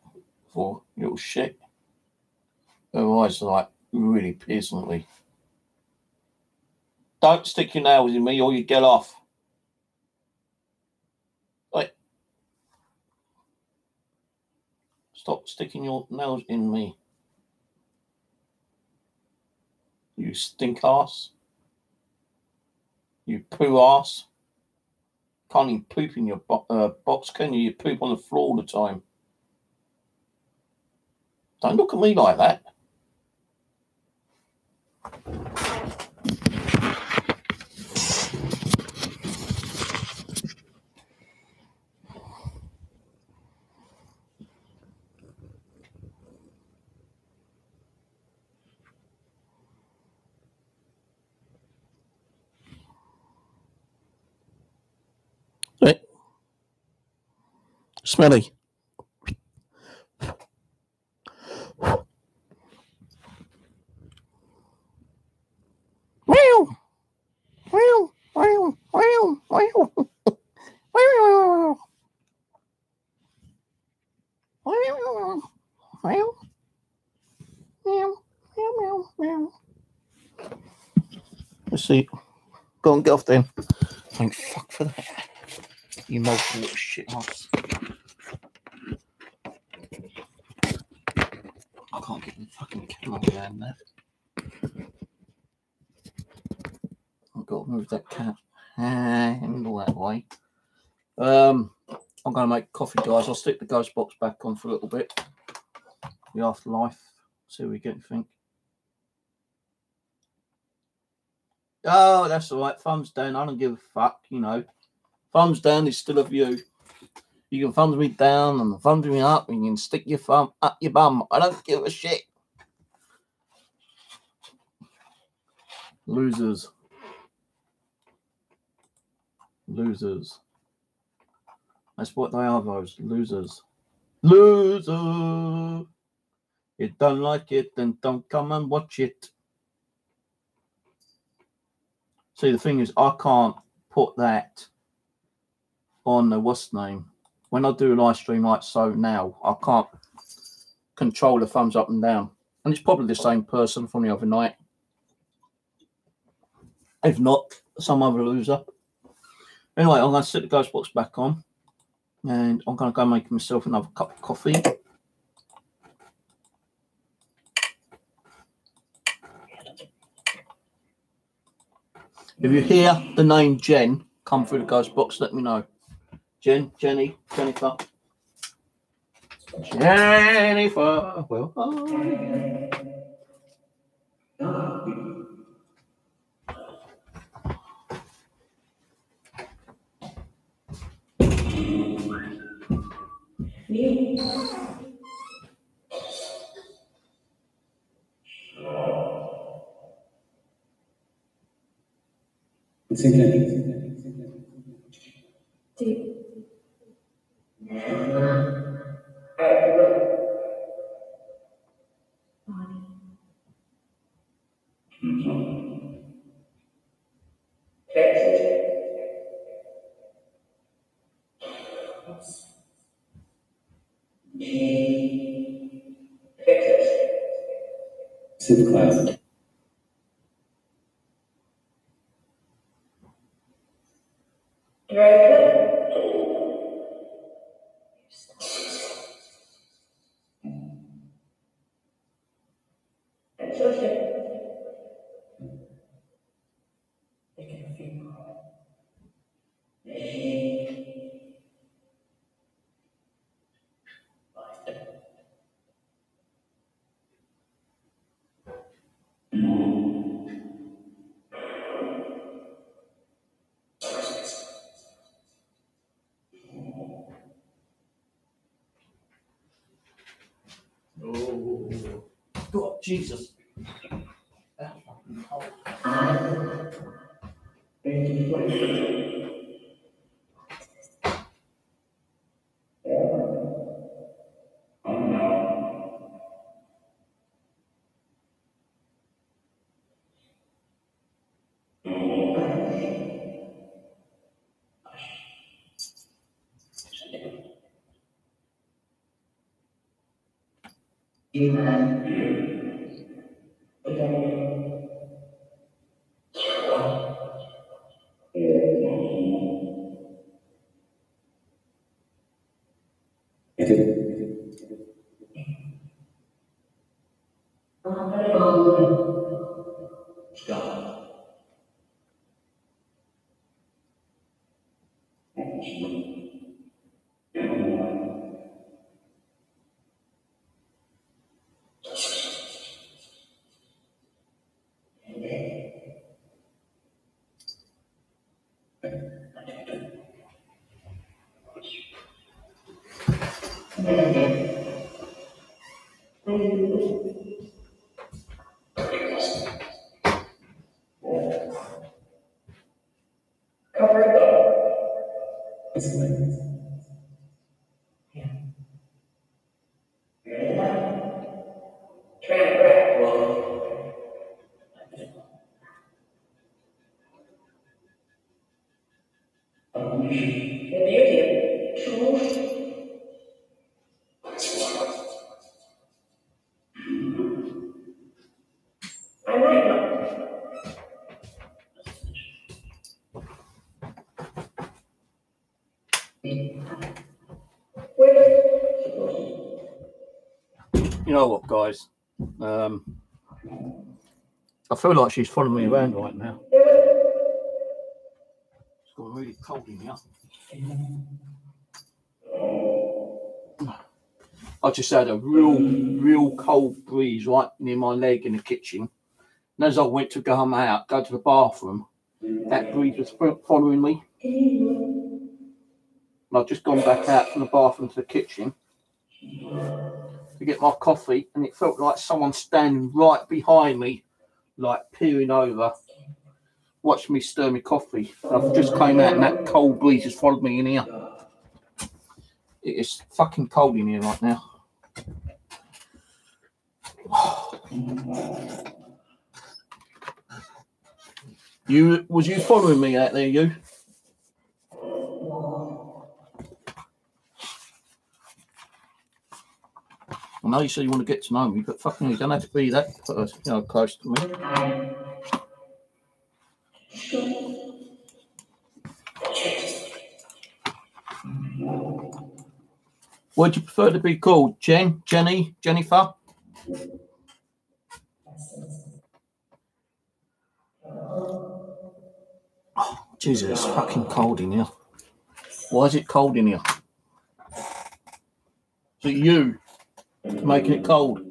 for, you little shit? Her eyes are like really piercing at me. Don't stick your nails in me or you get off. Wait. Stop sticking your nails in me. You stink ass. You poo ass. Can't even poop in your box, can you? You poop on the floor all the time. Don't look at me like that. Right. Smelly. Meow. Meow. Meow. Meow. Meow. Meow. Meow. Meow. Meow. Meow. Meow. Let's see. Go and get off then. Thank fuck for that. You multiple shit ass. I can't get the fucking camera around that. I've got to move that cat handle that way. I'm going to make coffee, guys. I'll stick the ghost box back on for a little bit. The afterlife. See what we get, think. Oh, that's all right. Thumbs down. I don't give a fuck, you know. Thumbs down is still a view. You can thumbs me down and thumbs me up, and you can stick your thumb up your bum. I don't give a shit. Losers. Losers. That's what they are, those losers. Loser. You don't like it, then don't come and watch it. See, the thing is, I can't put that on the what's the name. When I do a live stream like so now, I can't control the thumbs up and down. And it's probably the same person from the other night. If not, some other loser. Anyway, I'm going to sit the ghost box back on. And I'm going to go make myself another cup of coffee. If you hear the name Jen come through the ghost box, let me know. Jen, Jenny, Jennifer. Jennifer. Well, hi. It's okay. Sit class. Oh, God, Jesus. That's fucking cold. You know what, guys? I feel like she's following me around right now. It's got really cold in here. I just had a real cold breeze right near my leg in the kitchen. And as I went to go to the bathroom, that breeze was following me. And I've just gone back out from the bathroom to the kitchen to get my coffee, and it felt like someone standing right behind me, like peering over, watching me stir my coffee. And I've just came out and that cold breeze has followed me in here. It is fucking cold in here right now. Was you following me out there, you? I know you said you want to get to know me, but fucking you don't have to be that close to me. What do you prefer to be called? Jen? Jenny? Jennifer? Oh, Jesus, it's fucking cold in here. Why is it cold in here? Is it you making it cold?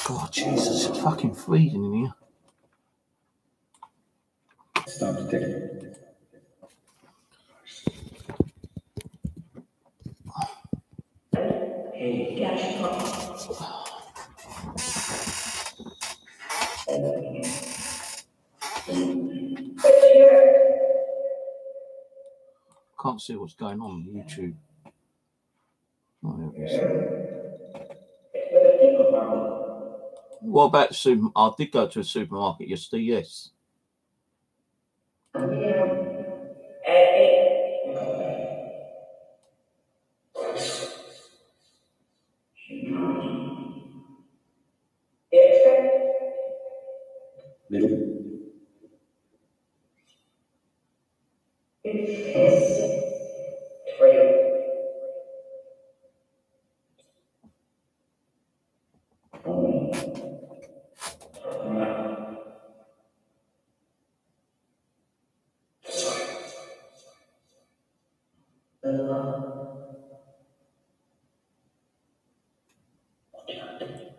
God, Jesus, it's fucking freezing in here. Stop the ticket. Can't see what's going on YouTube. Oh, there it is. What about the supermarket? I did go to a supermarket yesterday, yes.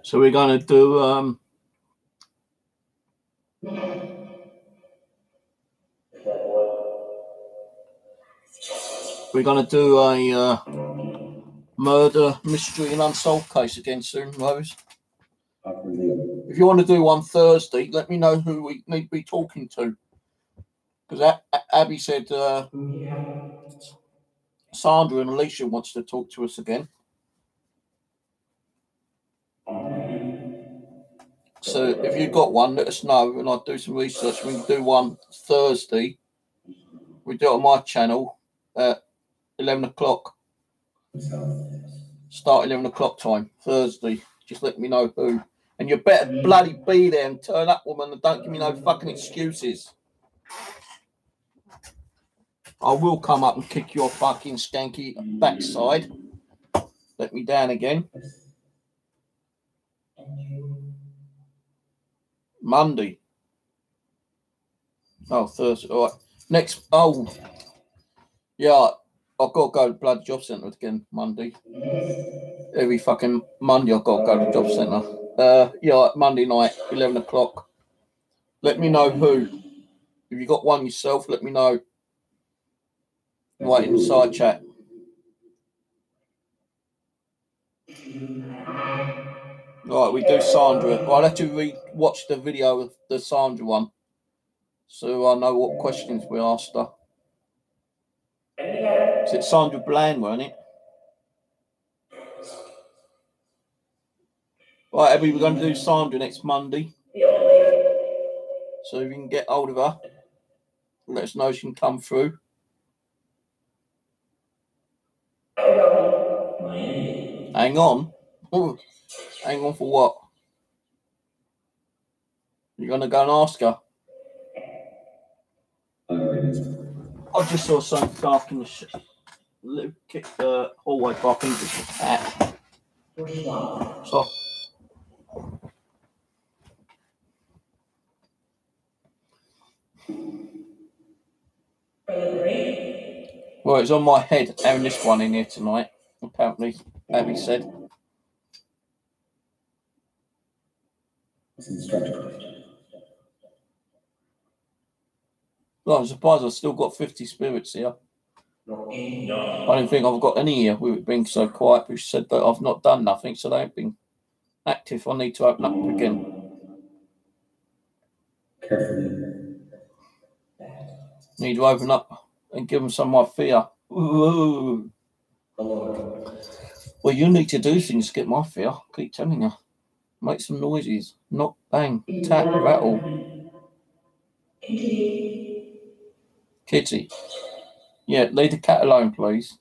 So we're going to do a murder mystery and unsolved case again soon, Rose. If you want to do one Thursday, let me know who we need to be talking to. Because Abby said Sandra and Alicia wants to talk to us again. So if you've got one, let us know and I'll do some research. We can do one Thursday. We do it on my channel at 11 o'clock. Start 11 o'clock time, Thursday. Just let me know who. And you better bloody be there and turn up, woman, and don't give me no fucking excuses. I will come up and kick your fucking skanky backside. Let me down again. Monday. Oh, Thursday. All right. Next. Oh, yeah. I've got to go to the bloody job centre again Monday. Every fucking Monday I've got to go to the job centre. Yeah, Monday night, 11 o'clock. Let me know who. If you got one yourself, let me know. Right in the side chat. Right, we do Sandra. I'll have to watch the video of the Sandra one, so I know what questions we asked her. Is it Sandra Bland, weren't it? Right, Abby, we're going to do Sandra next Monday. So if you can get hold of her, let us know she can come through. Hang on. Ooh, hang on for what? You're going to go and ask her? I just saw something dark in the kick the hallway bar. I think it's a cat. So. Well, it's on my head having this one in here tonight, apparently, Abby said. Well, I'm surprised I've still got 50 spirits here. I don't think I've got any here with it being so quiet, but she said that I've not done nothing, so they haven't been active. I need to open up again. Need to open up and give them some of my fear. Ooh. Well, you need to do things to get my fear. I keep telling you. Make some noises. Knock, bang, tap, rattle. Kitty. Yeah, leave the cat alone, please.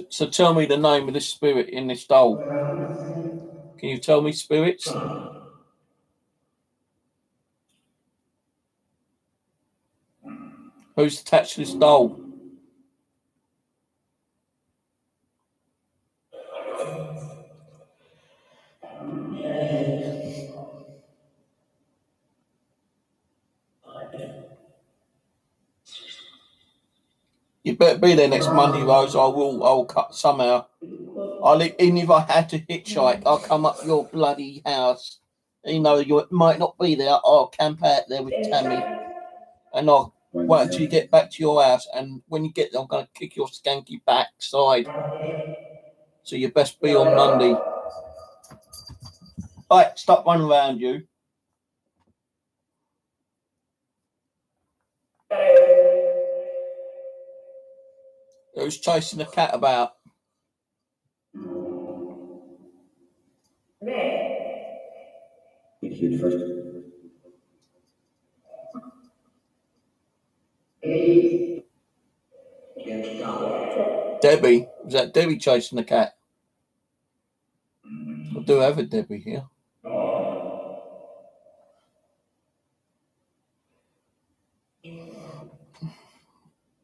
So tell me the name of this spirit in this doll. Can you tell me spirits? Who's attached to this doll? You better be there next Monday, Rose. I'll cut somehow. Even if I had to hitchhike, I'll come up your bloody house. You know, you might not be there. I'll camp out there with Tammy. And I'll wait until you get back to your house. And when you get there, I'm going to kick your skanky backside. So you best be on Monday. All right, stop running around, you. Who's chasing the cat about? Debbie. Is that Debbie chasing the cat? I do have a Debbie here.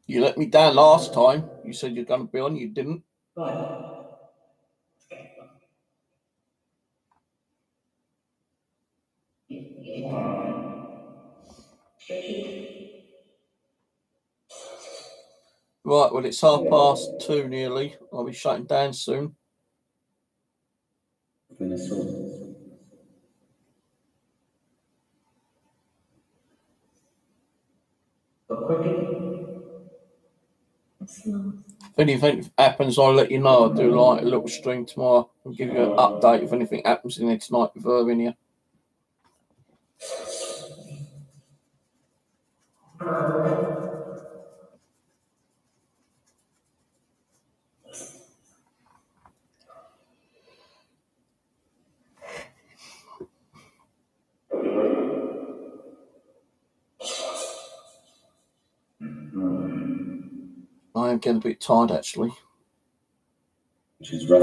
You let me down last time. You said you're going to be on. You didn't. Right, well, it's 2:30 nearly. I'll be shutting down soon. If anything happens, I'll let you know. I'll do like a little stream tomorrow and give you an update if anything happens in there tonight with her in here. I am getting a bit tired actually. She's rough.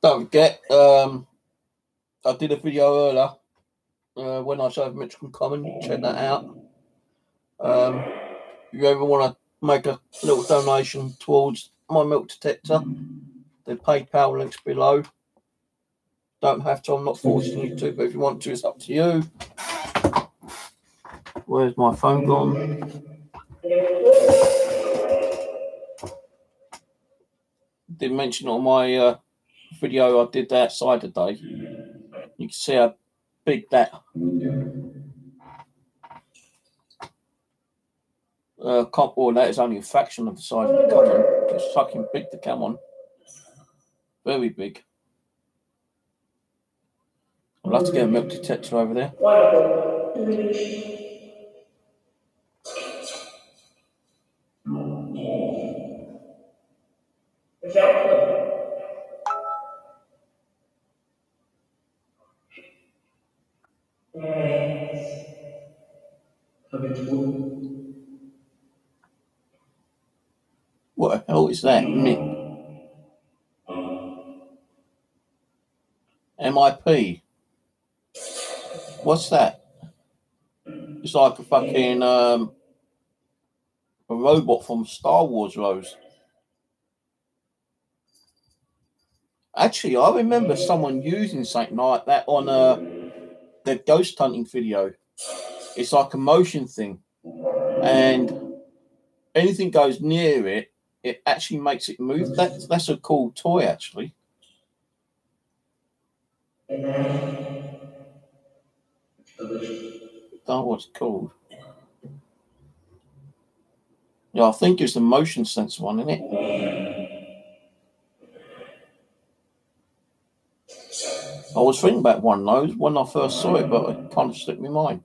Don't forget, I did a video earlier when I showed Metrical Common. Check that out. If you ever want to make a little donation towards my milk detector, the PayPal links below. Don't have to, I'm not forcing you to, but if you want to, it's up to you. Where's my phone gone? Didn't mention on my video I did outside today. You can see how big that that is only a fraction of the size of the common. It's fucking big, the common. Very big. I'll have to get a milk detector over there. What the hell is that? MIP? What's that? It's like a fucking a robot from Star Wars, Rose. Actually, I remember someone using something like that on their ghost hunting video. It's like a motion thing, and anything goes near it, it actually makes it move. That's a cool toy, actually. Don't know what it's called. Yeah, I think it's the motion sensor one, isn't it? I was thinking about one of those when I first saw it, but it kind of slipped my mind.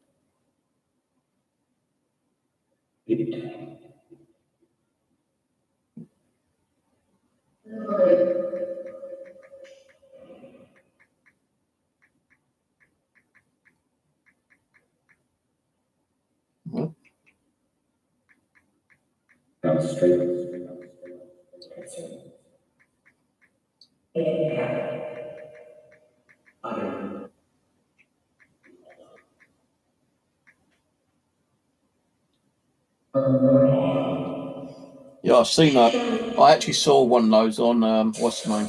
Yeah, I've seen that. I actually saw one of those on what's the name?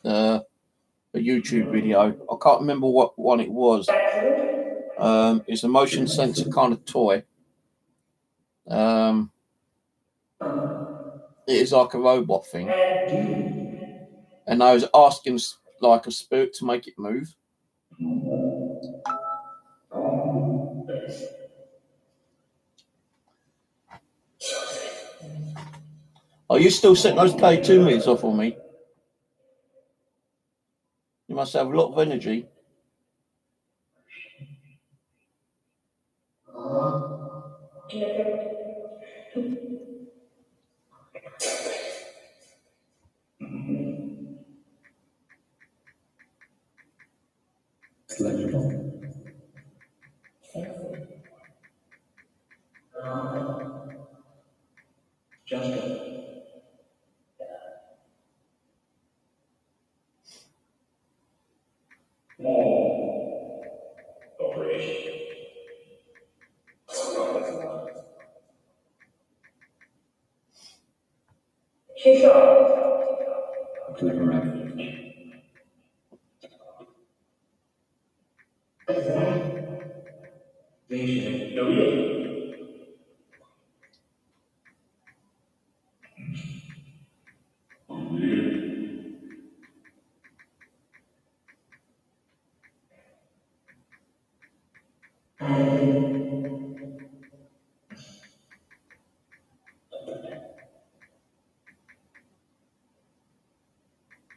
A YouTube video. I can't remember what one it was. It's a motion sensor kind of toy. It is like a robot thing. And I was asking like a spirit to make it move. Are you still setting those K2 meters off for me? You must have a lot of energy.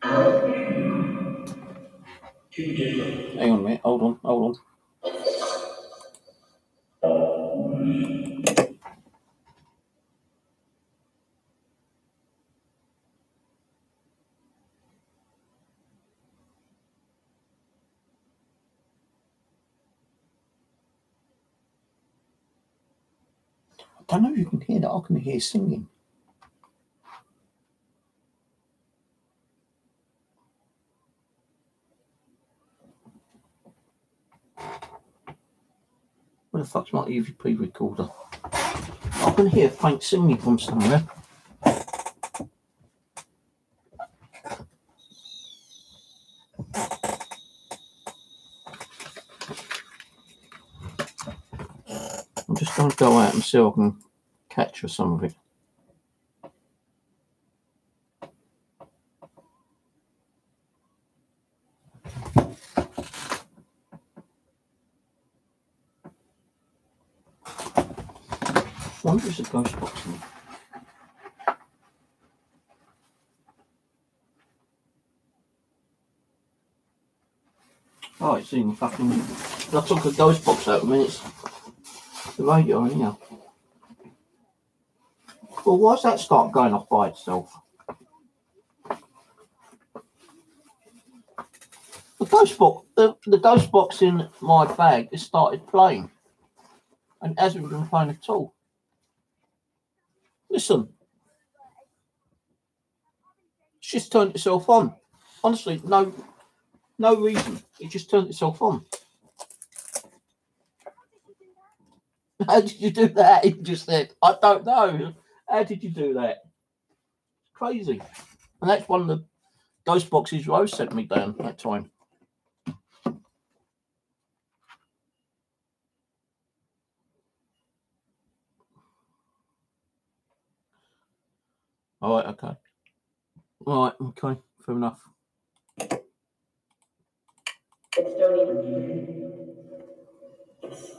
Hang on a minute, hold on. I don't know if you can hear that. I can hear singing. Where the fuck's my EVP recorder? I can hear faint singing from somewhere. I'm just going to go out and see if I can capture some of it. I wonder if there's a ghost box in there. Oh, it's even fucking. I took a ghost box out of me. It's the radio in here. Well, why does that start going off by itself? The ghost box in my bag has started playing, and hasn't been playing at all. Listen, it's just turned itself on. Honestly, no reason. It just turned itself on. How did you do that? He just said, I don't know. How did you do that? It's crazy. And that's one of the ghost boxes Rose sent me down that time. All right, okay. All right, okay, fair enough.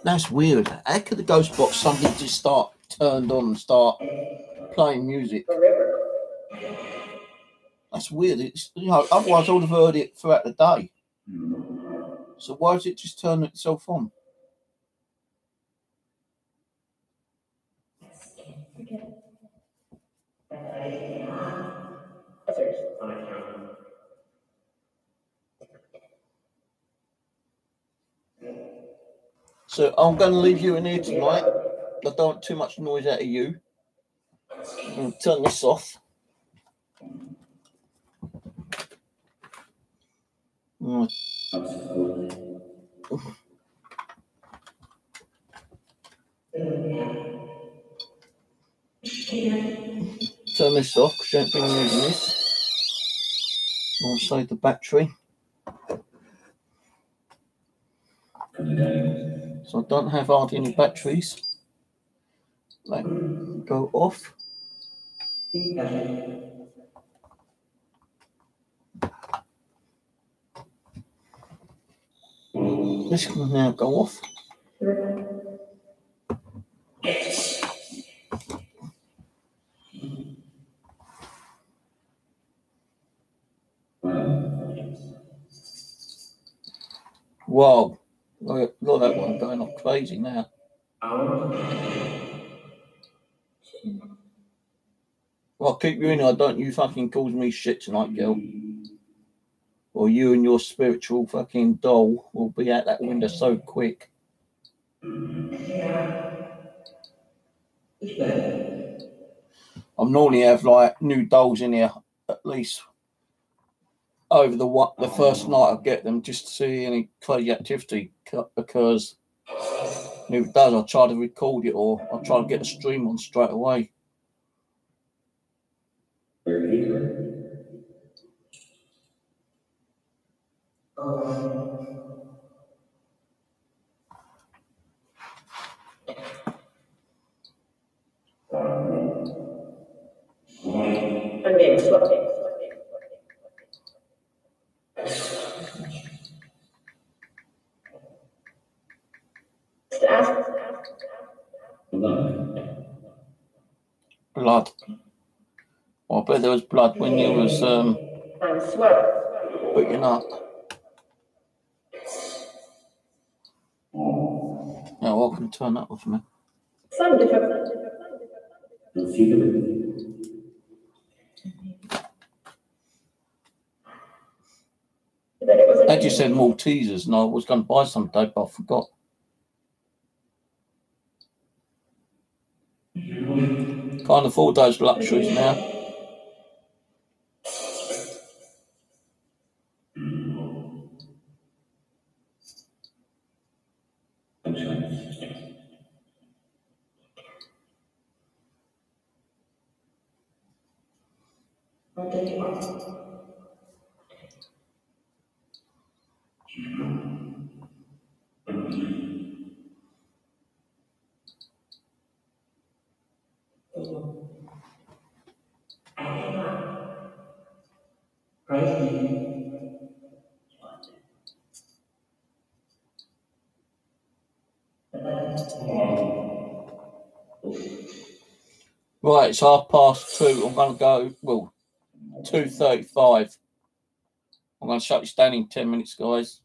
That's weird. How could the ghost box suddenly just start turned on and start playing music? That's weird. It's, you know, otherwise I would have heard it throughout the day. So why does it just turn itself on? So I'm going to leave you in here tonight. I don't want too much noise out of you. I'm going to turn this off. Right. Turn this off because you ain't been using this. I'll save the battery. So I don't have hardly any batteries. Let go off. This can now go off. Wow, look at that one going off crazy now. Well, I'll keep you in here. Don't you fucking cause me shit tonight, girl. Or you and your spiritual fucking doll will be out that window so quick. I normally have like new dolls in here at least over the first night I get them just to see any crazy activity occurs. And if it does, I'll try to record it or I'll try to get a stream on straight away. I'm being sweaty. Blood. Well, I bet there was blood when you was I'm swell. but you're not. No, I can turn that off, man. Some different. But it was a They just said Maltesers, and I was going to buy some today, but I forgot. Can't afford those luxuries now. Right, it's 2:30. I'm going to go, well, 2:35. I'm going to shut this down in 10 minutes, guys.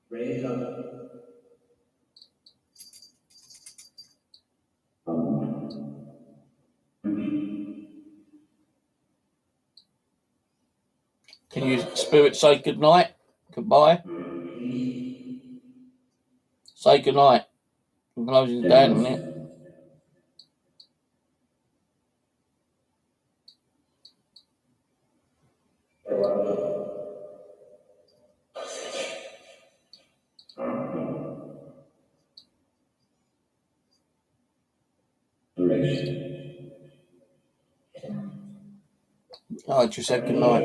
Raise up. Can you, Spirit, say good night? Goodbye. Say good night. I'm closing it down in a minute. I just said good night.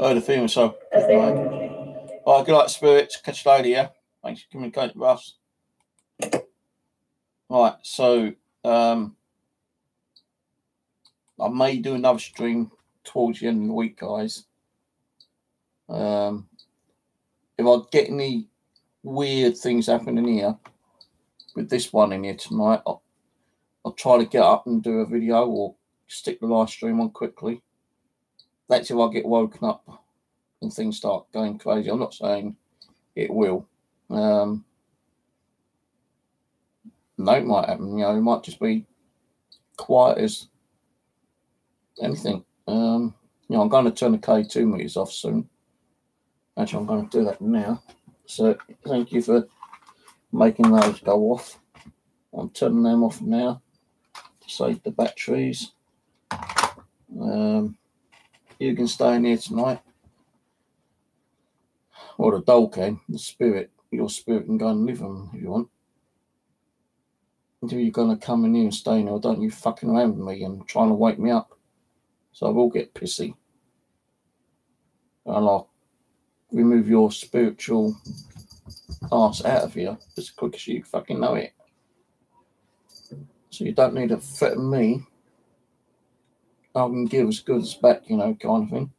Oh, the feeling so good night. All right, good night, Spirits. Catch you later, yeah? Thanks for communicating with us. Right, so I may do another stream towards the end of the week, guys. If I get any weird things happening here with this one in here tonight, I'll try to get up and do a video or stick the live stream on quickly. That's if I get woken up and things start going crazy. I'm not saying it will. No, it might happen. You know, it might just be quiet as anything. You know, I'm going to turn the K2 meters off soon. Actually, I'm going to do that now. So thank you for making those go off. I'm turning them off now to save the batteries. You can stay in here tonight. Or the doll can. The spirit, your spirit can go and live on if you want. Until you're going to come in here and stay in here, don't you fucking around with me and trying to wake me up. So I will get pissy. And I'll remove your spiritual arse out of here as quick as you fucking know it. So you don't need to threaten me. I can give as good as back, you know, kind of thing.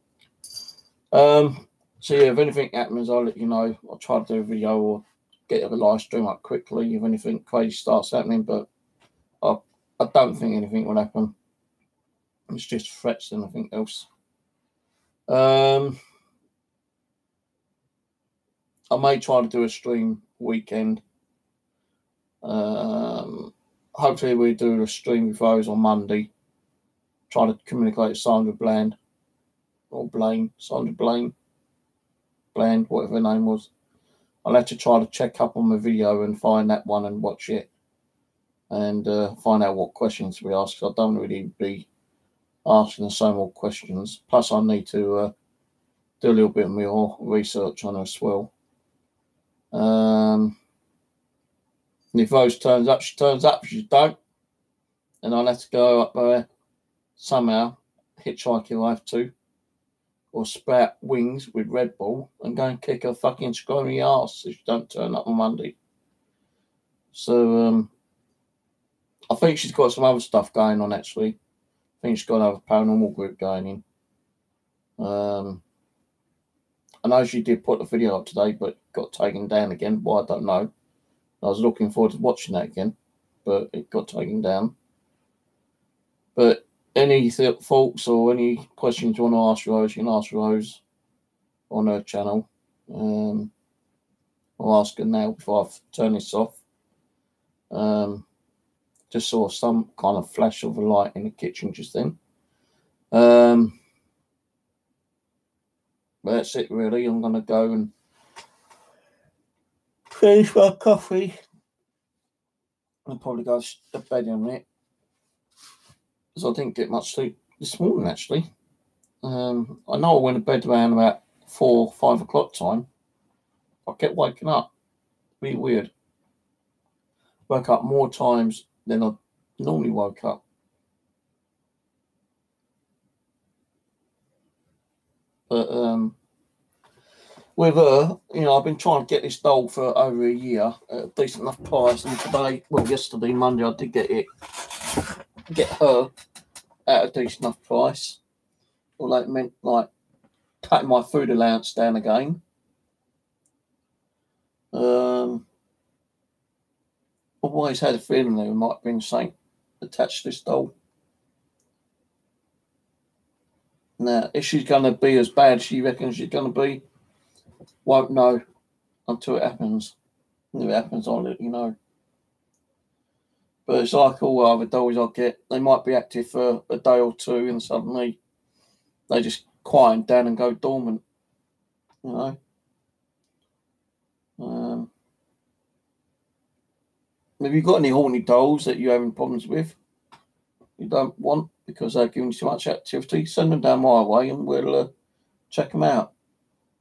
So yeah, if anything happens, I'll let you know. I'll try to do a video or get a live stream up quickly if anything crazy starts happening, but I don't think anything will happen. It's just threats and nothing else. I may try to do a stream weekend. Hopefully we do a stream with those on Monday. Try to communicate with Sandra Bland or Blaine, Sandra Blaine, Bland, whatever her name was. I'll have to try to check up on the video and find that one and watch it and find out what questions we ask. I don't really be asking the same old questions. Plus, I need to do a little bit more research on her as well. If Rose turns up, she turns up. If she don't, then I'll have to go up there somehow, hitchhike if I have to, or sprout wings with Red Bull and go and kick her fucking scrawny ass if she don't turn up on Monday. So I think she's got some other stuff going on actually. I think she's got another paranormal group going in. I know she did put the video up today, but got taken down again. Why, I don't know. I was looking forward to watching that again. but it got taken down. But any thoughts or any questions you want to ask Rose, you can ask Rose on her channel. I'll ask her now before I turn this off. Just saw some kind of flash of a light in the kitchen just then. But that's it really. I'm going to go and finish my coffee. I'll probably go to bed in a minute, because I didn't get much sleep this morning actually. I know I went to bed around about 4 or 5 o'clock time. I kept waking up. Really weird. Woke up more times than I normally woke up. But with her, you know, I've been trying to get this doll for over a year at a decent enough price, and today, well, yesterday, Monday, I did get her at a decent enough price. Although it meant like cutting my food allowance down again. I've always had a feeling there might have been something attached to this doll. Now, if she's going to be as bad as she reckons she's going to be, won't know until it happens. If it happens, I'll let you know. But it's like all other dolls I get. They might be active for a day or two and suddenly they just quiet down and go dormant. You know? Have you got any horny dolls that you're having problems with, you don't want because they're giving you too much activity, send them down my way and we'll check them out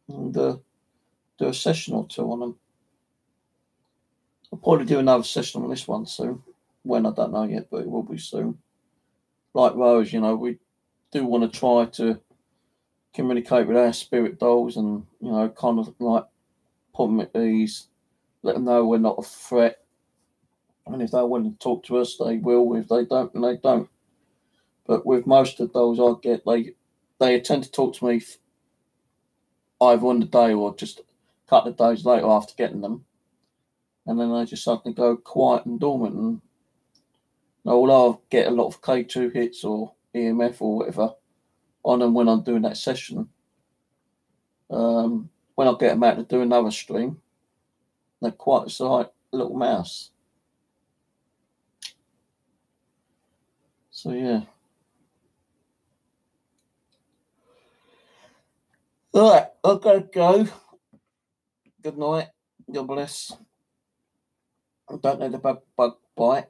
and do a session or two on them. I'll probably do another session on this one soon. When, I don't know yet, but it will be soon. Like Rose, you know, we do want to try to communicate with our spirit dolls and, you know, kind of like put them at ease, let them know we're not a threat. And if they want to talk to us, they will. If they don't, then they don't. But with most of the dolls I get, they tend to talk to me either on the day or just a couple of days later after getting them. And then they just suddenly go quiet and dormant. And although I get a lot of K2 hits or EMF or whatever on them when I'm doing that session, when I get them out to do another stream, they're quite as like a little mouse. So yeah. All right, I've got to go. Good night. God bless. Don't let the bug bite.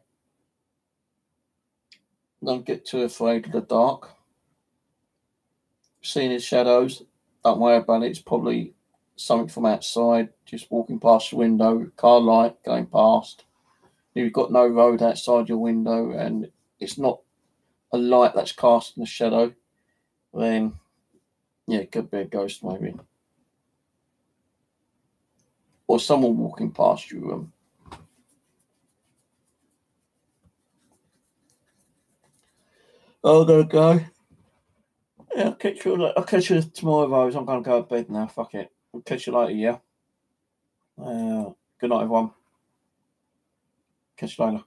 Don't get too afraid of the dark. Seeing his shadows, don't worry about it. It's probably something from outside, just walking past your window, car light going past. If you've got no road outside your window and it's not a light that's casting a shadow, then yeah, it could be a ghost maybe. Or someone walking past you. I'm gonna go. Yeah, I'll catch you tomorrow, Rose. I'm gonna go to bed now. Fuck it. I'll catch you later, yeah? Good night, everyone. Catch you later.